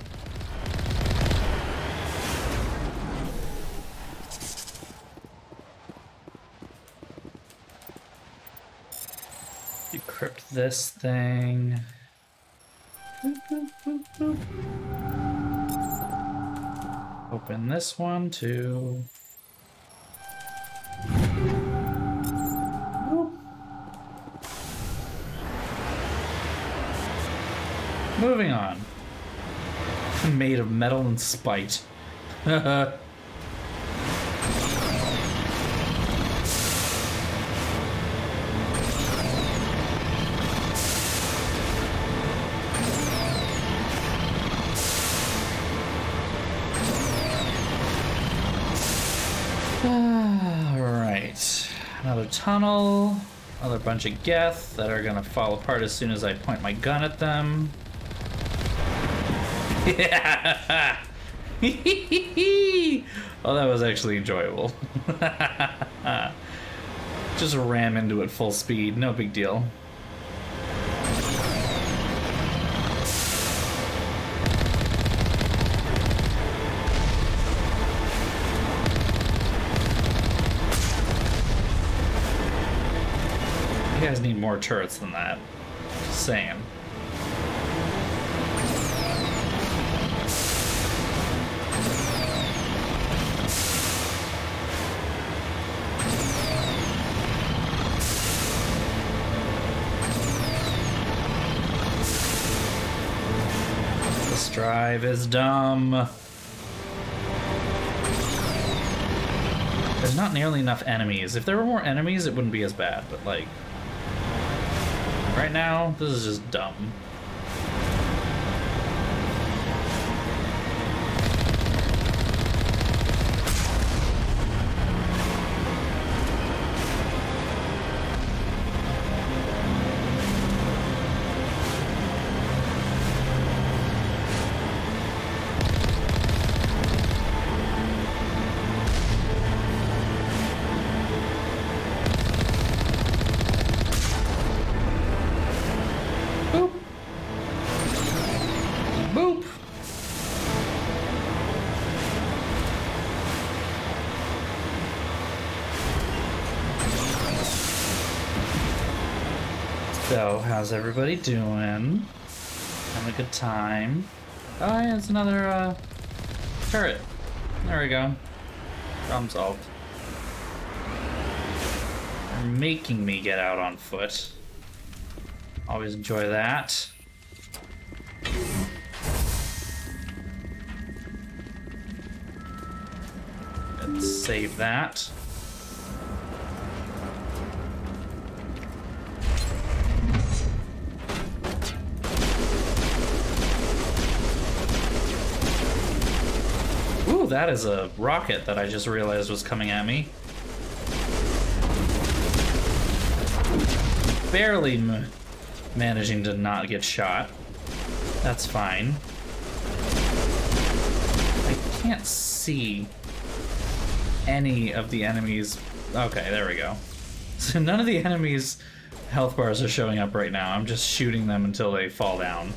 Decrypt this thing. Open this one too. Moving on. Made of metal and spite. Alright. Another tunnel. Another bunch of Geth that are gonna fall apart as soon as I point my gun at them. Yeah. Oh, that was actually enjoyable. Just ram into it full speed, no big deal. You guys need more turrets than that. Just saying. Drive is dumb. There's not nearly enough enemies. If there were more enemies, it wouldn't be as bad, but like right now, this is just dumb. So, how's everybody doing? Having a good time? Oh yeah, it's another turret. There we go. Problem solved. They're making me get out on foot. Always enjoy that. Let's save that. Ooh, that is a rocket that I just realized was coming at me. Barely managing to not get shot. That's fine. I can't see any of the enemies. Okay, there we go. So none of the enemies' health bars are showing up right now. I'm just shooting them until they fall down.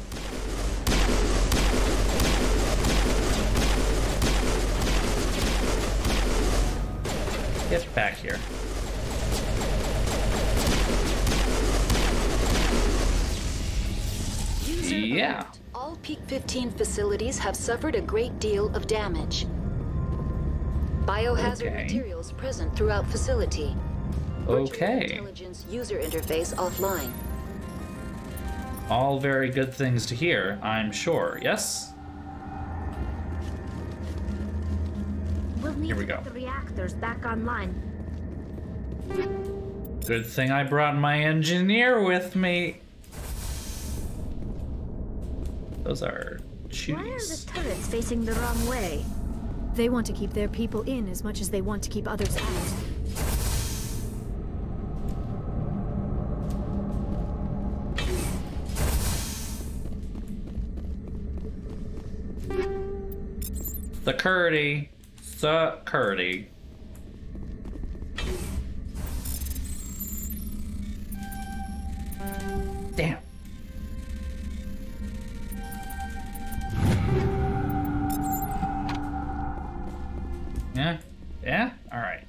Get back here. Yeah.
All Peak 15 facilities have suffered a great deal of damage. Biohazard materials present throughout facility.
Okay.
Intelligence user interface offline.
All very good things to hear, I'm sure. Yes?
We'll need
Here we
to get
go.
the reactors back online.
Good thing I brought my engineer with me. Those are
Why are the
cheese.
turrets facing the wrong way?
They want to keep their people in as much as they want to keep others out.
Security. Security. Damn. Yeah? Yeah? Alright.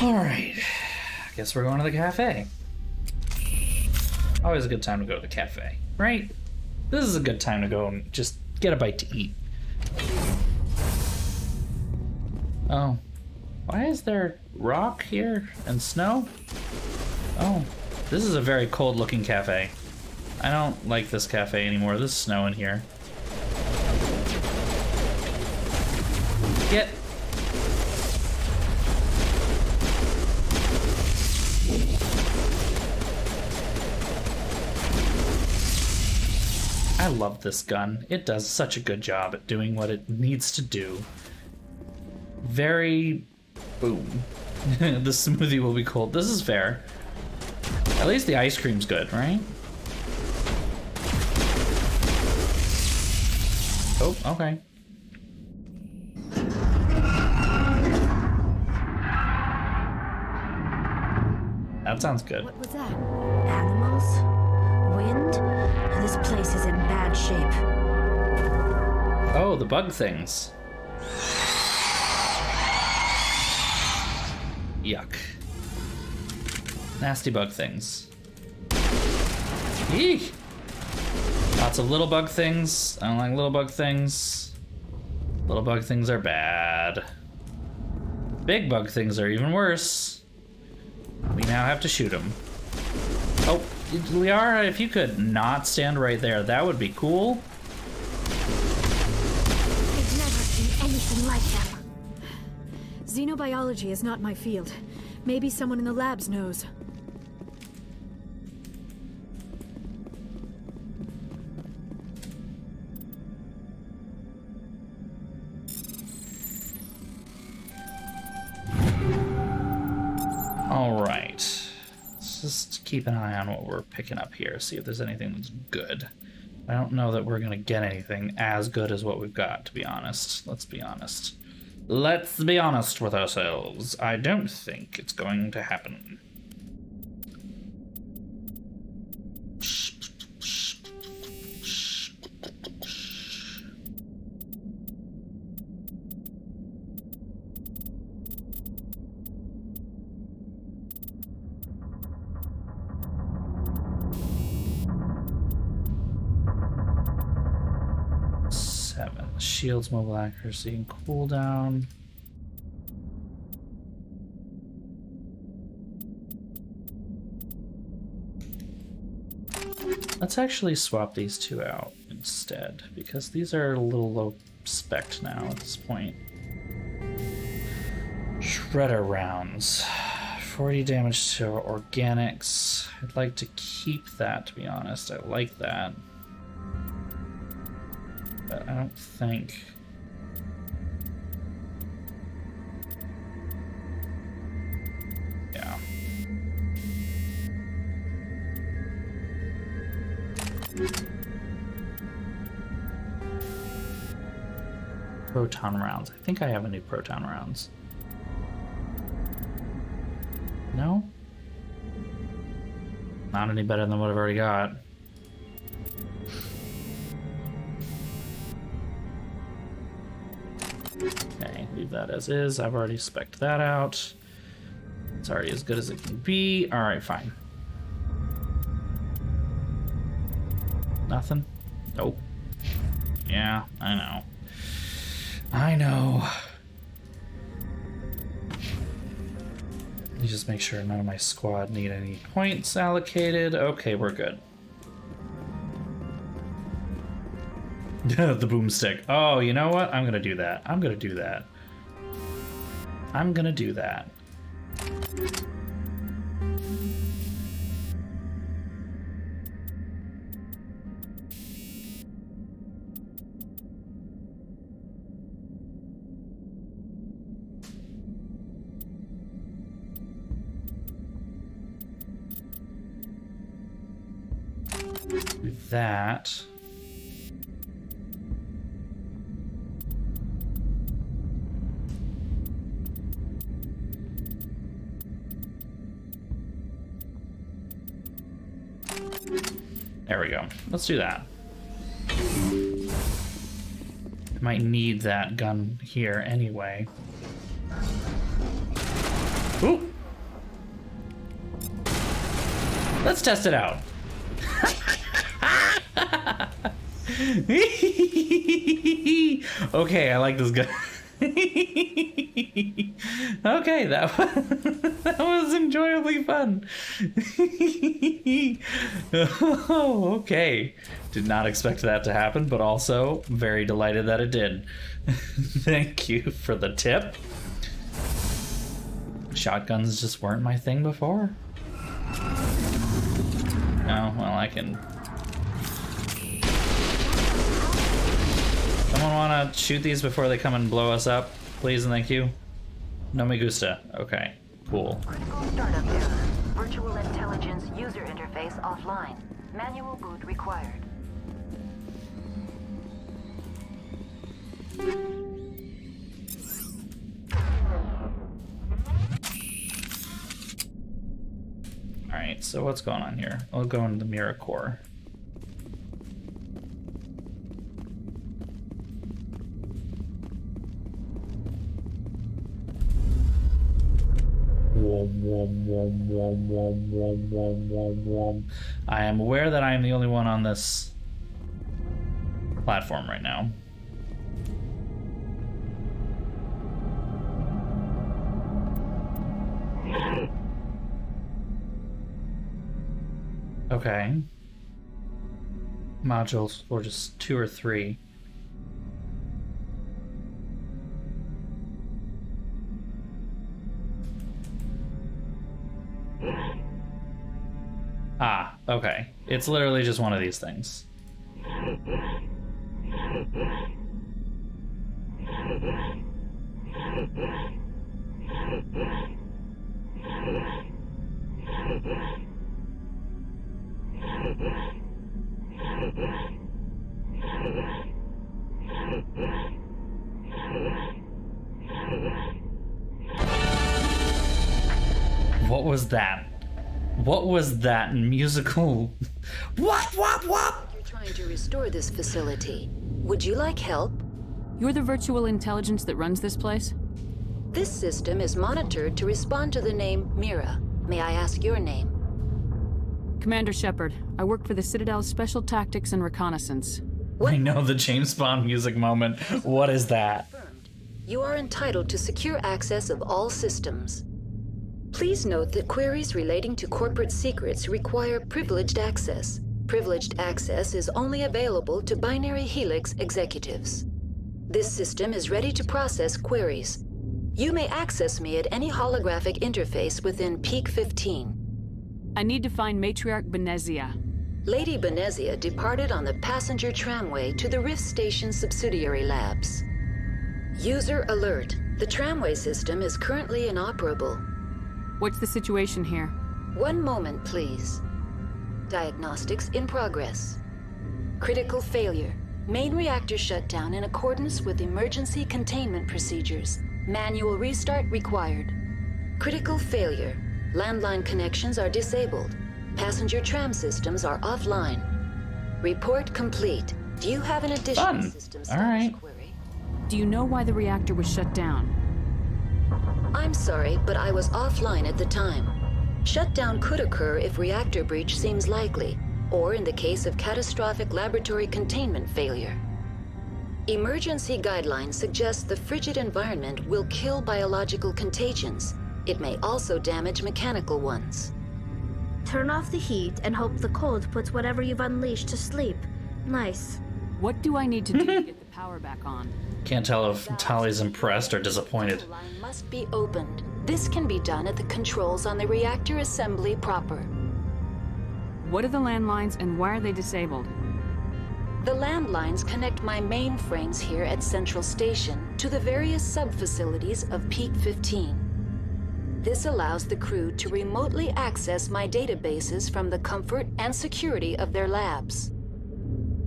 Alright. Guess we're going to the cafe. Always a good time to go to the cafe, right? This is a good time to go and just get a bite to eat. Oh. Why is there rock here and snow? Oh. This is a very cold looking cafe. I don't like this cafe anymore. There's snow in here. Get. I love this gun. It does such a good job at doing what it needs to do. Very boom. The smoothie will be cold. This is fair. At least the ice cream's good, right? Oh, okay. That sounds good.
What was that? Animals? Wind? This place is in bad shape.
Oh, the bug things. Yuck. Nasty bug things. Eek! Lots of little bug things. I don't like little bug things. Little bug things are bad. Big bug things are even worse. We now have to shoot them. Oh, Liara, if you could not stand right there, that would be cool.
I've never seen anything like them.
Xenobiology is not my field. Maybe someone in the labs knows.
All right. Let's just keep an eye on what we're picking up here, see if there's anything that's good. I don't know that we're gonna get anything as good as what we've got, to be honest. Let's be honest. Let's be honest with ourselves. I don't think it's going to happen. Shields, mobile accuracy, and cooldown. Let's actually swap these two out instead, because these are a little low spec now at this point. Shredder rounds. 40 damage to organics. I'd like to keep that, to be honest. I like that. But I don't think... Yeah. Proton rounds. I think I have a new proton rounds. No? Not any better than what I've already got. Okay, leave that as is. I've already spec'd that out. It's already as good as it can be. Alright, fine. Nothing? Nope. Yeah, I know. I know. Let me just make sure none of my squad need any points allocated. Okay, we're good. The boomstick. Oh, you know what? I'm gonna do that. I'm gonna do that. I'm gonna do that. that. There we go. Let's do that. Might need that gun here anyway. Ooh! Let's test it out. Okay, I like this gun. Okay, that was enjoyably fun. Oh, okay. Did not expect that to happen, but also very delighted that it did. Thank you for the tip. Shotguns just weren't my thing before. Oh, well, I can... Someone want to shoot these before they come and blow us up? Please and thank you. No me gusta. Okay, cool.
Critical startup error. Virtual intelligence user interface offline. Manual boot required.
Alright, so what's going on here? I'll go into the mirror core. I am aware that I am the only one on this platform right now. Okay. Modules, or just 2 or 3. Ah, okay. It's literally just one of these things. What was that? What was that musical? What?
You're trying to restore this facility. Would you like help?
You're the virtual intelligence that runs this place?
This system is monitored to respond to the name Mira. May I ask your name?
Commander Shepard. I work for the Citadel's Special Tactics and Reconnaissance.
I know the James Bond music moment. What is that?
You are entitled to secure access of all systems. Please note that queries relating to corporate secrets require privileged access. Privileged access is only available to Binary Helix executives. This system is ready to process queries. You may access me at any holographic interface within Peak 15.
I need to find Matriarch Benezia.
Lady Benezia departed on the passenger tramway to the Rift Station subsidiary labs. User alert. The tramway system is currently inoperable.
What's the situation here?
One moment, please. Diagnostics in progress. Critical failure. Main reactor shut down in accordance with emergency containment procedures. Manual restart required. Critical failure. Landline connections are disabled. Passenger tram systems are offline. Report complete. Do you have an additional system status query?
Do you know why the reactor was shut down?
I'm sorry, but I was offline at the time. Shutdown could occur if reactor breach seems likely, or in the case of catastrophic laboratory containment failure. Emergency guidelines suggest the frigid environment will kill biological contagions. It may also damage mechanical ones.
Turn off the heat and hope the cold puts whatever you've unleashed to sleep. Nice.
What do I need to do to get the power back on?
Can't tell if Tali's impressed or disappointed.
The line must be opened. This can be done at the controls on the reactor assembly proper.
What are the landlines and why are they disabled?
The landlines connect my mainframes here at Central Station to the various sub-facilities of Peak 15. This allows the crew to remotely access my databases from the comfort and security of their labs.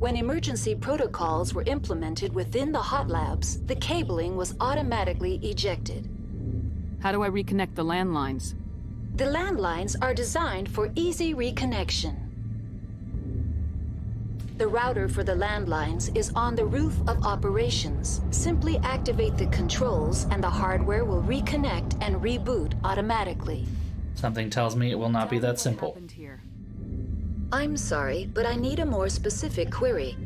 When emergency protocols were implemented within the hot labs, the cabling was automatically ejected.
How do I reconnect the landlines?
The landlines are designed for easy reconnection. The router for the landlines is on the roof of operations. Simply activate the controls and the hardware will reconnect and reboot automatically.
Something tells me it will not be that simple.
I'm sorry, but I need a more specific query.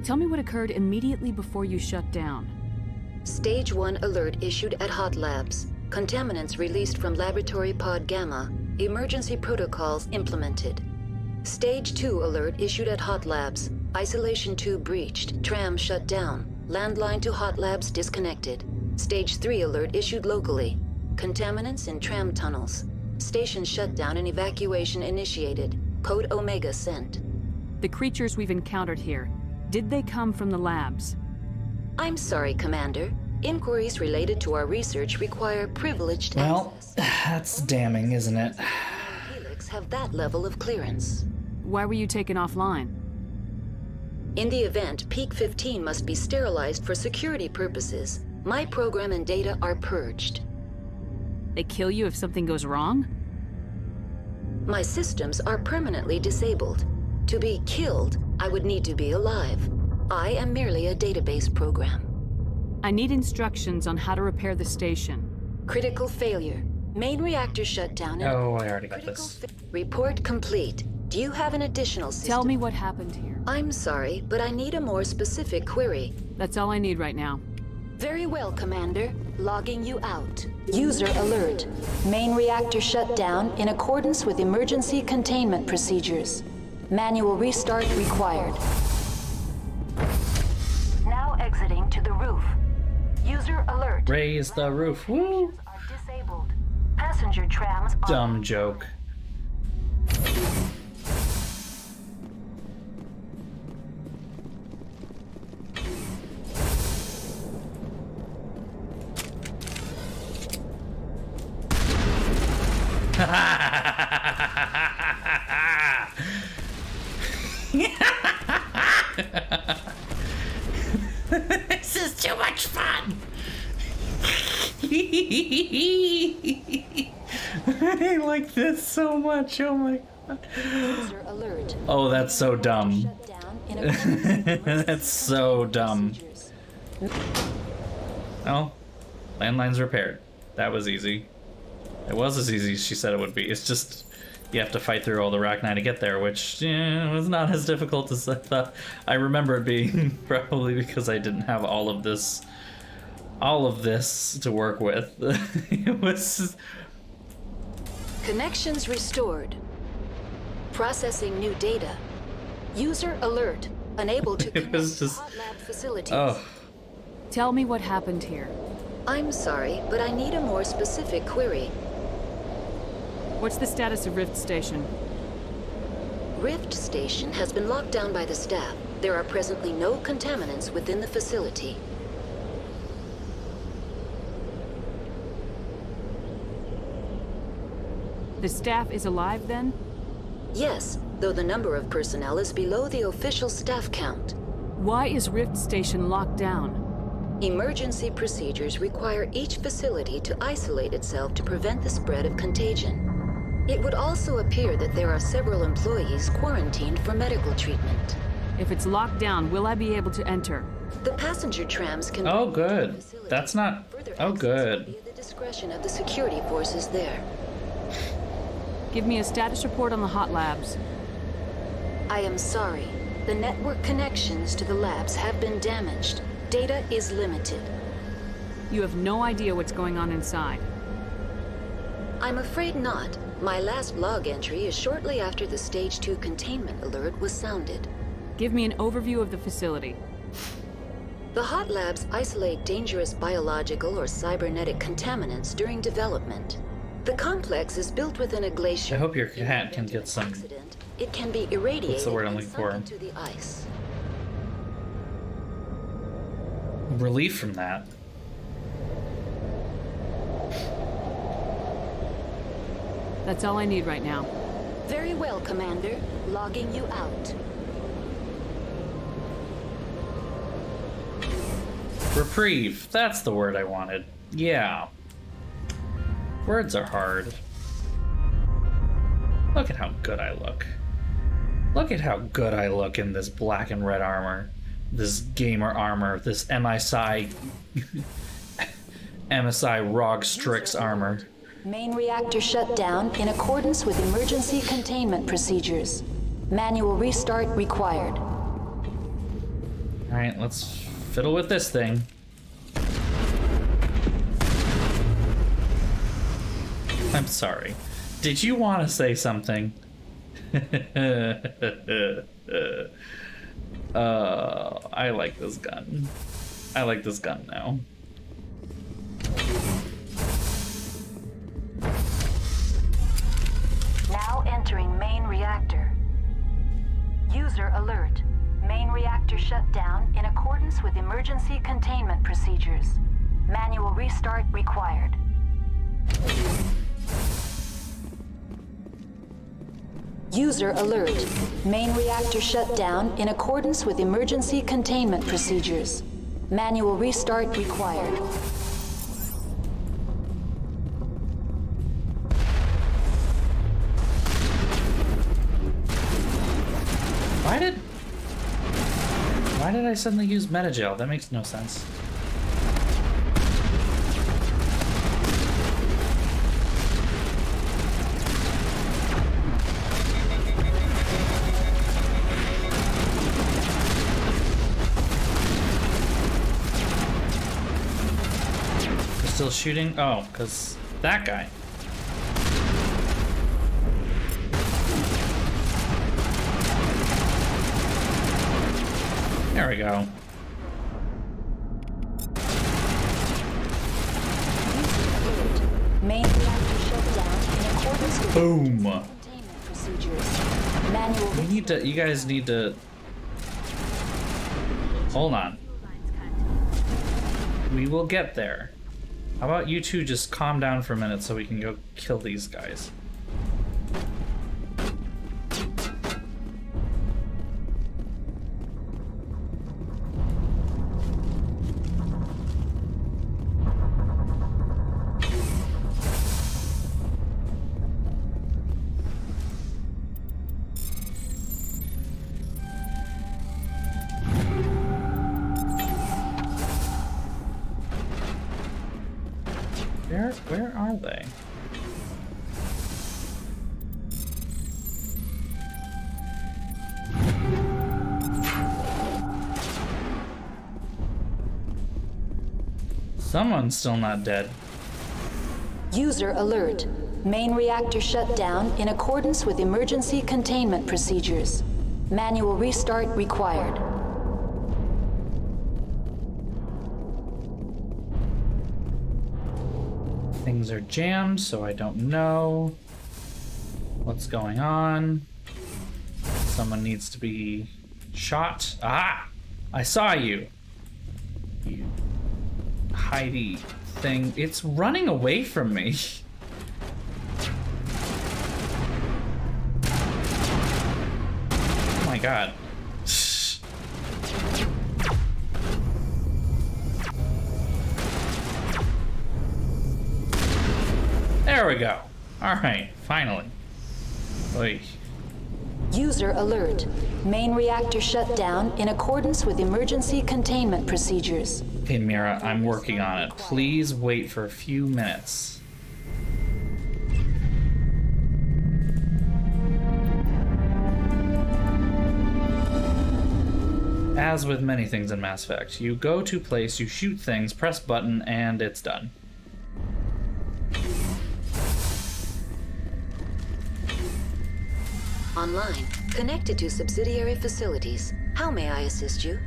Tell me what occurred immediately before you shut down.
Stage 1 alert issued at Hot Labs. Contaminants released from Laboratory Pod Gamma. Emergency protocols implemented. Stage 2 alert issued at Hot Labs. Isolation tube breached. Tram shut down. Landline to Hot Labs disconnected. Stage 3 alert issued locally. Contaminants in tram tunnels. Station shutdown and evacuation initiated. Code Omega sent.
The creatures we've encountered here, did they come from the labs?
I'm sorry, Commander. Inquiries related to our research require privileged access.
Well, that's damning, isn't it?
Helix have that level of clearance.
Why were you taken offline?
In the event, Peak 15 must be sterilized for security purposes. My program and data are purged.
They kill you if something goes wrong?
My systems are permanently disabled. To be killed, I would need to be alive. I am merely a database program.
I need instructions on how to repair the station.
Critical failure. Main reactor shutdown.
Oh, I already got this.
Report complete. Do you have an additional system?
Tell me what happened here.
I'm sorry, but I need a more specific query.
That's all I need right now.
Very well, Commander. Logging you out. User alert. Main reactor shut down in accordance with emergency containment procedures. Manual restart required. Now exiting to the roof. User alert.
Raise the roof. Woo!
Are disabled. Passenger trams are...
Dumb joke. This is too much fun. I like this so much. Oh my god. Oh, that's so dumb. That's so dumb. Oh, landline's repaired. That was easy. It was as easy as she said it would be. It's just you have to fight through all the Rachni to get there, which was not as difficult as I thought. I remember it being, probably because I didn't have all of this to work with. It was...
Connections restored. Processing new data. User alert. Unable to connect to hot lab facilities.
Oh.
Tell me what happened here.
I'm sorry, but I need a more specific query.
What's the status of Rift Station?
Rift Station has been locked down by the staff. There are presently no contaminants within the facility.
The staff is alive then?
Yes, though the number of personnel is below the official staff count.
Why is Rift Station locked down?
Emergency procedures require each facility to isolate itself to prevent the spread of contagion. It would also appear that there are several employees quarantined for medical treatment.
If it's locked down, will I be able to enter?
The passenger trams can...
Oh, good. That's not... Oh, good.
...via the discretion of the security forces there.
Give me a status report on the hot labs.
I am sorry. The network connections to the labs have been damaged. Data is limited.
You have no idea what's going on inside.
I'm afraid not. My last log entry is shortly after the Stage 2 containment alert was sounded.
Give me an overview of the facility.
The hot labs isolate dangerous biological or cybernetic contaminants during development. The complex is built within a glacier.
I hope your cat can get some...
It can be irradiated.
What's the word I'm looking for?
Into the ice.
Relief from that.
That's all I need right now.
Very well, Commander. Logging you out.
Reprieve. That's the word I wanted. Yeah. Words are hard. Look at how good I look. Look at how good I look in this black and red armor. This gamer armor. This MSI... MSI ROG Strix armor.
Main reactor shut down in accordance with emergency containment procedures. Manual restart required.
Alright, let's fiddle with this thing. I'm sorry. Did you want to say something? I like this gun. I like this gun now.
Now entering main reactor. User alert. Main reactor shut down in accordance with emergency containment procedures. Manual restart required. User alert. Main reactor shut down in accordance with emergency containment procedures. Manual restart required.
Why did I suddenly use metagel? That makes no sense. We're still shooting? Oh, because that guy. There we go.
Main reactor shut down in accordance with
Boom.
containment procedures. Manual.
We need to. You guys need to. Hold on. We will get there. How about you two just calm down for a minute so we can go kill these guys? Where are they? Someone's still not dead.
User alert. Main reactor shut down in accordance with emergency containment procedures. Manual restart required.
Things are jammed, so I don't know what's going on. Someone needs to be shot. Ah! I saw you! You hidey thing. It's running away from me. Oh my god. There we go. Alright, finally. Oy.
User alert. Main reactor shut down in accordance with emergency containment procedures.
Okay, Mira, I'm working on it. Please wait for a few minutes. As with many things in Mass Effect, you go to place, you shoot things, press button, and it's done.
Online. Connected to subsidiary facilities. How may I assist you?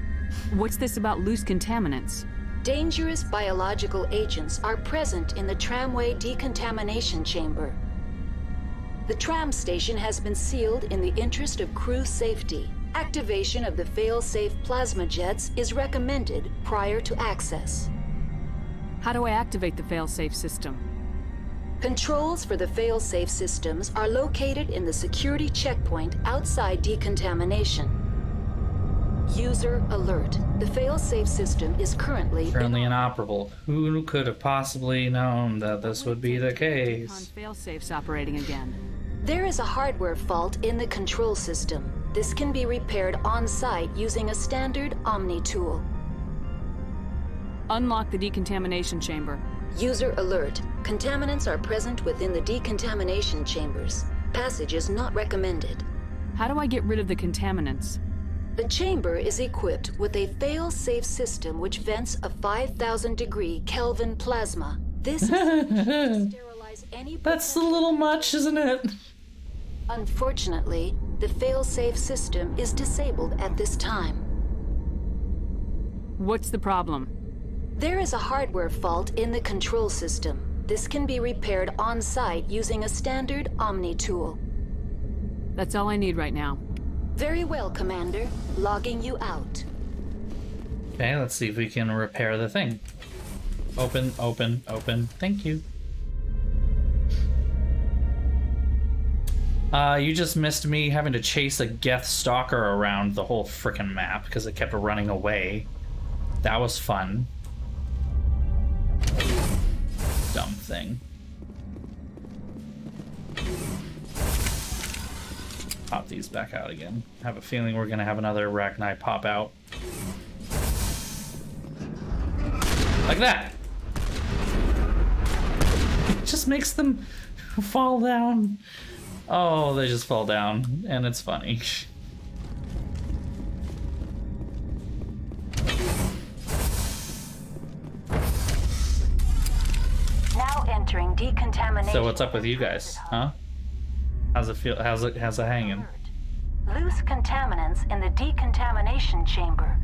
What's this about loose contaminants?
Dangerous biological agents are present in the tramway decontamination chamber. The tram station has been sealed in the interest of crew safety. Activation of the fail-safe plasma jets is recommended prior to access.
How do I activate the fail-safe system?
Controls for the fail-safe systems are located in the security checkpoint outside decontamination. User alert. The fail-safe system is currently
inoperable. Who could have possibly known that this would be the case?
Fail-safe's operating again.
There is a hardware fault in the control system. This can be repaired on-site using a standard Omni tool.
Unlock the decontamination chamber.
User alert. Contaminants are present within the decontamination chambers. Passage is not recommended.
How do I get rid of the contaminants?
The chamber is equipped with a fail-safe system which vents a 5,000-degree Kelvin plasma. This is to sterilize any...
That's a little much, isn't it?
Unfortunately, the fail-safe system is disabled at this time.
What's the problem?
There is a hardware fault in the control system. This can be repaired on-site using a standard Omni tool.
That's all I need right now.
Very well, Commander. Logging you out.
Okay, let's see if we can repair the thing. Open, open, open. Thank you. You just missed me having to chase a Geth stalker around the whole frickin' map because it kept running away. That was fun. Dumb thing. Pop these back out again. I have a feeling we're gonna have another Arachnite pop out. Like that! It just makes them fall down. Oh, they just fall down, and it's funny.
Now entering decontamination.
So what's up with you guys, huh? How's it feel? How's it hanging?
Loose contaminants in the decontamination chamber.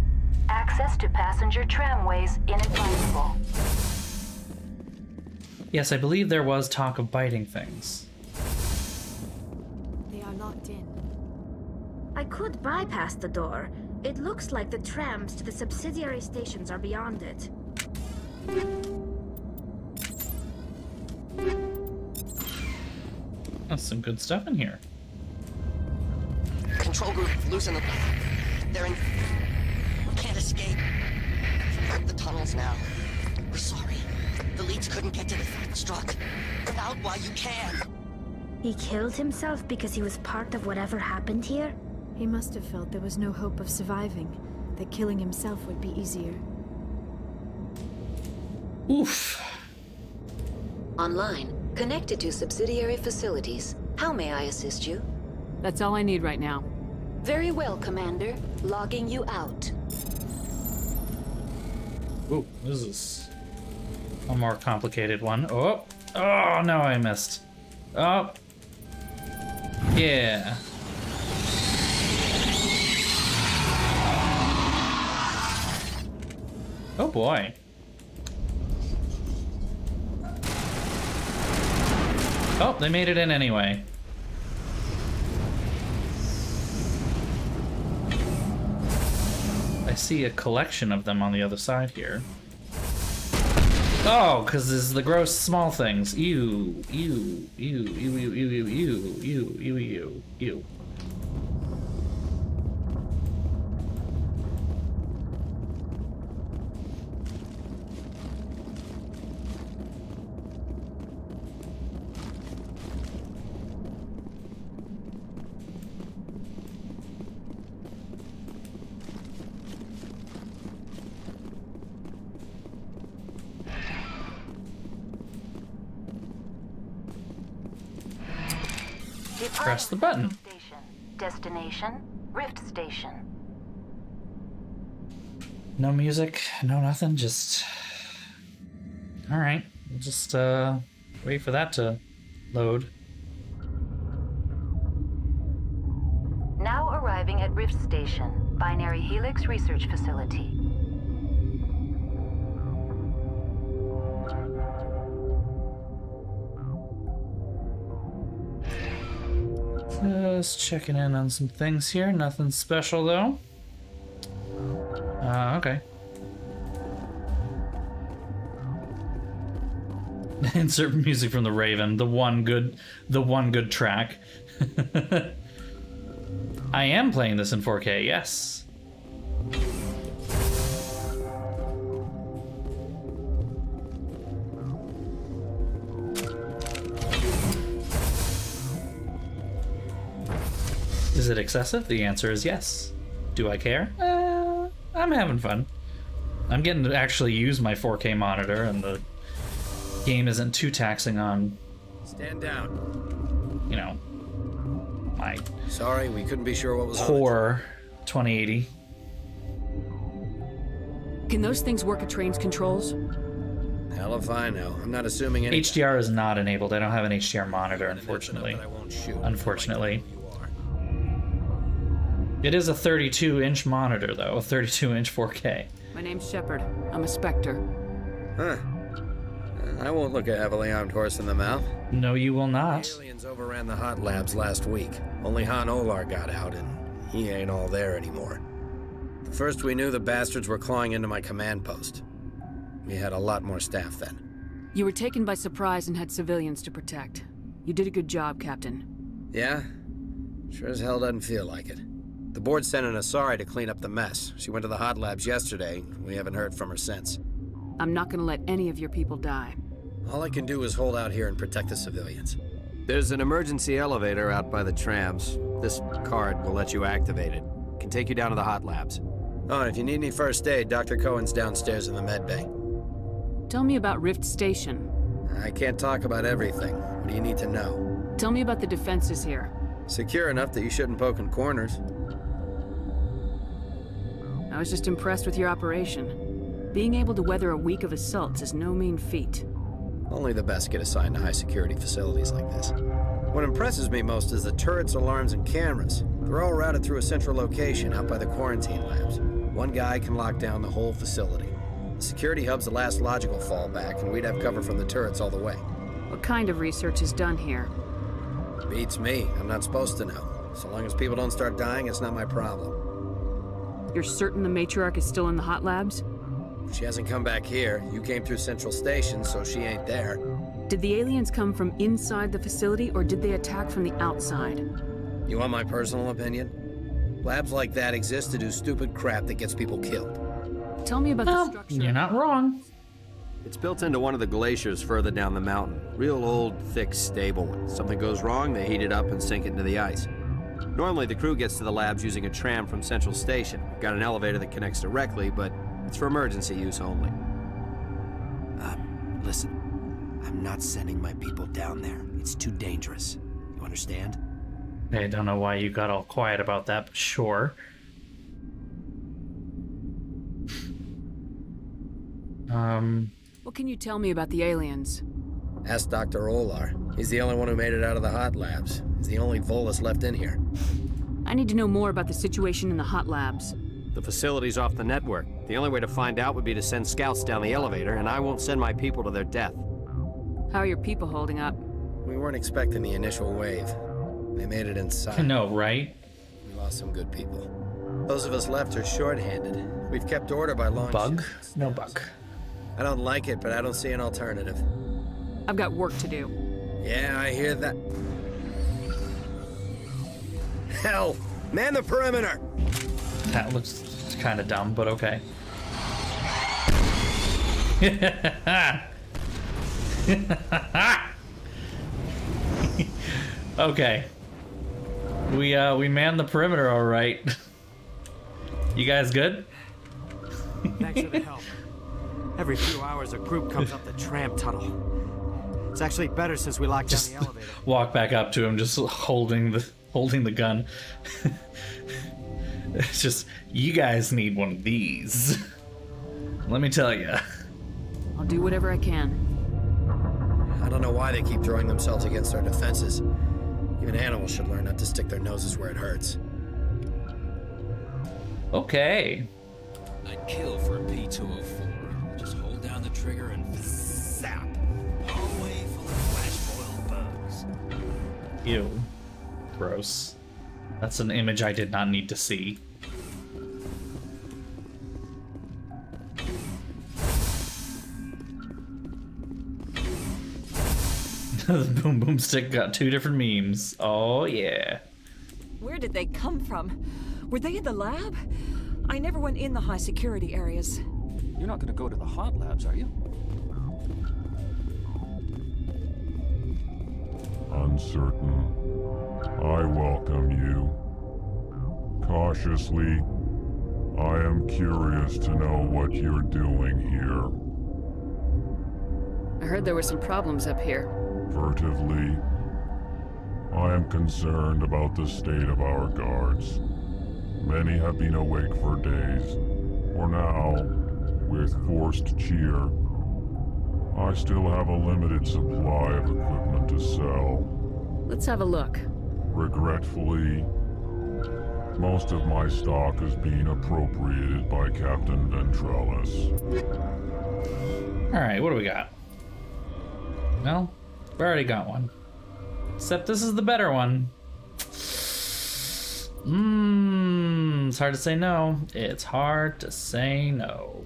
Access to passenger tramways inadvisable.
Yes, I believe there was talk of biting things.
They are locked in.
I could bypass the door. It looks like the trams to the subsidiary stations are beyond it.
That's some good stuff in here.
Control group, loosen them. They're in... Can't escape. Work the tunnels now. We're sorry. The leads couldn't get to the struck. Get out while you can.
He killed himself because he was part of whatever happened here?
He must have felt there was no hope of surviving, that killing himself would be easier.
Oof.
Online. Connected to subsidiary facilities. How may I assist you?
That's all I need right now.
Very well, Commander. Logging you out.
Ooh, this is a more complicated one. Oh, oh no, I missed. Oh, yeah. Oh boy. Oh, they made it in anyway. I see a collection of them on the other side here. Oh, because this is the gross small things. Ew, ew, ew, ew, ew, ew, ew, ew, ew, ew, ew, ew. Press the button.
Destination, Rift Station.
No music, no nothing, just... Alright, we'll just wait for that to load.
Now arriving at Rift Station, Binary Helix Research Facility.
Just checking in on some things here. Nothing special though. Okay. Insert music from the Raven. The one good track. I am playing this in 4K. Yes. Is it excessive? The answer is yes. Do I care? I'm having fun. I'm getting to actually use my 4K monitor, and the game isn't too taxing on...
Stand down.
You know, my...
Sorry, we couldn't be sure what was
poor 2080.
Can those things work at train's controls?
Hell if I know. I'm not assuming any...
HDR is not enabled. I don't have an HDR monitor, unfortunately. Unfortunately. It is a 32-inch monitor, though. A 32-inch 4K.
My name's Shepard. I'm a Spectre.
Huh. I won't look a heavily armed horse in the mouth.
No, you will not.
The aliens overran the hot labs last week. Only Han Olar got out, and he ain't all there anymore. The first we knew, the bastards were clawing into my command post. We had a lot more staff then.
You were taken by surprise and had civilians to protect. You did a good job, Captain.
Yeah? Sure as hell doesn't feel like it. The board sent an Asari to clean up the mess. She went to the hot labs yesterday. We haven't heard from her since.
I'm not gonna let any of your people die.
All I can do is hold out here and protect the civilians.
There's an emergency elevator out by the trams. This card will let you activate it. Can take you down to the hot labs.
Oh, and if you need any first aid, Dr. Cohen's downstairs in the med bay.
Tell me about Rift Station.
I can't talk about everything. What do you need to know?
Tell me about the defenses here.
Secure enough that you shouldn't poke in corners.
I was just impressed with your operation. Being able to weather a week of assaults is no mean feat.
Only the best get assigned to high-security facilities like this. What impresses me most is the turrets, alarms, and cameras. They're all routed through a central location out by the quarantine labs. One guy can lock down the whole facility. The security hub's the last logical fallback, and we'd have cover from the turrets all the way.
What kind of research is done here?
Beats me. I'm not supposed to know. So long as people don't start dying, it's not my problem.
You're certain the matriarch is still in the hot labs?
She hasn't come back here. You came through Central Station, so she ain't there.
Did the aliens come from inside the facility, or did they attack from the outside?
You want my personal opinion? Labs like that exist to do stupid crap that gets people killed.
Tell me about the structure.
You're not wrong.
It's built into one of the glaciers further down the mountain. Real old, thick, stable. When something goes wrong, they heat it up and sink it into the ice. Normally, the crew gets to the labs using a tram from Central Station. We've got an elevator that connects directly, but it's for emergency use only.
Listen. I'm not sending my people down there. It's too dangerous. You understand?
I don't know why you got all quiet about that, but sure.
What can you tell me about the aliens?
Ask Dr. Olar. He's the only one who made it out of the hot labs. He's the only Volus left in here.
I need to know more about the situation in the hot labs.
The facility's off the network. The only way to find out would be to send scouts down the elevator, and I won't send my people to their death.
How are your people holding up?
We weren't expecting the initial wave. They made it inside.
No, right?
We lost some good people. Those of us left are short-handed. We've kept order by long
Bug?
shifts.
No bug.
I don't like it, but I don't see an alternative.
I've got work to do.
Yeah, I hear that. Hell! Man the perimeter!
That looks kind of dumb, but okay. Okay. We manned the perimeter all right. You guys good?
Thanks for the help. Every few hours, a group comes up the tram tunnel. It's actually better since we locked down the elevator.
Walk back up to him, just holding the gun. It's just, you guys need one of these. Let me tell you.
I'll do whatever I can.
I don't know why they keep throwing themselves against our defenses. Even animals should learn not to stick their noses where it hurts.
Okay.
I'd kill for a P-204. Just hold down the trigger and zap. Hallway full of flash-boiled bugs.
Ew. Gross. That's an image I did not need to see. The boom boom stick got 2 different memes. Oh yeah.
Where did they come from? Were they in the lab? I never went in the high security areas.
You're not gonna go to the hot labs, are you?
Uncertain. I welcome you.
Cautiously, I am curious to know what you're doing here.
I heard there were some problems up here.
Furtively, I am concerned about the state of our guards. Many have been awake for days. For now, with forced cheer, I still have a limited supply of equipment to sell.
Let's have a look.
Regretfully, most of my stock is being appropriated by Captain Ventralis.
Alright, what do we got? Well, we already got one. Except this is the better one. It's hard to say no. It's hard to say no.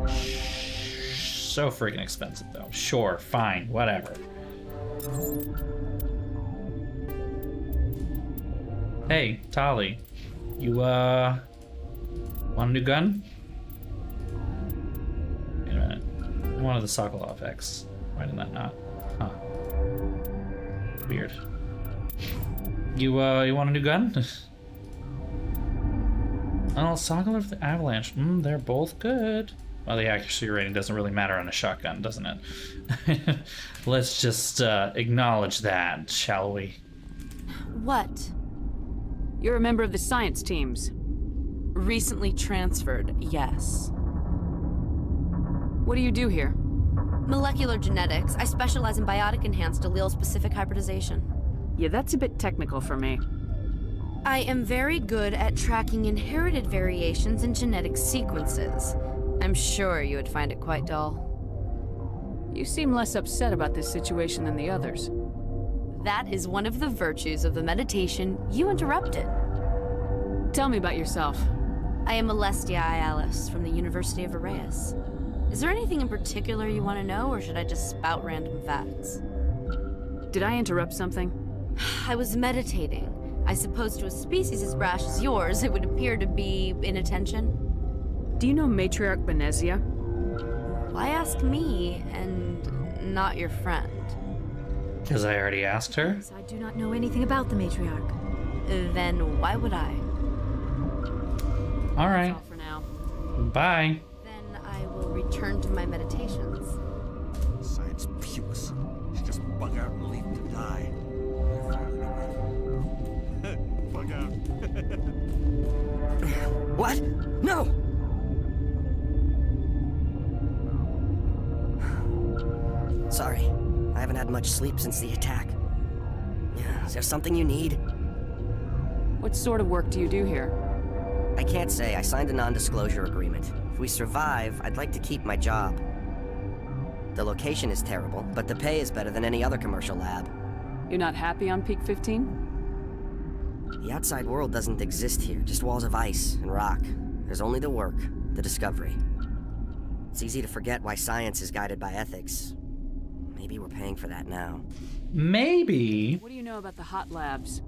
So freaking expensive though. Sure, fine, whatever. Hey, Tali. You, want a new gun? Wait a minute. I wanted the Sokolov X. Why did that not? Huh. Weird. You want a new gun? Oh, Sokolov the Avalanche. They're both good. Well, the accuracy rating doesn't really matter on a shotgun, doesn't it? Let's just acknowledge that, shall we?
What?
You're a member of the science teams.
Recently transferred, yes.
What do you do here?
Molecular genetics. I specialize in biotic-enhanced allele-specific hybridization.
Yeah, that's a bit technical for me.
I am very good at tracking inherited variations in genetic sequences. I'm sure you would find it quite dull.
You seem less upset about this situation than the others.
That is one of the virtues of the meditation you interrupted.
Tell me about yourself.
I am Alestia Ialis from the University of Arraeus. Is there anything in particular you want to know, or should I just spout random facts?
Did I interrupt something?
I was meditating. I suppose to a species as brash as yours, it would appear to be inattention.
Do you know Matriarch Benezia?
Why ask me, and not your friend?
Because I already asked her?
Yes, I do not know anything about the Matriarch.
Then why would I?
Alright.
That's all for now.
Bye.
Then I will return to my meditations.
Science pukes. She just bug out and leave to die. Bug out.
What? No! Sorry, I haven't had much sleep since the attack. Is there something you need?
What sort of work do you do here?
I can't say. I signed a non-disclosure agreement. If we survive, I'd like to keep my job. The location is terrible, but the pay is better than any other commercial lab.
You're not happy on Peak 15?
The outside world doesn't exist here, just walls of ice and rock. There's only the work, the discovery. It's easy to forget why science is guided by ethics. Maybe we're paying for that now.
Maybe.
What do you know about the hot labs?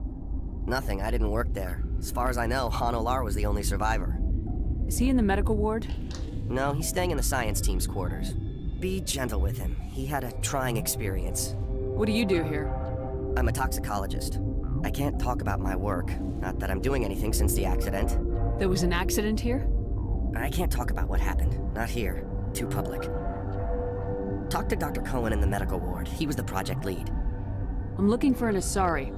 Nothing, I didn't work there. As far as I know, Han Olar was the only survivor.
Is he in the medical ward?
No, he's staying in the science team's quarters. Be gentle with him. He had a trying experience.
What do you do here?
I'm a toxicologist. I can't talk about my work. Not that I'm doing anything since the accident.
There was an accident here?
I can't talk about what happened. Not here. Too public. Talk to Dr. Cohen in the medical ward. He was the project lead.
I'm looking for an Asari.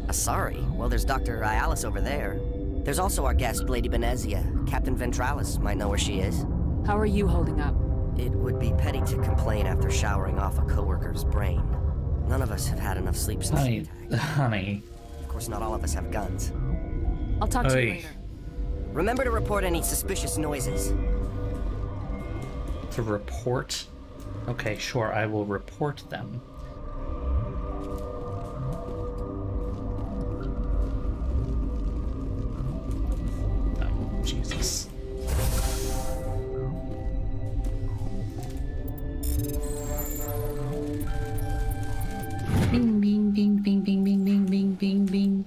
Asari? Well, there's Dr. Ialis over there. There's also our guest, Lady Benezia. Captain Ventralis might know where she is.
How are you holding up?
It would be petty to complain after showering off a coworker's brain. None of us have had enough sleep since the attack.
Honey.
Of course, not all of us have guns.
I'll talk to you later.
Remember to report any suspicious noises.
To report? Okay, sure, I will report them. Oh, Jesus. Bing, bing, bing, bing, bing, bing, bing, bing, bing, bing.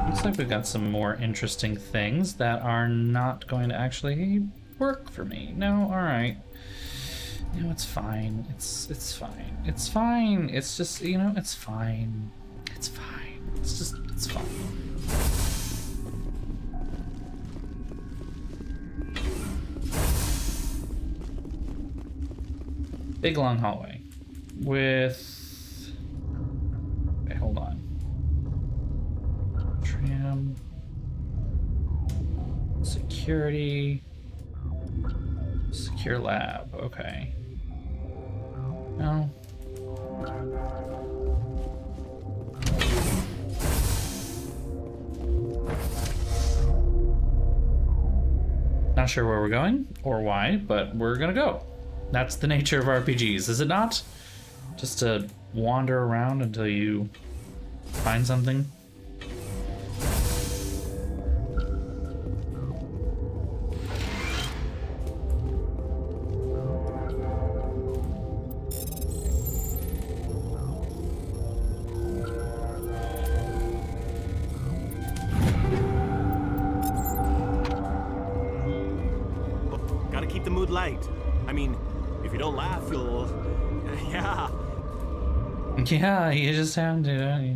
Looks like we've got some more interesting things that are not going to actually work for me. No, alright. No, it's fine. It's fine. It's fine. It's just, you know, it's fine. It's fine. It's fine. Big long hallway with, okay, hold on. Tram, security, secure lab, okay. No. Not sure where we're going or why, but we're gonna go. That's the nature of RPGs, is it not? Just to wander around until you find something.
Gotta keep the mood light. I mean, if you don't laugh, you'll... yeah.
Yeah, you just have to.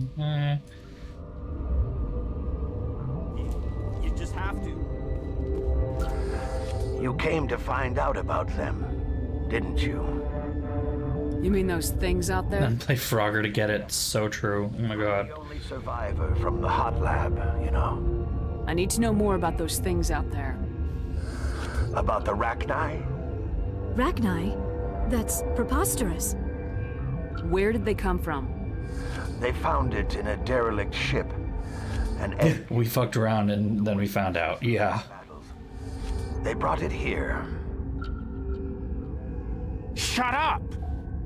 You just have to.
You came to find out about them, didn't you?
You mean those things out there?
And play Frogger to get it. So true. Oh my god.
The only survivor from the hot lab, you know.
I need to know more about those things out there.
About the Rachni?
Rachni? That's preposterous.
Where did they come from?
They found it in a derelict ship. And
we fucked around and then we found out. Yeah.
They brought it here.
Shut up!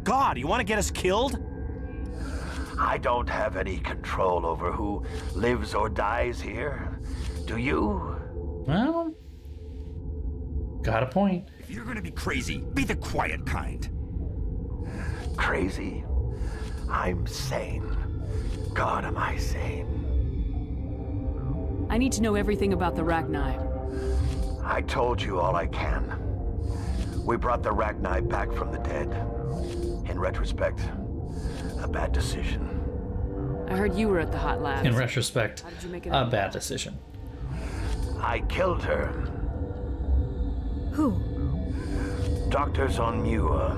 God, you want to get us killed?
I don't have any control over who lives or dies here. Do you?
Well, got a point.
If you're gonna be crazy, be the quiet kind.
Crazy? I'm sane. God, am I sane?
I need to know everything about the Rachni.
I told you all I can. We brought the Rachni back from the dead. In retrospect, a bad decision.
I heard you were at the hot labs.
In retrospect,
How did you make it
a bad decision.
I killed her.
Who?
Doctors on Muir.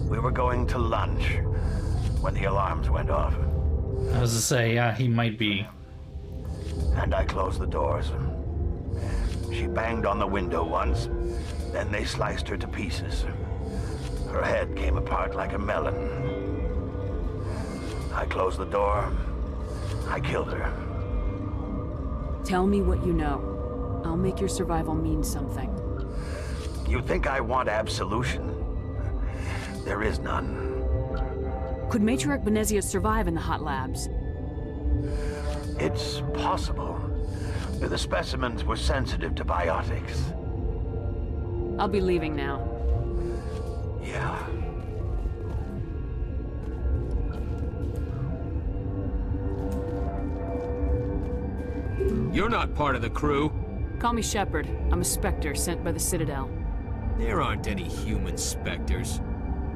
We were going to lunch when the alarms went off.
I was to say, yeah, he might be.
And I closed the doors. She banged on the window once, then they sliced her to pieces. Her head came apart like a melon. I closed the door. I killed her.
Tell me what you know. I'll make your survival mean something.
You think I want absolution? There is none.
Could Matriarch Benezia survive in the hot labs?
It's possible. The specimens were sensitive to biotics.
I'll be leaving now.
Yeah.
You're not part of the crew.
Call me Shepard. I'm a Spectre sent by the Citadel.
There aren't any human specters.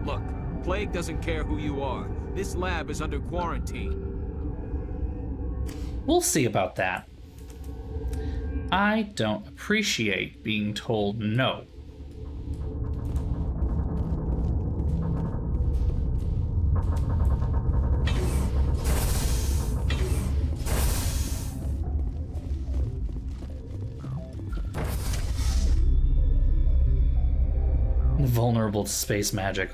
Look, Plague doesn't care who you are. This lab is under quarantine.
We'll see about that. I don't appreciate being told no. Vulnerable to space magic.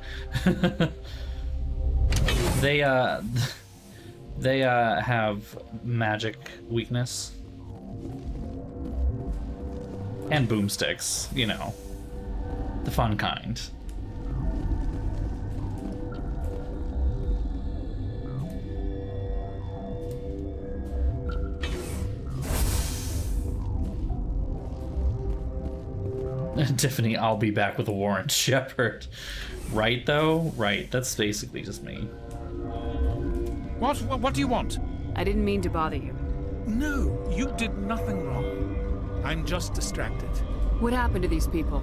They have magic weakness. And boomsticks, you know. The fun kind. Tiffany, I'll be back with a warrant, Shepard. Right, though? Right, that's basically just me.
What do you want?
I didn't mean to bother you.
No, you did nothing wrong. I'm just distracted.
What happened to these people?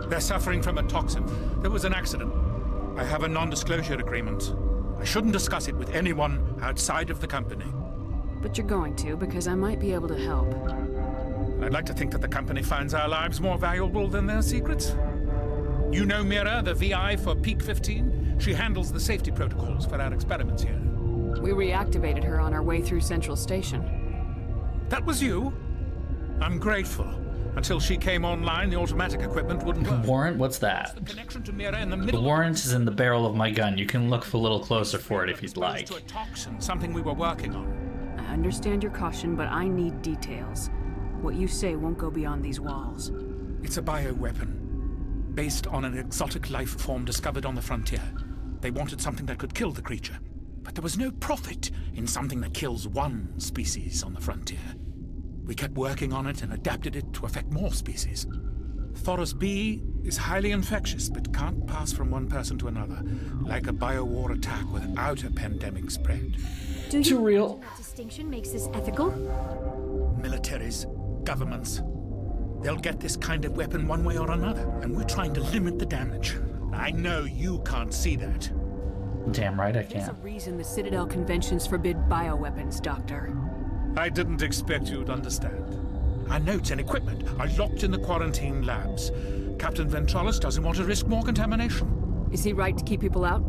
They're suffering from a toxin. There was an accident. I have a non-disclosure agreement. I shouldn't discuss it with anyone outside of the company.
But you're going to, because I might be able to help.
I'd like to think that the company finds our lives more valuable than their secrets. You know Mira, the VI for Peak 15? She handles the safety protocols for our experiments here.
We reactivated her on our way through Central Station.
That was you? I'm grateful. Until she came online, the automatic equipment wouldn't work.
Warrant? What's that?
The connection to Mira in the
The
middle.
warrant is in the barrel of my gun. You can look a little closer for it if you'd like.
To a toxin, something we were working on.
I understand your caution, but I need details. What you say won't go beyond these walls.
It's a bioweapon, based on an exotic life form discovered on the frontier. They wanted something that could kill the creature, but there was no profit in something that kills one species on the frontier. We kept working on it and adapted it to affect more species. Thoros B is highly infectious, but can't pass from one person to another, like a biowar attack without a pandemic spread.
Do you
Too real.
That distinction makes this ethical?
Militaries, governments, they'll get this kind of weapon one way or another, and we're trying to limit the damage. I know you can't see that.
Damn right I
There's a
can.
reason the Citadel conventions forbid bioweapons, Doctor.
I didn't expect you'd understand. Our notes and equipment are locked in the quarantine labs. Captain Ventralis doesn't want to risk more contamination.
Is he right to keep people out?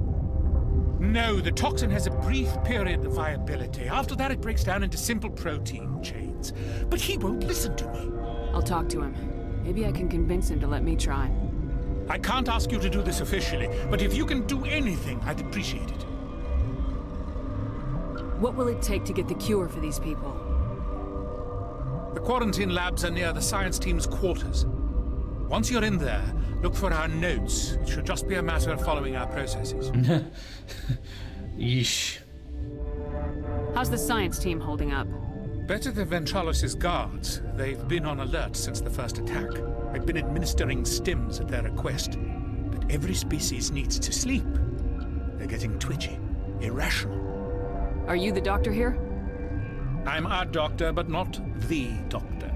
No, the toxin has a brief period of viability. After that, it breaks down into simple protein chains. But he won't listen to me.
I'll talk to him. Maybe I can convince him to let me try.
I can't ask you to do this officially, but if you can do anything, I'd appreciate it.
What will it take to get the cure for these people?
The quarantine labs are near the science team's quarters. Once you're in there, look for our notes. It should just be a matter of following our processes.
Yeesh.
How's the science team holding up?
Better than Ventralis' guards. They've been on alert since the first attack. I've been administering stims at their request. But every species needs to sleep. They're getting twitchy, irrational.
Are you the doctor here?
I'm a doctor, but not the doctor.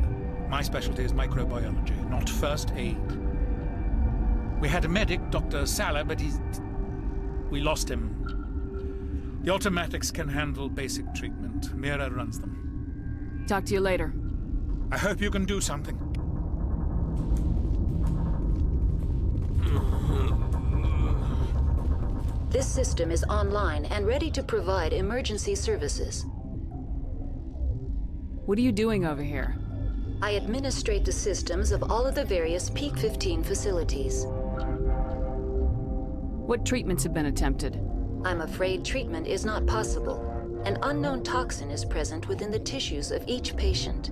My specialty is microbiology, not first aid. We had a medic, Dr. Sala, but we lost him. The automatics can handle basic treatment. Mira runs them.
Talk to you later.
I hope you can do something.
This system is online and ready to provide emergency services.
What are you doing over here?
I administrate the systems of all of the various Peak 15 facilities.
What treatments have been attempted?
I'm afraid treatment is not possible. An unknown toxin is present within the tissues of each patient.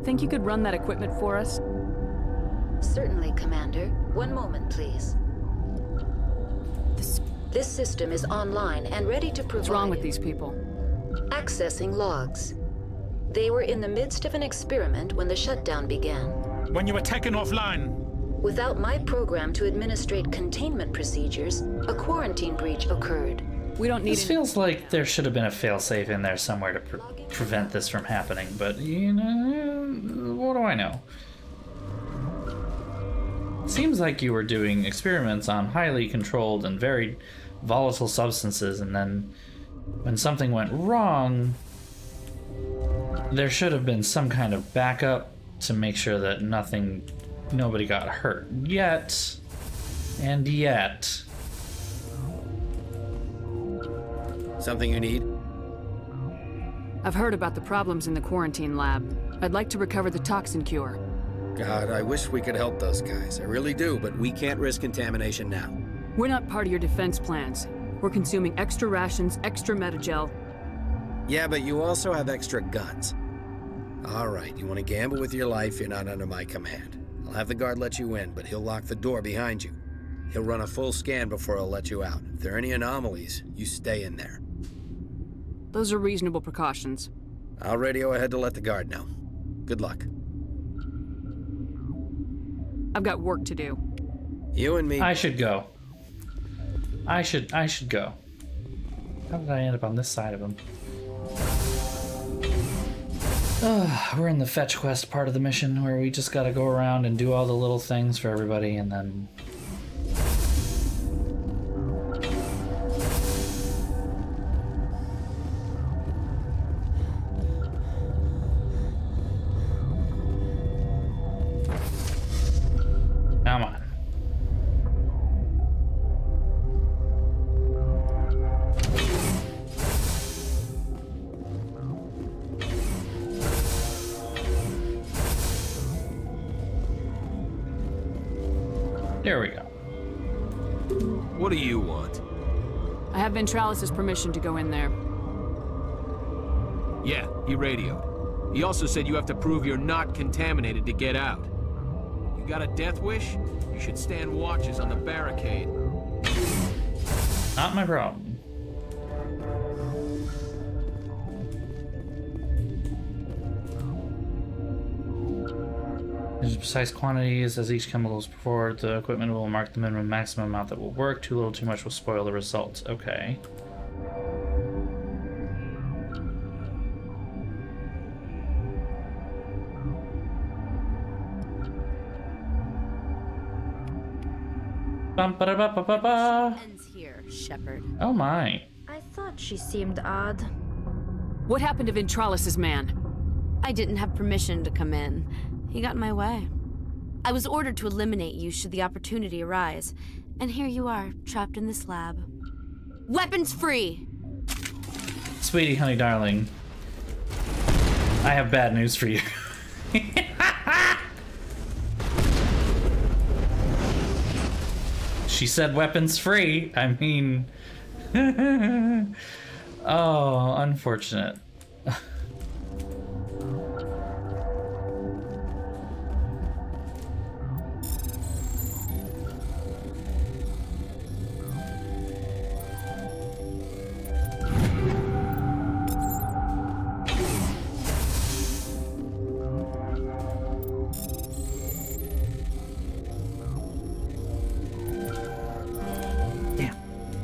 Think you could run that equipment for us?
Certainly, Commander. One moment, please. This system is online and ready to provide...
What's wrong with these people?
Accessing logs. They were in the midst of an experiment when the shutdown began.
When you were taken offline.
Without my program to administrate containment procedures, a quarantine breach occurred.
We don't need...
This feels like there should have been a failsafe in there somewhere to prevent this from happening, but, you know, what do I know? Seems like you were doing experiments on highly controlled and very volatile substances, and then when something went wrong, there should have been some kind of backup to make sure that nobody got hurt. Yet, and yet.
Something you need?
I've heard about the problems in the quarantine lab. I'd like to recover the toxin cure.
God, I wish we could help those guys. I really do, but we can't risk contamination now.
We're not part of your defense plans. We're consuming extra rations, extra metagel.
Yeah, but you also have extra guns. All right, you want to gamble with your life, you're not under my command. I'll have the guard let you in, but he'll lock the door behind you. He'll run a full scan before he'll let you out. If there are any anomalies, you stay in there.
Those are reasonable precautions.
I'll radio ahead to let the guard know. Good luck.
I've got work to do.
You and me.
I should go. I should go. How did I end up on this side of him? We're in the fetch quest part of the mission where we just gotta go around and do all the little things for everybody and then... Come on. There we go.
What do you want?
I have Ventralis' permission to go in there.
Yeah, he radioed. He also said you have to prove you're not contaminated to get out. You got a death wish? You should stand watches on the barricade.
Not my problem. There's precise quantities as each chemical is poured. The equipment will mark the minimum maximum amount that will work. Too little, too much will spoil the results. Okay. Bum, ba, da, ba, ba, ba, ba.
Ends here, Shepard.
Oh my.
I thought she seemed odd.
What happened to Ventralis' man?
I didn't have permission to come in. He got in my way. I was ordered to eliminate you should the opportunity arise. And here you are, trapped in this lab. Weapons free!
Sweetie, honey, darling. I have bad news for you. She said weapons free. I mean... Oh, unfortunate.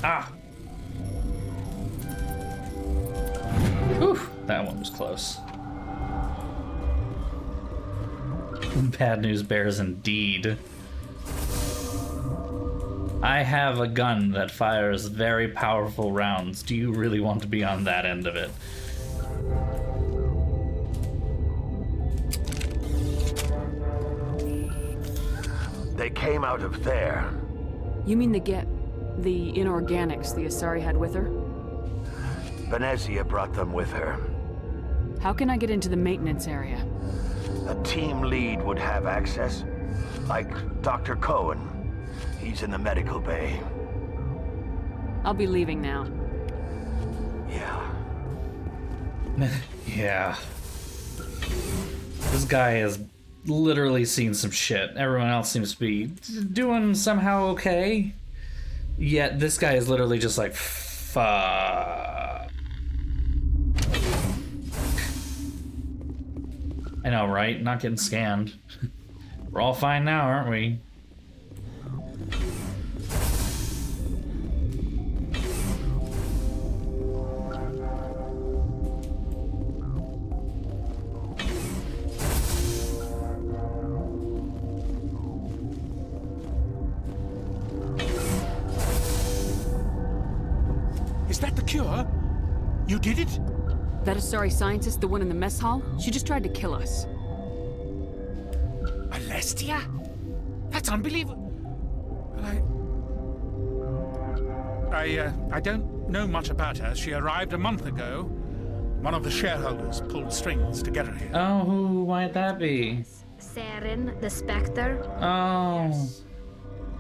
Ah! Oof, that one was close. Bad news bears indeed. I have a gun that fires very powerful rounds. Do you really want to be on that end of it?
They came out of there.
You mean the inorganics the Asari had with her?
Venezia brought them with her.
How can I get into the maintenance area?
A team lead would have access, like Dr. Cohen. He's in the medical bay.
I'll be leaving now.
Yeah.
Yeah. This guy has literally seen some shit. Everyone else seems to be doing somehow okay. Yet this guy is literally just like, fuck. I know, right? Not getting scanned. We're all fine now, aren't we?
Is that the cure? You did it?
That Asari scientist, the one in the mess hall? She just tried to kill us.
Alestia? That's unbelievable. I don't know much about her. She arrived a month ago. One of the shareholders pulled strings to get her here.
Oh, who might that be?
Saren, the Spectre.
Oh.
Yes.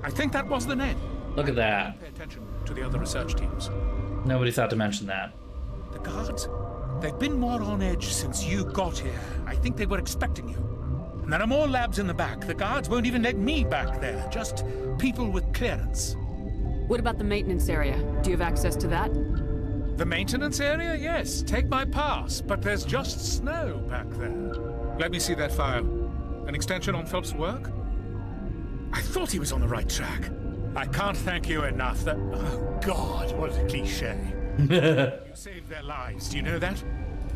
I think that was the name.
Look at that.
Pay attention to the other research teams.
Nobody thought to mention that.
The guards? They've been more on edge since you got here. I think they were expecting you. And there are more labs in the back. The guards won't even let me back there. Just people with clearance.
What about the maintenance area? Do you have access to that?
The maintenance area? Yes. Take my pass. But there's just snow back there. Let me see that file. An extension on Phelps' work? I thought he was on the right track. I can't thank you enough that... Oh, God, what a cliché. You saved their lives. Do you know that?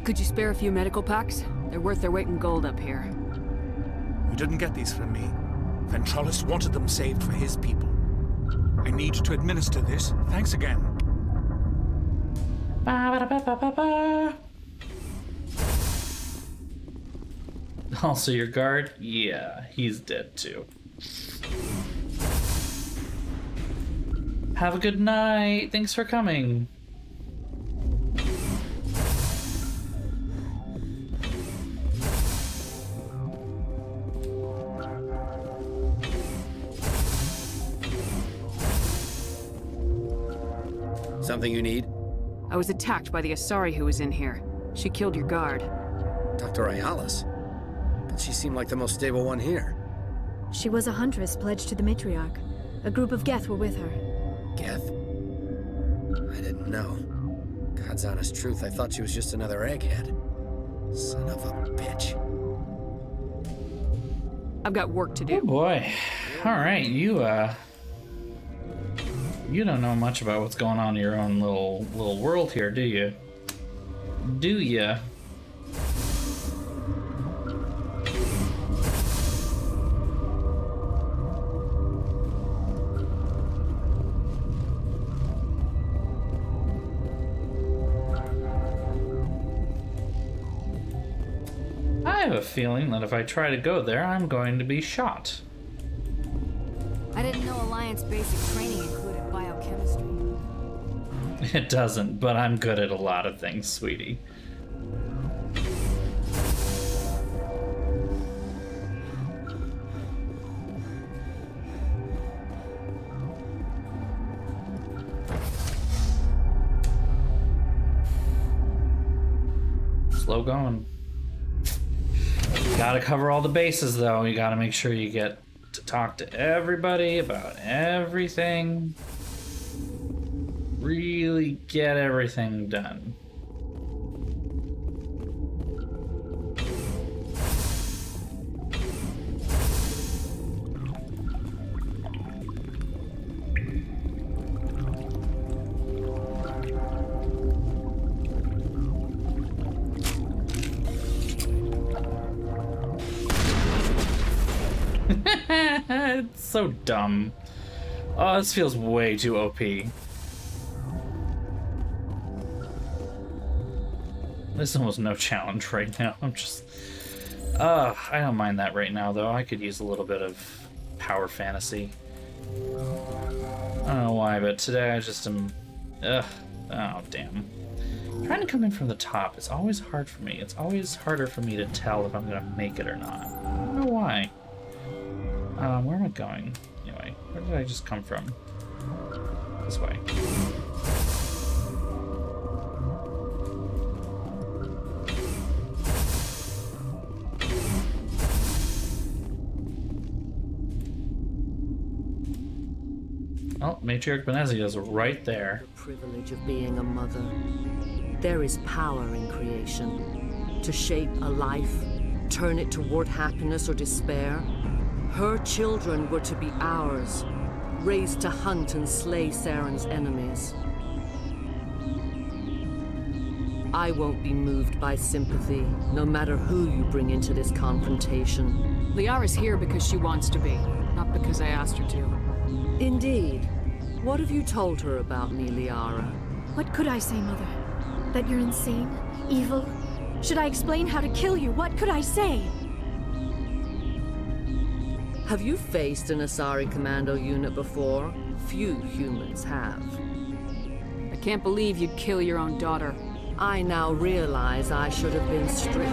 Could you spare a few medical packs? They're worth their weight in gold up here.
You didn't get these from me. Ventralis wanted them saved for his people. I need to administer this. Thanks again.
Ba-ba-da-ba-ba-ba-ba. Also your guard? Yeah, he's dead too. Have a good night. Thanks for coming.
Something you need?
I was attacked by the Asari who was in here. She killed your guard.
Dr. Ayalis? But she seemed like the most stable one here.
She was a huntress pledged to the matriarch. A group of Geth were with her.
Geth? I didn't know. God's honest truth, I thought she was just another egghead. Son of a bitch.
I've got work to do.
Oh boy. Alright, you don't know much about what's going on in your own little world here, do you? Do ya? I have a feeling that if I try to go there, I'm going to be shot.
I didn't know Alliance basic training included biochemistry.
It doesn't, but I'm good at a lot of things, sweetie. Slow going. Gotta cover all the bases, though. You gotta make sure you get to talk to everybody about everything. Really get everything done. It's so dumb. Oh, this feels way too OP. There's almost no challenge right now. I'm just... I don't mind that right now, though. I could use a little bit of power fantasy. I don't know why, but today I just am... Ugh. Oh, damn. Trying to come in from the top is always hard for me. It's always harder for me to tell if I'm going to make it or not. I don't know why. Where am I going? Anyway, where did I just come from? This way. Oh, Matriarch Benezia is right there.
The privilege of being a mother. There is power in creation. To shape a life, turn it toward happiness or despair. Her children were to be ours, raised to hunt and slay Saren's enemies. I won't be moved by sympathy, no matter who you bring into this confrontation.
Liara's here because she wants to be, not because I asked her to.
Indeed. What have you told her about me, Liara?
What could I say, Mother? That you're insane? Evil? Should I explain how to kill you? What could I say?
Have you faced an Asari commando unit before? Few humans have.
I can't believe you'd kill your own daughter.
I now realize I should have been stricter.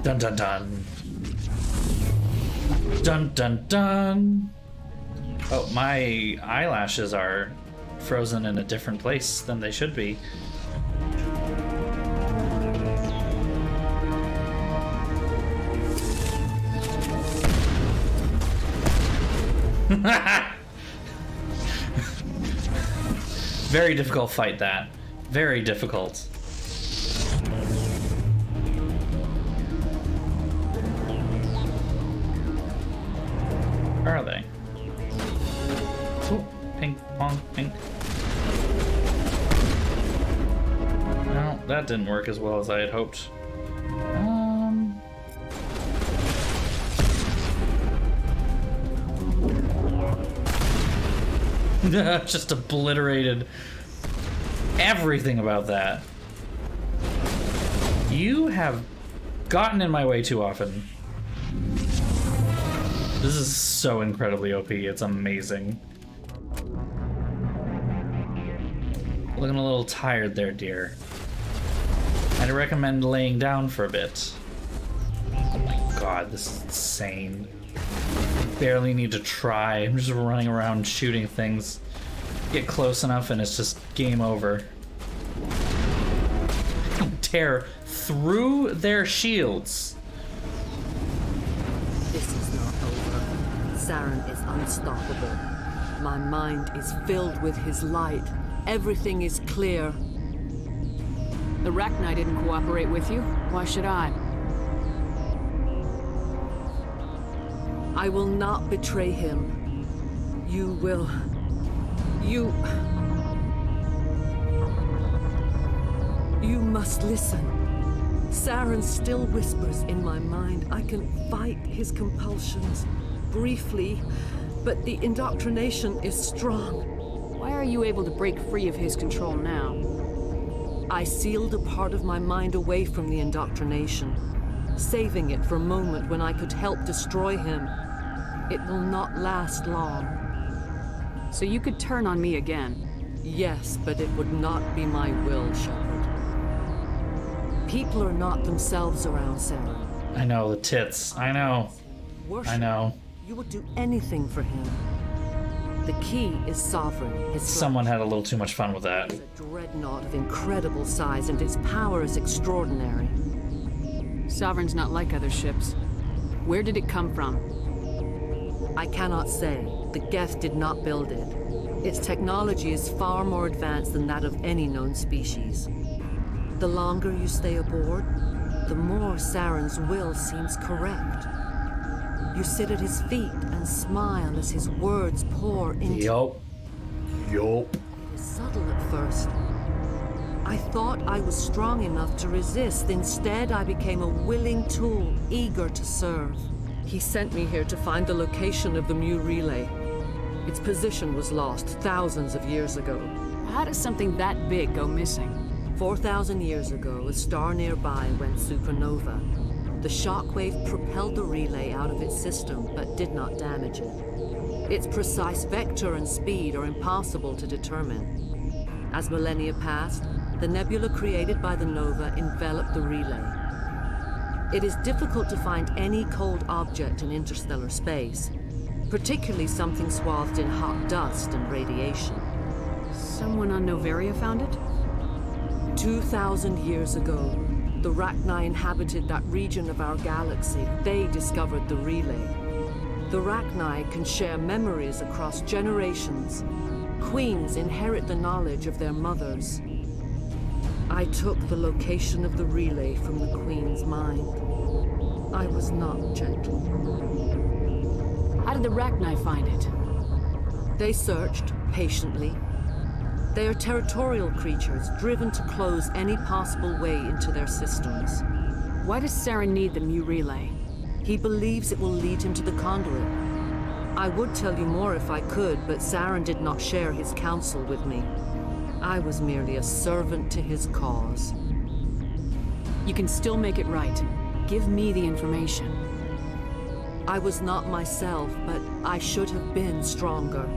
Dun dun dun. Dun dun dun. Oh, my eyelashes are frozen in a different place than they should be. Very difficult fight, that. Very difficult. Where are they? Oh, pink, pong, pink. No, that didn't work as well as I had hoped. Just obliterated everything about that. You have gotten in my way too often. This is so incredibly OP, it's amazing. Looking a little tired there, dear. I'd recommend laying down for a bit. Oh my god, this is insane. Barely need to try. I'm just running around shooting things. Get close enough and it's just game over. Tear through their shields.
This is not over. Saren is unstoppable. My mind is filled with his light. Everything is clear.
The Rachni didn't cooperate with you. Why should I?
I will not betray him. You will. You must listen. Saren still whispers in my mind. I can fight his compulsions briefly, but the indoctrination is strong.
Why are you able to break free of his control now?
I sealed a part of my mind away from the indoctrination, saving it for a moment when I could help destroy him. It will not last long.
So you could turn on me again?
Yes, but it would not be my will, Shepard. People are not themselves around Saren.
I know, the tits. I know.
Worship.
I know.
You would do anything for him. The key is sovereign. His
Someone had a little too much fun with that.
It's a dreadnought of incredible size, and its power is extraordinary.
Sovereign's not like other ships. Where did it come from?
I cannot say. The Geth did not build it. Its technology is far more advanced than that of any known species. The longer you stay aboard, the more Saren's will seems correct. You sit at his feet and smile as his words pour into
you. Yup.
It's subtle at first. I thought I was strong enough to resist. Instead, I became a willing tool, eager to serve. He sent me here to find the location of the Mu relay. Its position was lost thousands of years ago.
How does something that big go missing?
4,000 years ago, a star nearby went supernova. The shockwave propelled the relay out of its system, but did not damage it. Its precise vector and speed are impossible to determine. As millennia passed, the nebula created by the nova enveloped the relay. It is difficult to find any cold object in interstellar space, particularly something swathed in hot dust and radiation.
Someone on Noveria found it?
2,000 years ago, the Rachni inhabited that region of our galaxy. They discovered the relay. The Rachni can share memories across generations. Queens inherit the knowledge of their mothers. I took the location of the relay from the Queen's mind. I was not gentle.
How did the Rachni find it?
They searched, patiently. They are territorial creatures, driven to close any possible way into their systems.
Why does Saren need the Mu relay?
He believes it will lead him to the conduit. I would tell you more if I could, but Saren did not share his counsel with me. I was merely a servant to his cause.
You can still make it right. Give me the information.
I was not myself, but I should have been stronger.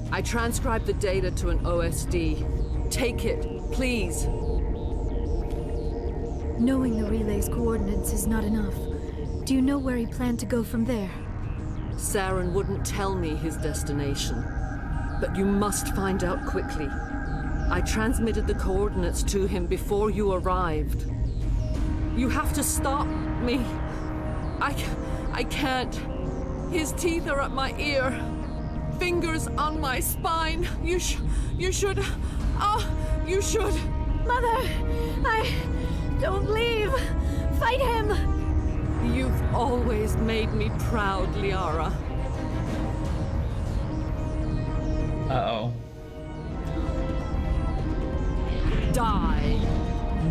I transcribed the data to an OSD. Take it, please.
Knowing the relay's coordinates is not enough. Do you know where he planned to go from there?
Saren wouldn't tell me his destination. But you must find out quickly. I transmitted the coordinates to him before you arrived. You have to stop me. I can't. His teeth are at my ear. Fingers on my spine. You should. You should.
Mother, don't leave. Fight him.
You've always made me proud, Liara.
Uh-oh.
Die.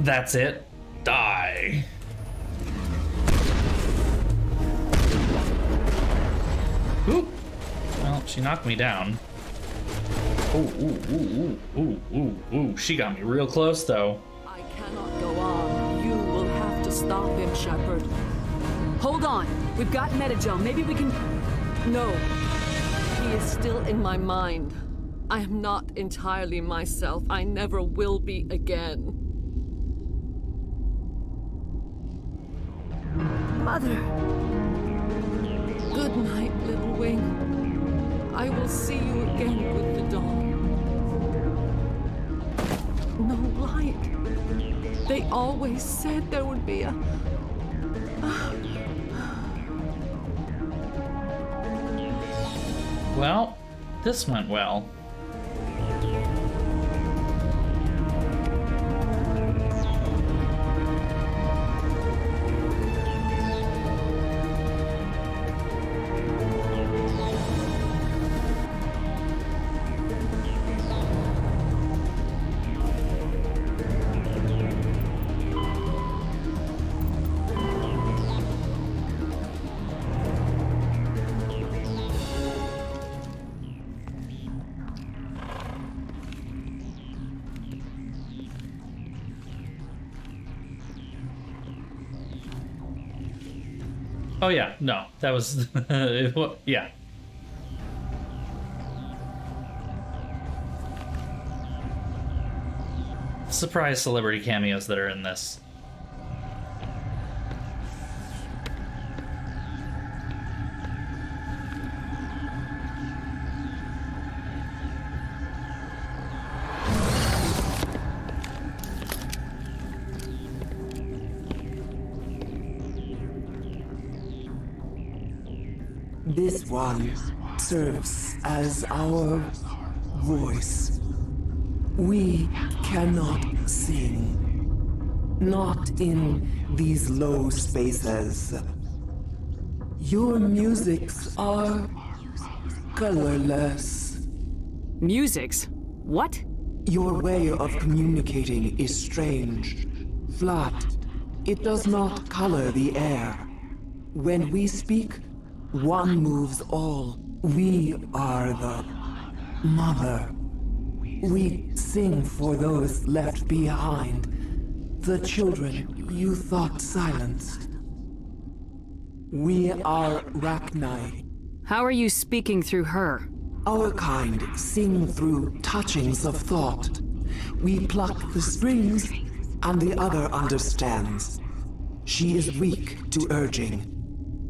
That's it. Die. Ooh. Well, she knocked me down. Ooh, ooh, ooh, ooh, ooh, ooh. She got me real close, though.
I cannot go on. You will have to stop him, Shepard. Hold on. We've got Metagel. Maybe we can... No. He is still in my mind. I am not entirely myself. I never will be again.
Mother.
Good night, little wing. I will see you again with the dawn. No light. They always said there would be a...
Well, this went well. Oh yeah, no, that was yeah. Surprise celebrity cameos that are in this.
This one serves as our voice. We cannot sing. Not in these low spaces. Your musics are colorless.
Musics? What?
Your way of communicating is strange. Flat. It does not color the air. When we speak, one moves all. We are the mother. We sing for those left behind. The children you thought silenced. We are Rachni.
How are you speaking through her?
Our kind sing through touchings of thought. We pluck the strings, and the other understands. She is weak to urging.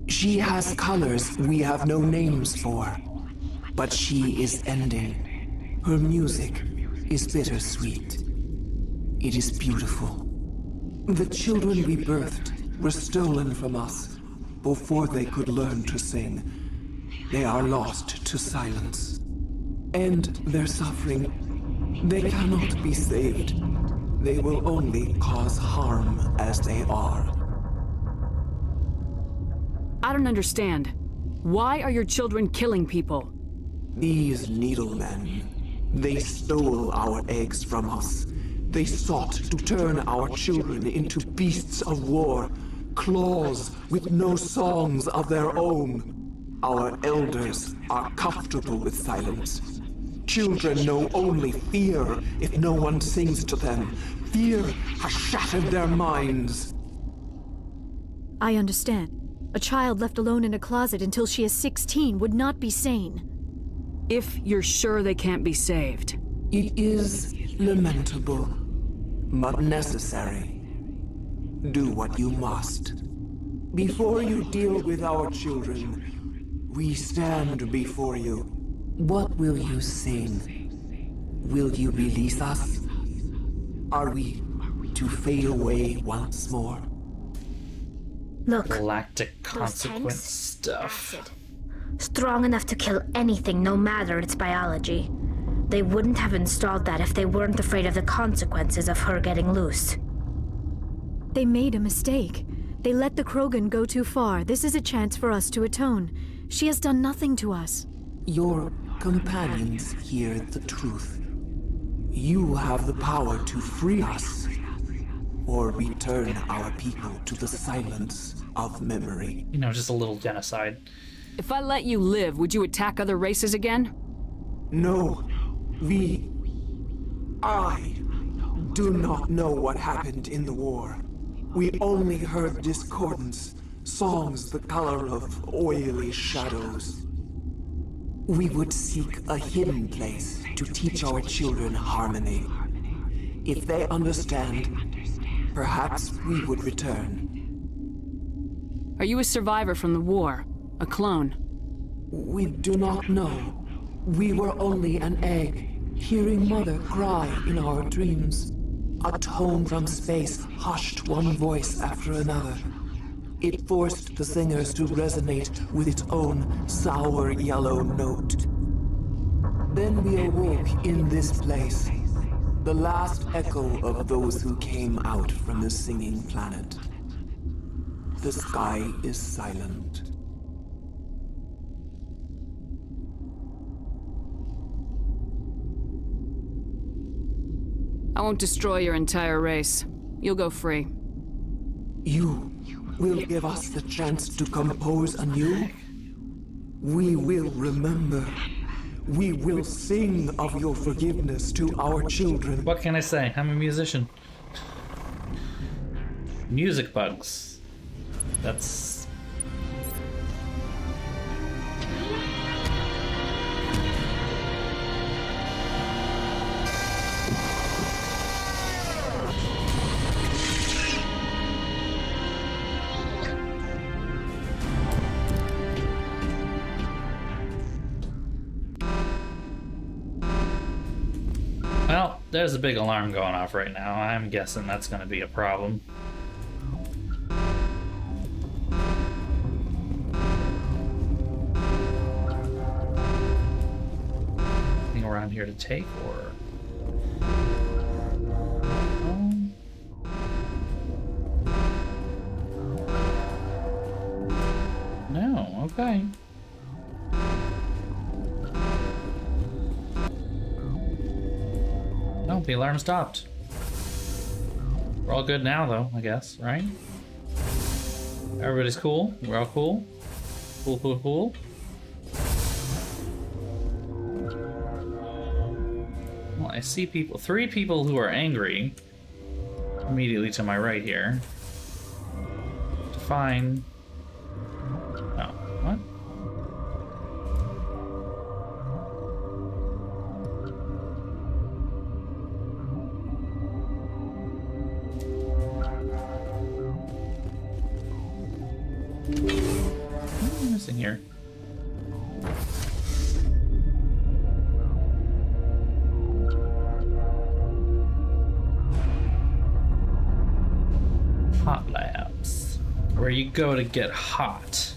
She has colors we have no names for, but she is ending. Her music is bittersweet. It is beautiful. The children we birthed were stolen from us before they could learn to sing. They are lost to silence. End their suffering. They cannot be saved. They will only cause harm as they are.
I don't understand. Why are your children killing people?
These needlemen, they stole our eggs from us. They sought to turn our children into beasts of war, claws with no songs of their own. Our elders are comfortable with silence. Children know only fear if no one sings to them. Fear has shattered their minds.
I understand. A child left alone in a closet until she is 16 would not be sane.
If you're sure they can't be saved.
It is lamentable, but necessary. Do what you must. Before you deal with our children, we stand before you. What will you sing? Will you release us? Are we to fade away once more?
Look.
Galactic consequence stuff.
Acid. Strong enough to kill anything, no matter its biology. They wouldn't have installed that if they weren't afraid of the consequences of her getting loose.
They made a mistake. They let the Krogan go too far. This is a chance for us to atone. She has done nothing to us.
Your companions hear the truth. You have the power to free us, or return our people to the silence of memory.
You know, just a little genocide.
If I let you live, would you attack other races again?
No, I do not know what happened in the war. We only heard discordance, songs the color of oily shadows. We would seek a hidden place to teach our children harmony. If they understand, perhaps we would return.
Are you a survivor from the war? A clone?
We do not know. We were only an egg, hearing Mother cry in our dreams. A tone from space hushed one voice after another. It forced the singers to resonate with its own sour yellow note. Then we awoke in this place, the last echo of those who came out from the singing planet. The sky is silent.
I won't destroy your entire race. You'll go free.
You will give us the chance to compose anew? We will remember. We will sing of your forgiveness to our children.
What can I say? I'm a musician. Music bugs. That's... Well, there's a big alarm going off right now. I'm guessing that's going to be a problem. Anything around here to take, or... No, okay. No, the alarm stopped. We're all good now, though, I guess, right? Everybody's cool? We're all cool? Cool, cool, cool? Well, I see people, 3 people who are angry immediately to my right here. Define... Oh, what? What am I missing here? Hot labs. Where you go to get hot.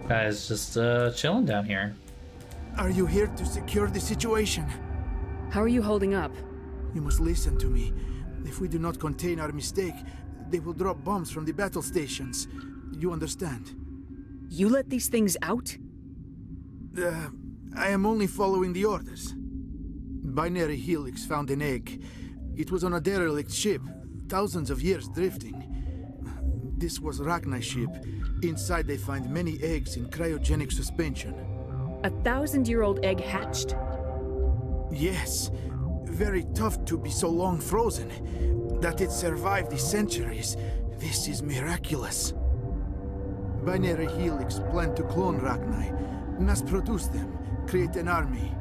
Guys just chilling down here.
Are you here to secure the situation?
How are you holding up?
You must listen to me. If we do not contain our mistake, they will drop bombs from the battle stations. You understand?
You let these things out?
I am only following the orders. Binary Helix found an egg. It was on a derelict ship, thousands of years drifting. This was Rachni's ship. Inside they find many eggs in cryogenic suspension.
A 1,000-year-old egg hatched?
Yes. Very tough to be so long frozen. That it survived the centuries. This is miraculous. Binary Helix planned to clone Rachni, mass produce them, create an army.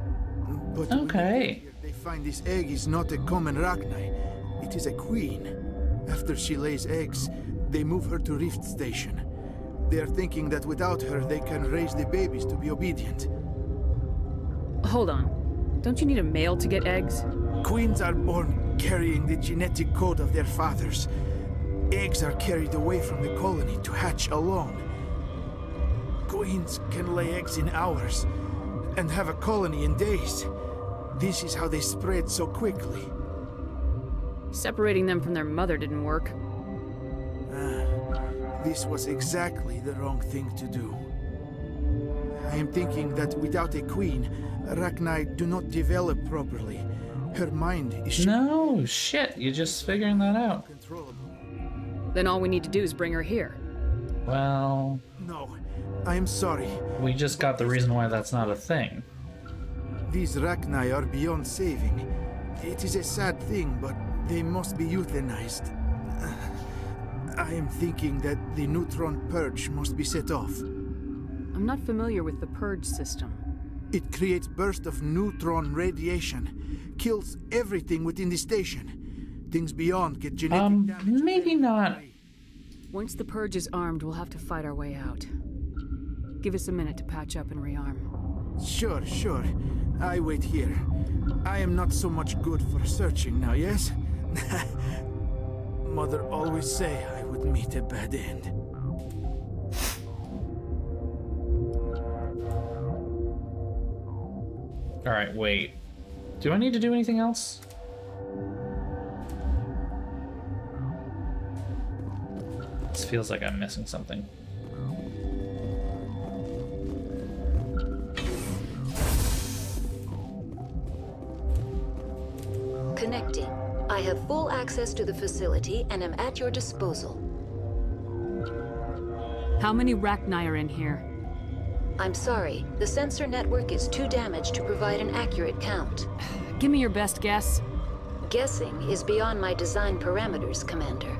But
okay.
When they find this egg is not a common Rachni. It is a queen. After she lays eggs, they move her to Rift Station. They are thinking that without her, they can raise the babies to be obedient.
Hold on. Don't you need a male to get eggs?
Queens are born carrying the genetic code of their fathers. Eggs are carried away from the colony to hatch alone. Queens can lay eggs in hours and have a colony in days. This is how they spread so quickly.
Separating them from their mother didn't work.
This was exactly the wrong thing to do. I am thinking that without a queen, Arachni do not develop properly. Her mind is...
No, shit, you're just figuring that out.
Then all we need to do is bring her here.
Well...
No, I am sorry.
We just got the reason why that's not a thing.
These Arachni are beyond saving. It is a sad thing, but they must be euthanized. I am thinking that the neutron purge must be set off.
I'm not familiar with the purge system.
It creates bursts of neutron radiation, kills everything within the station. Things beyond get genetic damage.
Maybe not.
Once the purge is armed, we'll have to fight our way out. Give us a minute to patch up and rearm.
Sure, sure. I wait here. I am not so much good for searching now, yes? Mother always say I would meet a bad end.
Alright, wait. Do I need to do anything else? This feels like I'm missing something.
Connecting. I have full access to the facility and am at your disposal.
How many Arachni are in here?
I'm sorry, the sensor network is too damaged to provide an accurate count.
Give me your best guess.
Guessing is beyond my design parameters, Commander.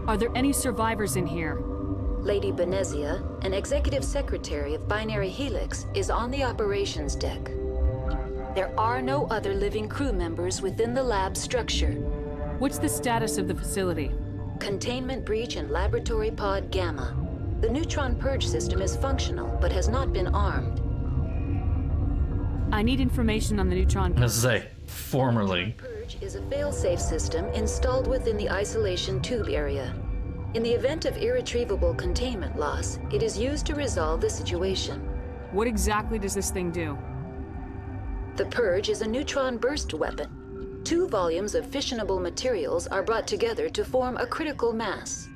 Are there any survivors in here?
Lady Benezia, an executive secretary of Binary Helix, is on the operations deck. There are no other living crew members within the lab structure.
What's the status of the facility?
Containment breach in Laboratory Pod Gamma. The neutron purge system is functional, but has not been armed.
I need information on the neutron purge.
Let's say, formerly.
Purge is a fail-safe system installed within the isolation tube area. In the event of irretrievable containment loss, it is used to resolve the situation.
What exactly does this thing do?
The purge is a neutron burst weapon. 2 volumes of fissionable materials are brought together to form a critical mass.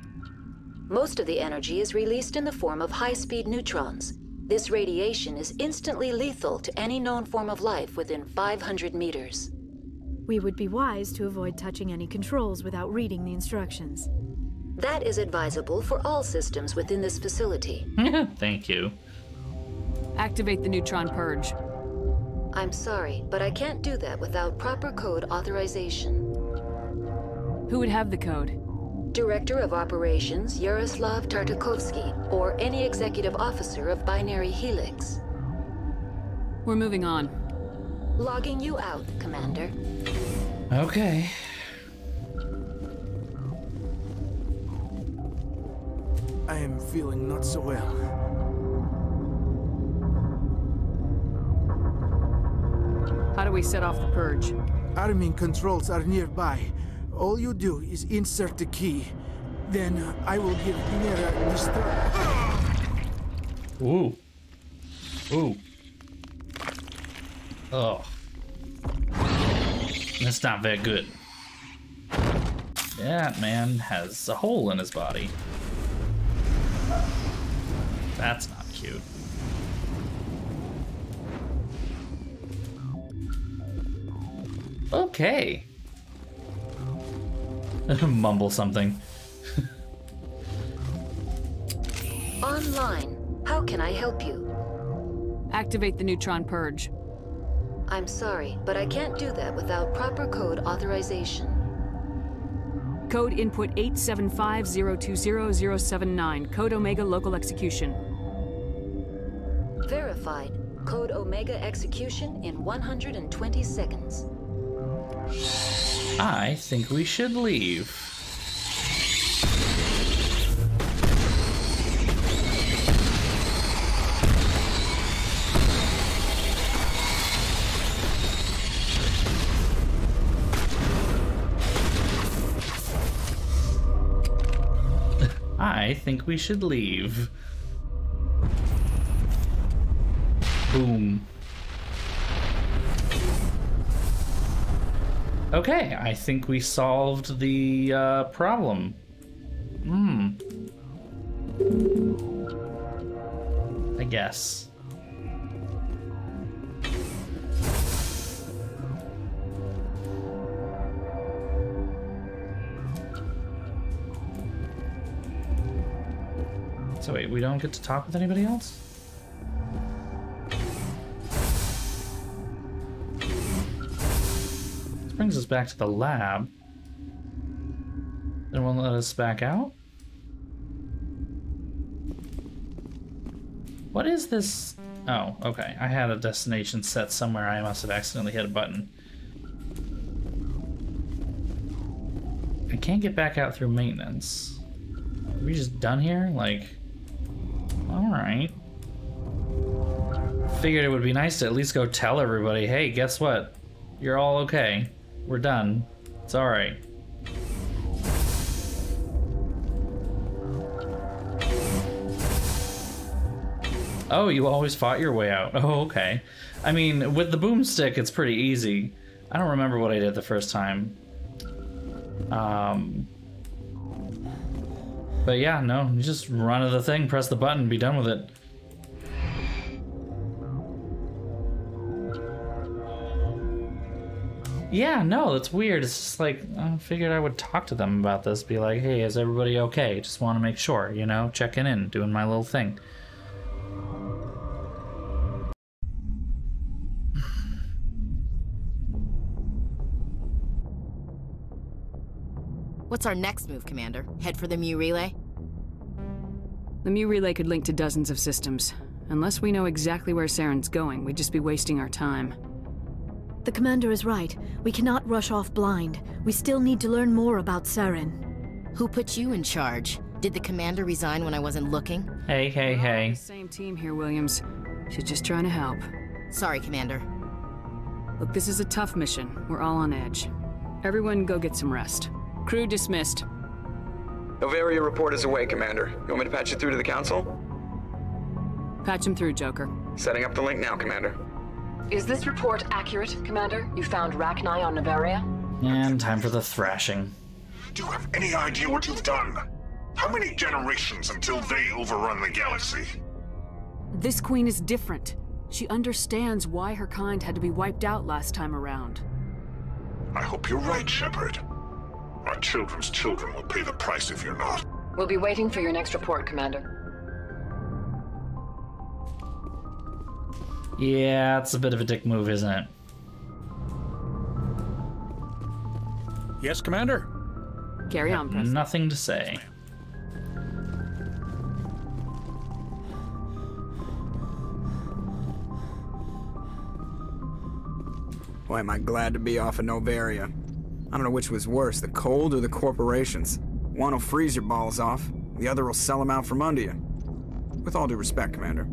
Most of the energy is released in the form of high-speed neutrons. This radiation is instantly lethal to any known form of life within 500 meters.
We would be wise to avoid touching any controls without reading the instructions.
That is advisable for all systems within this facility.
Thank you.
Activate the neutron purge.
I'm sorry, but I can't do that without proper code authorization.
Who would have the code?
Director of Operations Yaroslav Tartakovsky, or any executive officer of Binary Helix.
We're moving on.
Logging you out, Commander.
Okay.
I am feeling not so well.
How do we set off the purge?
Arming controls are nearby. All you do is insert the key. Then I will give Mira the
Ooh. Ooh. Oh. That's not very good. That man has a hole in his body. That's not cute. Okay. Mumble something.
Online. How can I help you?
Activate the neutron purge.
I'm sorry, but I can't do that without proper code authorization.
Code input 875020079. Code Omega local execution.
Verified. Code Omega execution in 120 seconds.
I think we should leave. I think we should leave. Boom. Okay, I think we solved the problem. I guess. So wait, we don't get to talk with anybody else? This brings us back to the lab. They won't let us back out? What is this? Oh, okay. I had a destination set somewhere. I must have accidentally hit a button. I can't get back out through maintenance. Are we just done here? Like, alright. Figured it would be nice to at least go tell everybody, hey, guess what? You're all okay. We're done. It's alright. Oh, you always fought your way out. Oh, okay. I mean, with the boomstick, it's pretty easy. I don't remember what I did the first time. But yeah, no, you just run to the thing, press the button, be done with it. Yeah, no, that's weird. It's just like, I figured I would talk to them about this, be like, hey, is everybody okay? Just want to make sure, you know, checking in, doing my little thing.
What's our next move, Commander? Head for the Mu relay?
The Mu relay could link to dozens of systems. Unless we know exactly where Saren's going, we'd just be wasting our time.
The Commander is right. We cannot rush off blind. We still need to learn more about Saren.
Who put you in charge? Did the Commander resign when I wasn't looking?
Hey, hey, hey.
Same team here, Williams. She's just trying to help.
Sorry, Commander.
Look, this is a tough mission. We're all on edge. Everyone go get some rest. Crew dismissed.
Novaria report is away, Commander. You want me to patch it through to the Council?
Patch him through, Joker.
Setting up the link now, Commander.
Is this report accurate, Commander? You found Rachni on Novaria?
And time for the thrashing.
Do you have any idea what you've done? How many generations until they overrun the galaxy?
This queen is different. She understands why her kind had to be wiped out last time around.
I hope you're right, Shepard. Our children's children will pay the price if you're not.
We'll be waiting for your next report, Commander.
Yeah, it's a bit of a dick move, isn't it?
Yes, Commander?
Carry on, Preston.
Nothing to say.
Boy, am I glad to be off of Novaria. I don't know which was worse, the cold or the corporations. One will freeze your balls off, the other will sell them out from under you. With all due respect, Commander.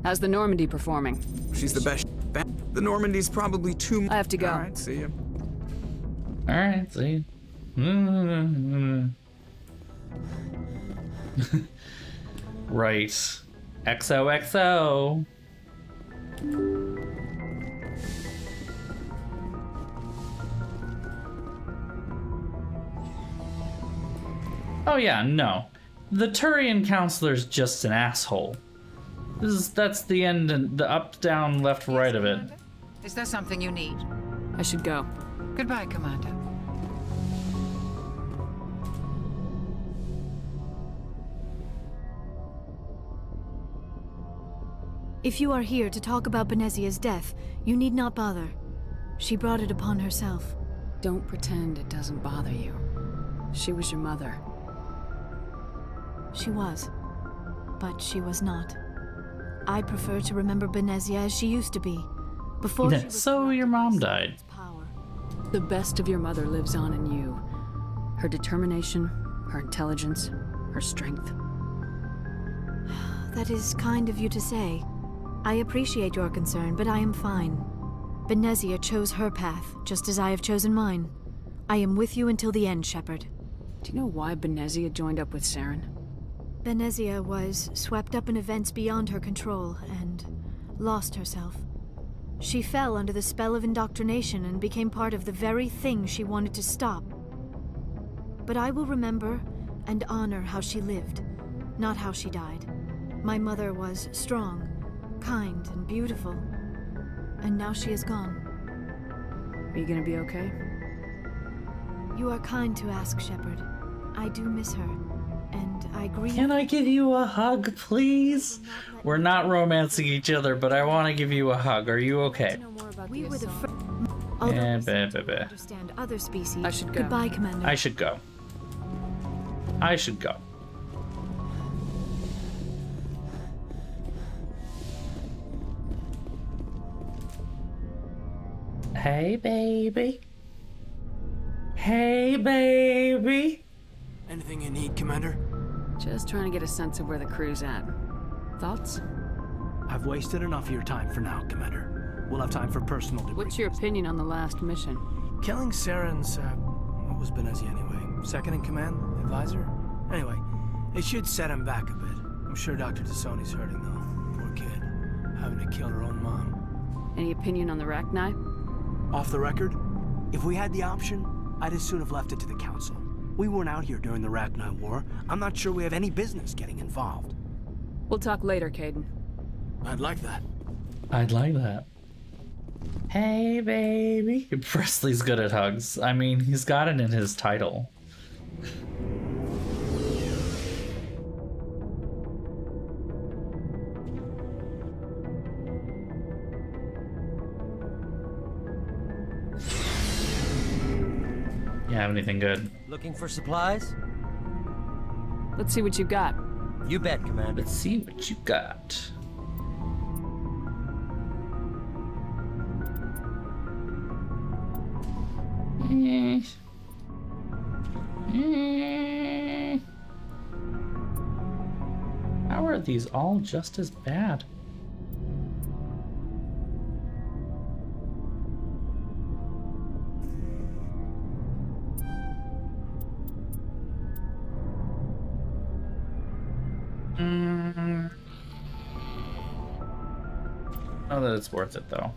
How's the Normandy performing?
She's the best. The Normandy's probably too...
I have to go.
All right, see you.
All right, see you. Right. XOXO. Oh yeah, no. The Turian counselor's just an asshole. That's the end and the up, down, left, right of it.
Is there something you need?
I should go.
Goodbye, Commander.
If you are here to talk about Benezia's death, you need not bother. She brought it upon herself.
Don't pretend it doesn't bother you. She was your mother.
She was. But she was not. I prefer to remember Benezia as she used to be. Before she was
so your mom died.
The best of your mother lives on in you. Her determination, her intelligence, her strength.
That is kind of you to say. I appreciate your concern, but I am fine. Benezia chose her path, just as I have chosen mine. I am with you until the end, Shepard.
Do you know why Benezia joined up with Saren?
Benezia was swept up in events beyond her control and lost herself. She fell under the spell of indoctrination and became part of the very thing she wanted to stop. But I will remember and honor how she lived, not how she died. My mother was strong, kind, and beautiful, and now she is gone.
Are you gonna be okay?
You are kind to ask, Shepard. I do miss her. and I grieve.
Can I give you a hug, please? We're not romancing each other, but I want to give you a hug. Are you okay?
We were the first.
Understand
other species.
I should go.
Goodbye, Commander.
I should go. I should go. Hey, baby. Hey, baby.
Anything you need, Commander?
Just trying to get a sense of where the crew's at. Thoughts?
I've wasted enough of your time for now, Commander. We'll have time for personal debriefing.
What's your opinion on the last mission?
Killing Saren's, what was Benezia anyway? Second in command? Advisor? Anyway, it should set him back a bit. I'm sure Dr. Tassoni's hurting, though. Poor kid. Having to kill her own mom.
Any opinion on the Rachni?
Off the record, if we had the option, I'd as soon have left it to the Council. We weren't out here during the Rachni War. I'm not sure we have any business getting involved.
We'll talk later, Caden.
I'd like that.
I'd like that. Hey, baby. Presley's good at hugs. I mean, he's got it in his title. You have anything good?
Looking for supplies?
Let's see what you got.
You bet, Commander.
Let's see what you got. How are these all just as bad? Know that it's worth it though.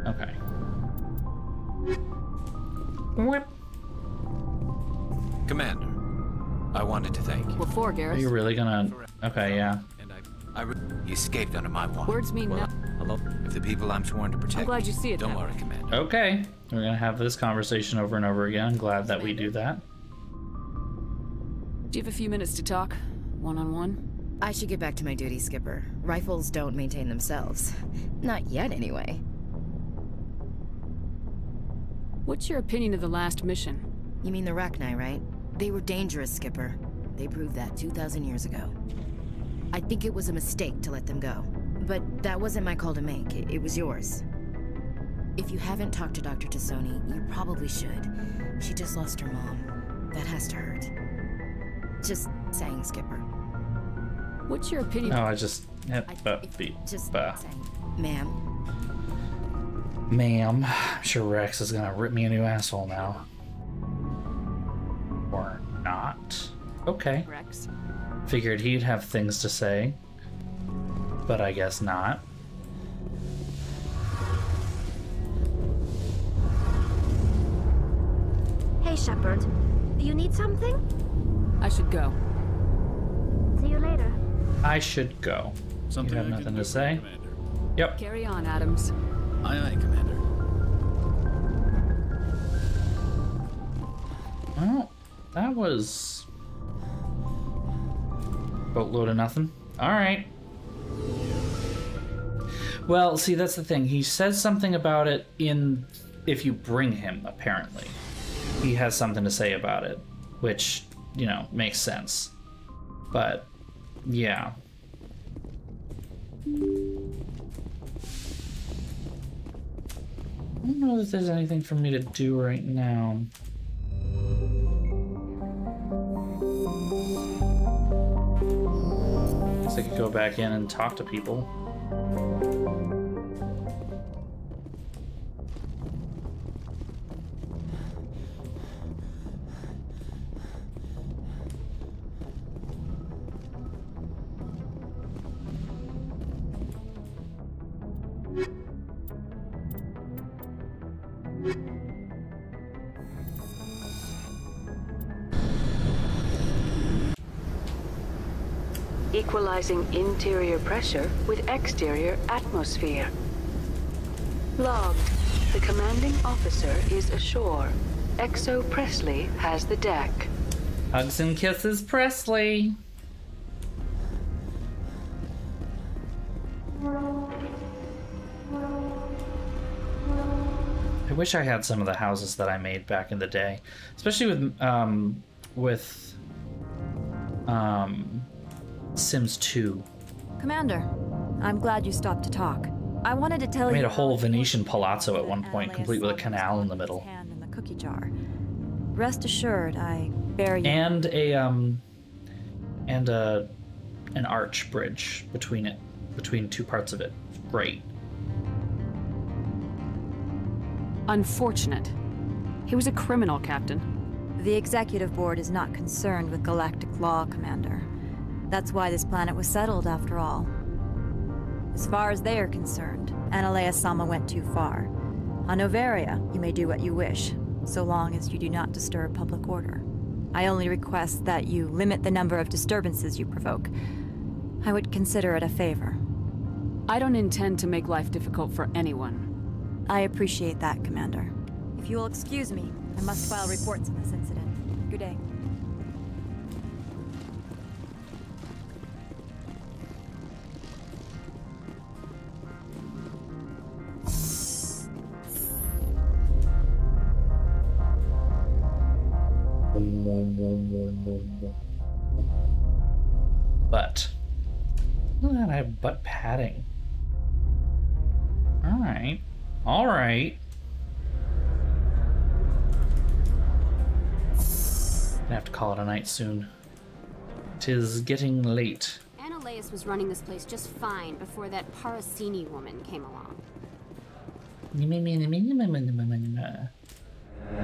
Okay. Whip.
Commander, I wanted to thank you.
What for, Garrus?
Are you really gonna? Okay, yeah.
You escaped under my watch.
Words mean nothing.
If the people I'm sworn to protect.
I'm glad you see it.
Don't worry, Commander.
Okay, we're gonna have this conversation over and over again. I'm glad that we do that.
Do you have a few minutes to talk? One-on-one?
I should get back to my duty, Skipper. Rifles don't maintain themselves. Not yet, anyway.
What's your opinion of the last mission?
You mean the Rachni, right? They were dangerous, Skipper. They proved that 2,000 years ago. I think it was a mistake to let them go. But that wasn't my call to make. It was yours. If you haven't talked to Dr. Tassoni, you probably should. She just lost her mom. That has to hurt. Just saying, Skipper.
What's your opinion?
No, I just
Just saying, ma'am.
Ma'am, I'm sure Rex is gonna rip me a new asshole now. Or not. Okay.
Rex.
Figured he'd have things to say, but I guess not.
Hey, Shepard. You need something?
I should go.
See you later.
I should go.
Something
you have nothing to say?
Commander.
Yep.
Carry on, Adams.
Aye, aye, Commander.
Well, that was boatload of nothing. All right. Well, see, that's the thing. He says something about it in if you bring him, apparently. He has something to say about it, which, you know, makes sense. But, yeah. I don't know if there's anything for me to do right now. Guess I could go back in and talk to people.
Equalizing interior pressure with exterior atmosphere. Logged. The commanding officer is ashore. Exo Presley has the deck.
Hugs and kisses, Presley. I wish I had some of the houses that I made back in the day, especially with Sims 2.
Commander, I'm glad you stopped to talk. I wanted to tell
I
you.
made a whole Venetian palazzo at one point, complete with a canal in the middle.
Hand in the cookie jar. Rest assured, I bear you.
And an arch bridge between two parts of it. Great.
Unfortunate. He was a criminal, Captain.
The Executive Board is not concerned with galactic law, Commander. That's why this planet was settled, after all. As far as they are concerned, Analea-sama went too far. On Noveria, you may do what you wish, so long as you do not disturb public order. I only request that you limit the number of disturbances you provoke. I would consider it a favor.
I don't intend to make life difficult for anyone.
I appreciate that, Commander. If you will excuse me, I must file reports on this incident. Good day.
Butt. Look at that, I have butt padding. Alright. Alright. Gonna have to call it a night soon. 'Tis getting late.
Analea was running this place just fine before that Parasini woman came along.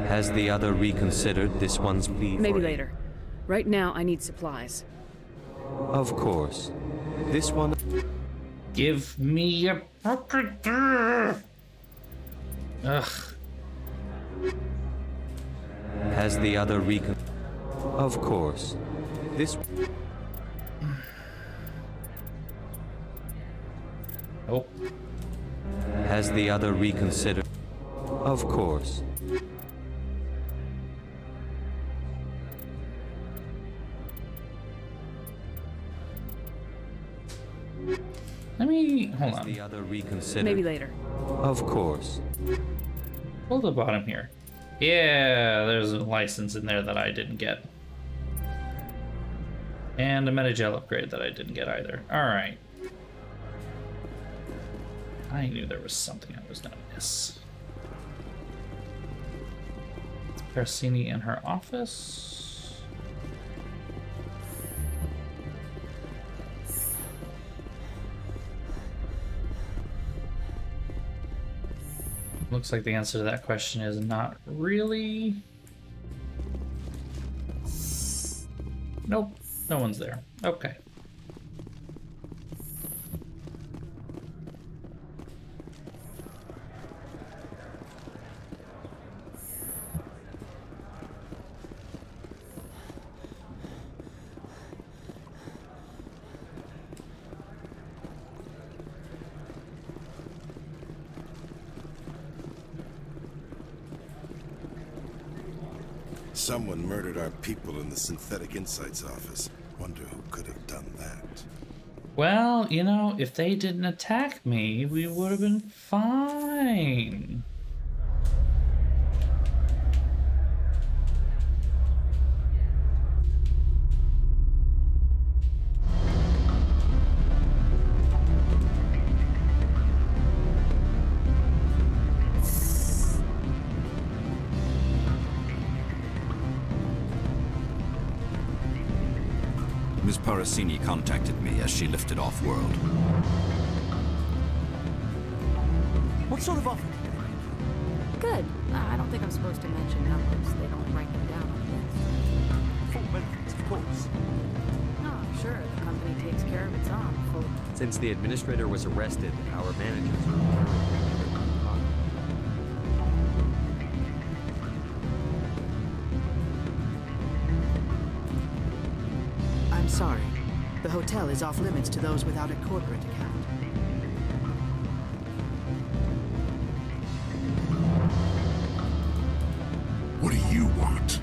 Has the other reconsidered this one's plea?
Maybe later. Right now, I need supplies.
Of course. This one...
Give me a pocket there. Ugh.
Has the other recon... Of course. This...
Nope.
Has the other reconsidered... Of course.
Let me... hold on.
The other reconsidered...
Maybe later.
Of course.
Hold the bottom here. Yeah, there's a license in there that I didn't get. And a metagel upgrade that I didn't get either. Alright. I knew there was something I was gonna miss. Parasini in her office. Looks like the answer to that question is not really. Nope, no one's there. Okay.
Someone murdered our people in the Synthetic Insights office. Wonder who could have done that.
Well, you know, if they didn't attack me, we would have been fine.
Ms. Parasini contacted me as she lifted off-world.
What sort of offer?
Good. I don't think I'm supposed to mention numbers. They don't write them down on the list.
Full benefits, of course.
No, sure. The company takes care of its own. Full.
Since the administrator was arrested, our managers are...
I'm sorry. The hotel is off limits to those without a corporate account.
What do you want?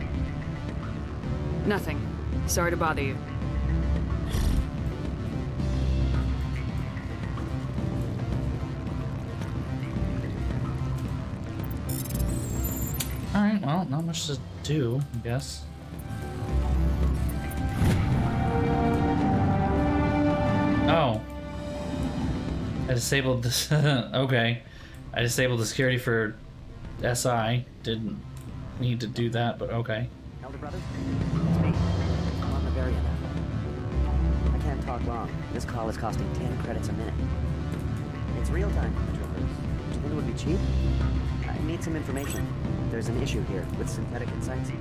Nothing. Sorry to bother you.
Alright, well, not much to do, I guess. Oh. I disabled this. Okay. I disabled the security for SI. Didn't need to do that, but okay.
Elder brother? It's me. I'm on Bavaria now. I can't talk long. This call is costing 10 credits a minute. It's real time, Troopers. Do you think it would be cheap? I need some information. There's an issue here with synthetic insights.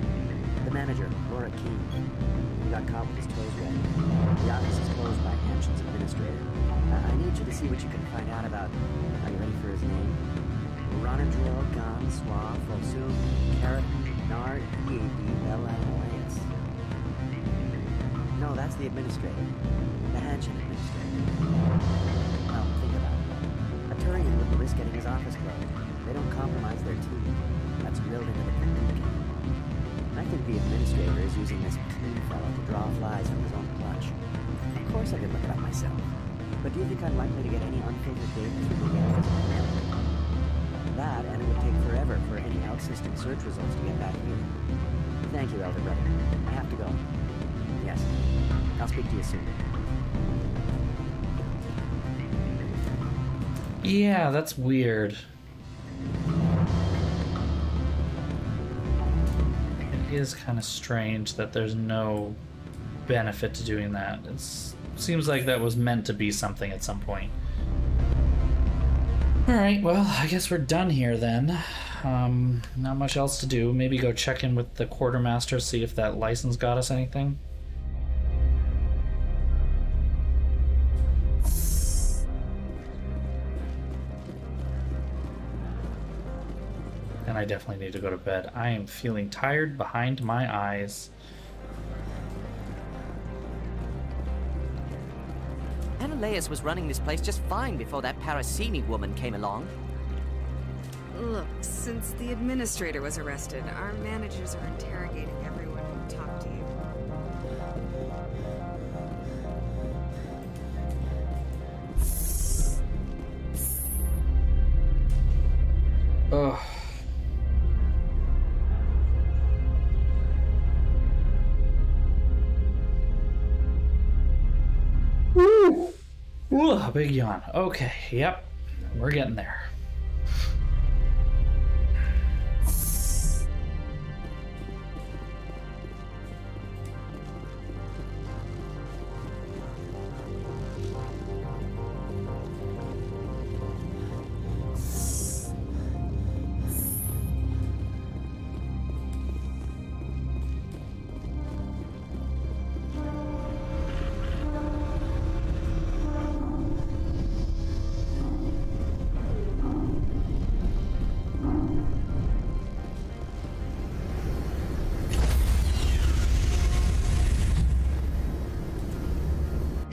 The manager, Laura Key. He got caught with his toes wet. The office is closed by Hampton's administrator. I need you to see what you can find out about... Are you ready for his name? Ronadrill, Gon, Swa, Folsum, Keratin, Nard, EAD, Bella, and Elias. No, that's the administrator. The Hanshin administrator. Now, think about it. A Turian wouldn't risk getting his office closed. They don't compromise their team. That's drilled into the beacon. I think the administrator is using this Keen fellow to draw flies from his own clutch. Of course I could look it up myself. But do you think I'm likely to get any unfiltered data through Bavaria's email? That, and it would take forever for any out-system search results to get back here. Thank you, Elder Brother. I have to go. Yes. I'll speak to you soon.
Yeah, that's weird. It is kind of strange that there's no benefit to doing that. It seems like that was meant to be something at some point. Alright, well, I guess we're done here then. Not much else to do. Maybe go check in with the quartermaster, see if that license got us anything. And I definitely need to go to bed. I am feeling tired behind my eyes.
Elias was running this place just fine before that Parasini woman came along.
Look, since the administrator was arrested, our managers are interrogating everyone who talked to you.
Ugh. Woo! Ooh, a big yawn. Okay, yep. We're getting there.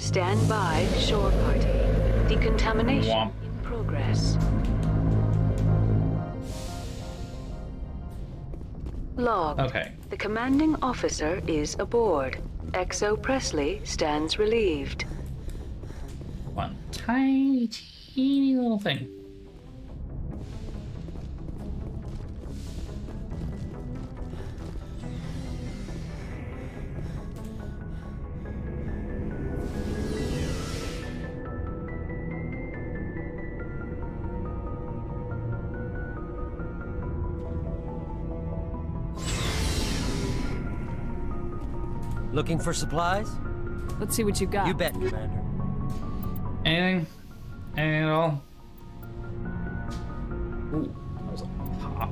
Stand by, shore party. Decontamination in progress. Log.
Okay.
The commanding officer is aboard. XO Presley stands relieved.
One tiny, teeny little thing.
Looking for supplies?
Let's see what you got.
You bet, Commander.
Anything? Anything at all? Ooh, that was a pop.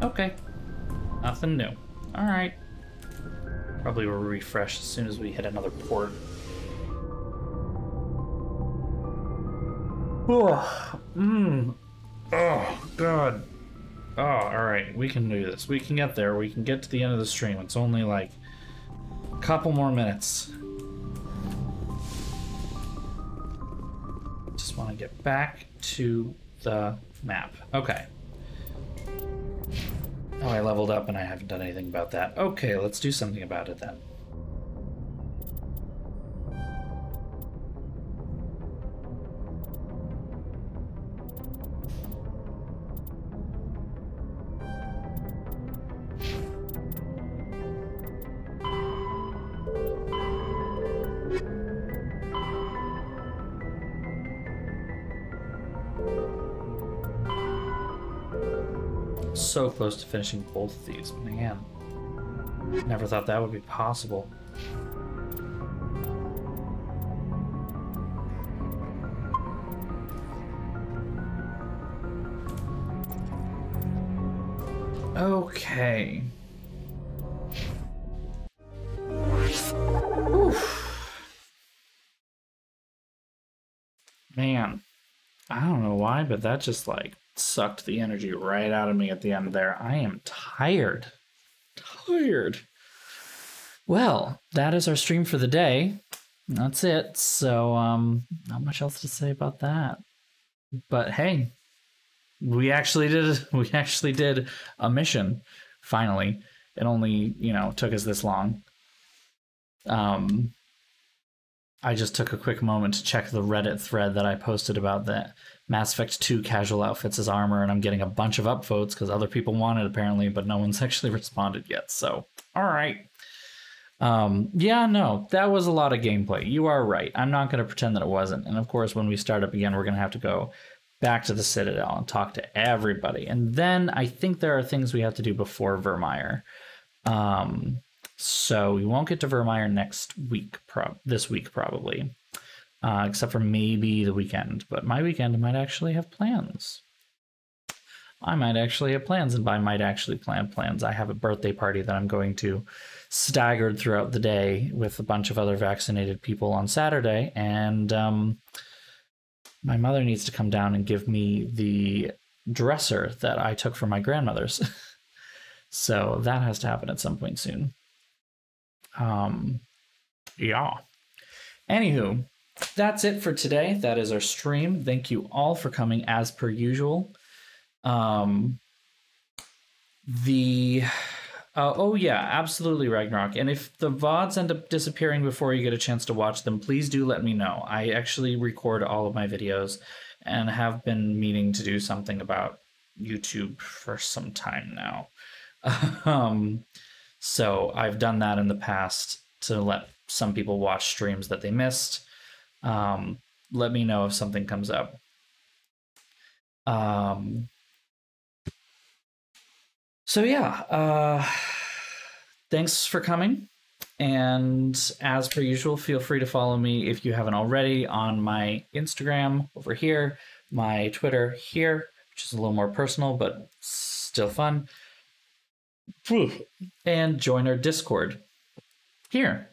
Okay. Nothing new. Alright. Probably will refresh as soon as we hit another port. Oh, oh, God. Oh, alright. We can do this. We can get there. We can get to the end of the stream. It's only like a couple more minutes. Just want to get back to the map. Okay. Oh, I leveled up and I haven't done anything about that. Okay, let's do something about it then. So close to finishing both of these, man. Never thought that would be possible. Okay. Oof. Man, I don't know why, but that just like sucked the energy right out of me at the end there. I am tired. Well, that is our stream for the day. That's it. So, not much else to say about that. But hey, we actually did a mission. Finally, it only, took us this long. I just took a quick moment to check the Reddit thread that I posted about the Mass Effect 2 casual outfits as armor, and I'm getting a bunch of upvotes because other people want it apparently, but no one's actually responded yet. So, all right. Yeah, no, that was a lot of gameplay. You are right. I'm not going to pretend that it wasn't. And of course, when we start up again, we're going to have to go back to the Citadel and talk to everybody. And then I think there are things we have to do before Vermeer. So we won't get to Vermeer next week, this week probably, except for maybe the weekend. But my weekend might actually have plans. I might actually have plans, and by might actually plan plans, I have a birthday party that I'm going to staggered throughout the day with a bunch of other vaccinated people on Saturday, and my mother needs to come down and give me the dresser that I took from my grandmother's. So that has to happen at some point soon. Yeah. Anywho, that's it for today. That is our stream. Thank you all for coming as per usual. Oh yeah, absolutely, Ragnarok. And if the VODs end up disappearing before you get a chance to watch them, please do let me know. I actually record all of my videos and have been meaning to do something about YouTube for some time now. So I've done that in the past to let some people watch streams that they missed. Let me know if something comes up. So yeah, thanks for coming. And as per usual, feel free to follow me if you haven't already on my Instagram over here, my Twitter here, which is a little more personal, but still fun. And join our Discord here.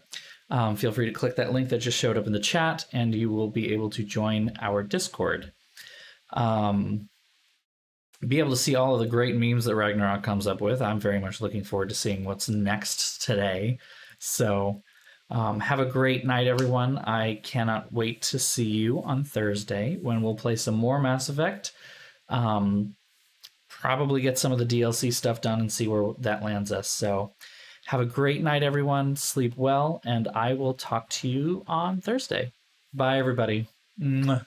Feel free to click that link that just showed up in the chat and you will be able to join our Discord. Be able to see all of the great memes that Ragnarok comes up with. I'm very much looking forward to seeing what's next today. So have a great night, everyone. I cannot wait to see you on Thursday when we'll play some more Mass Effect. Probably get some of the DLC stuff done and see where that lands us. So have a great night, everyone. Sleep well, and I will talk to you on Thursday. Bye, everybody. Mwah.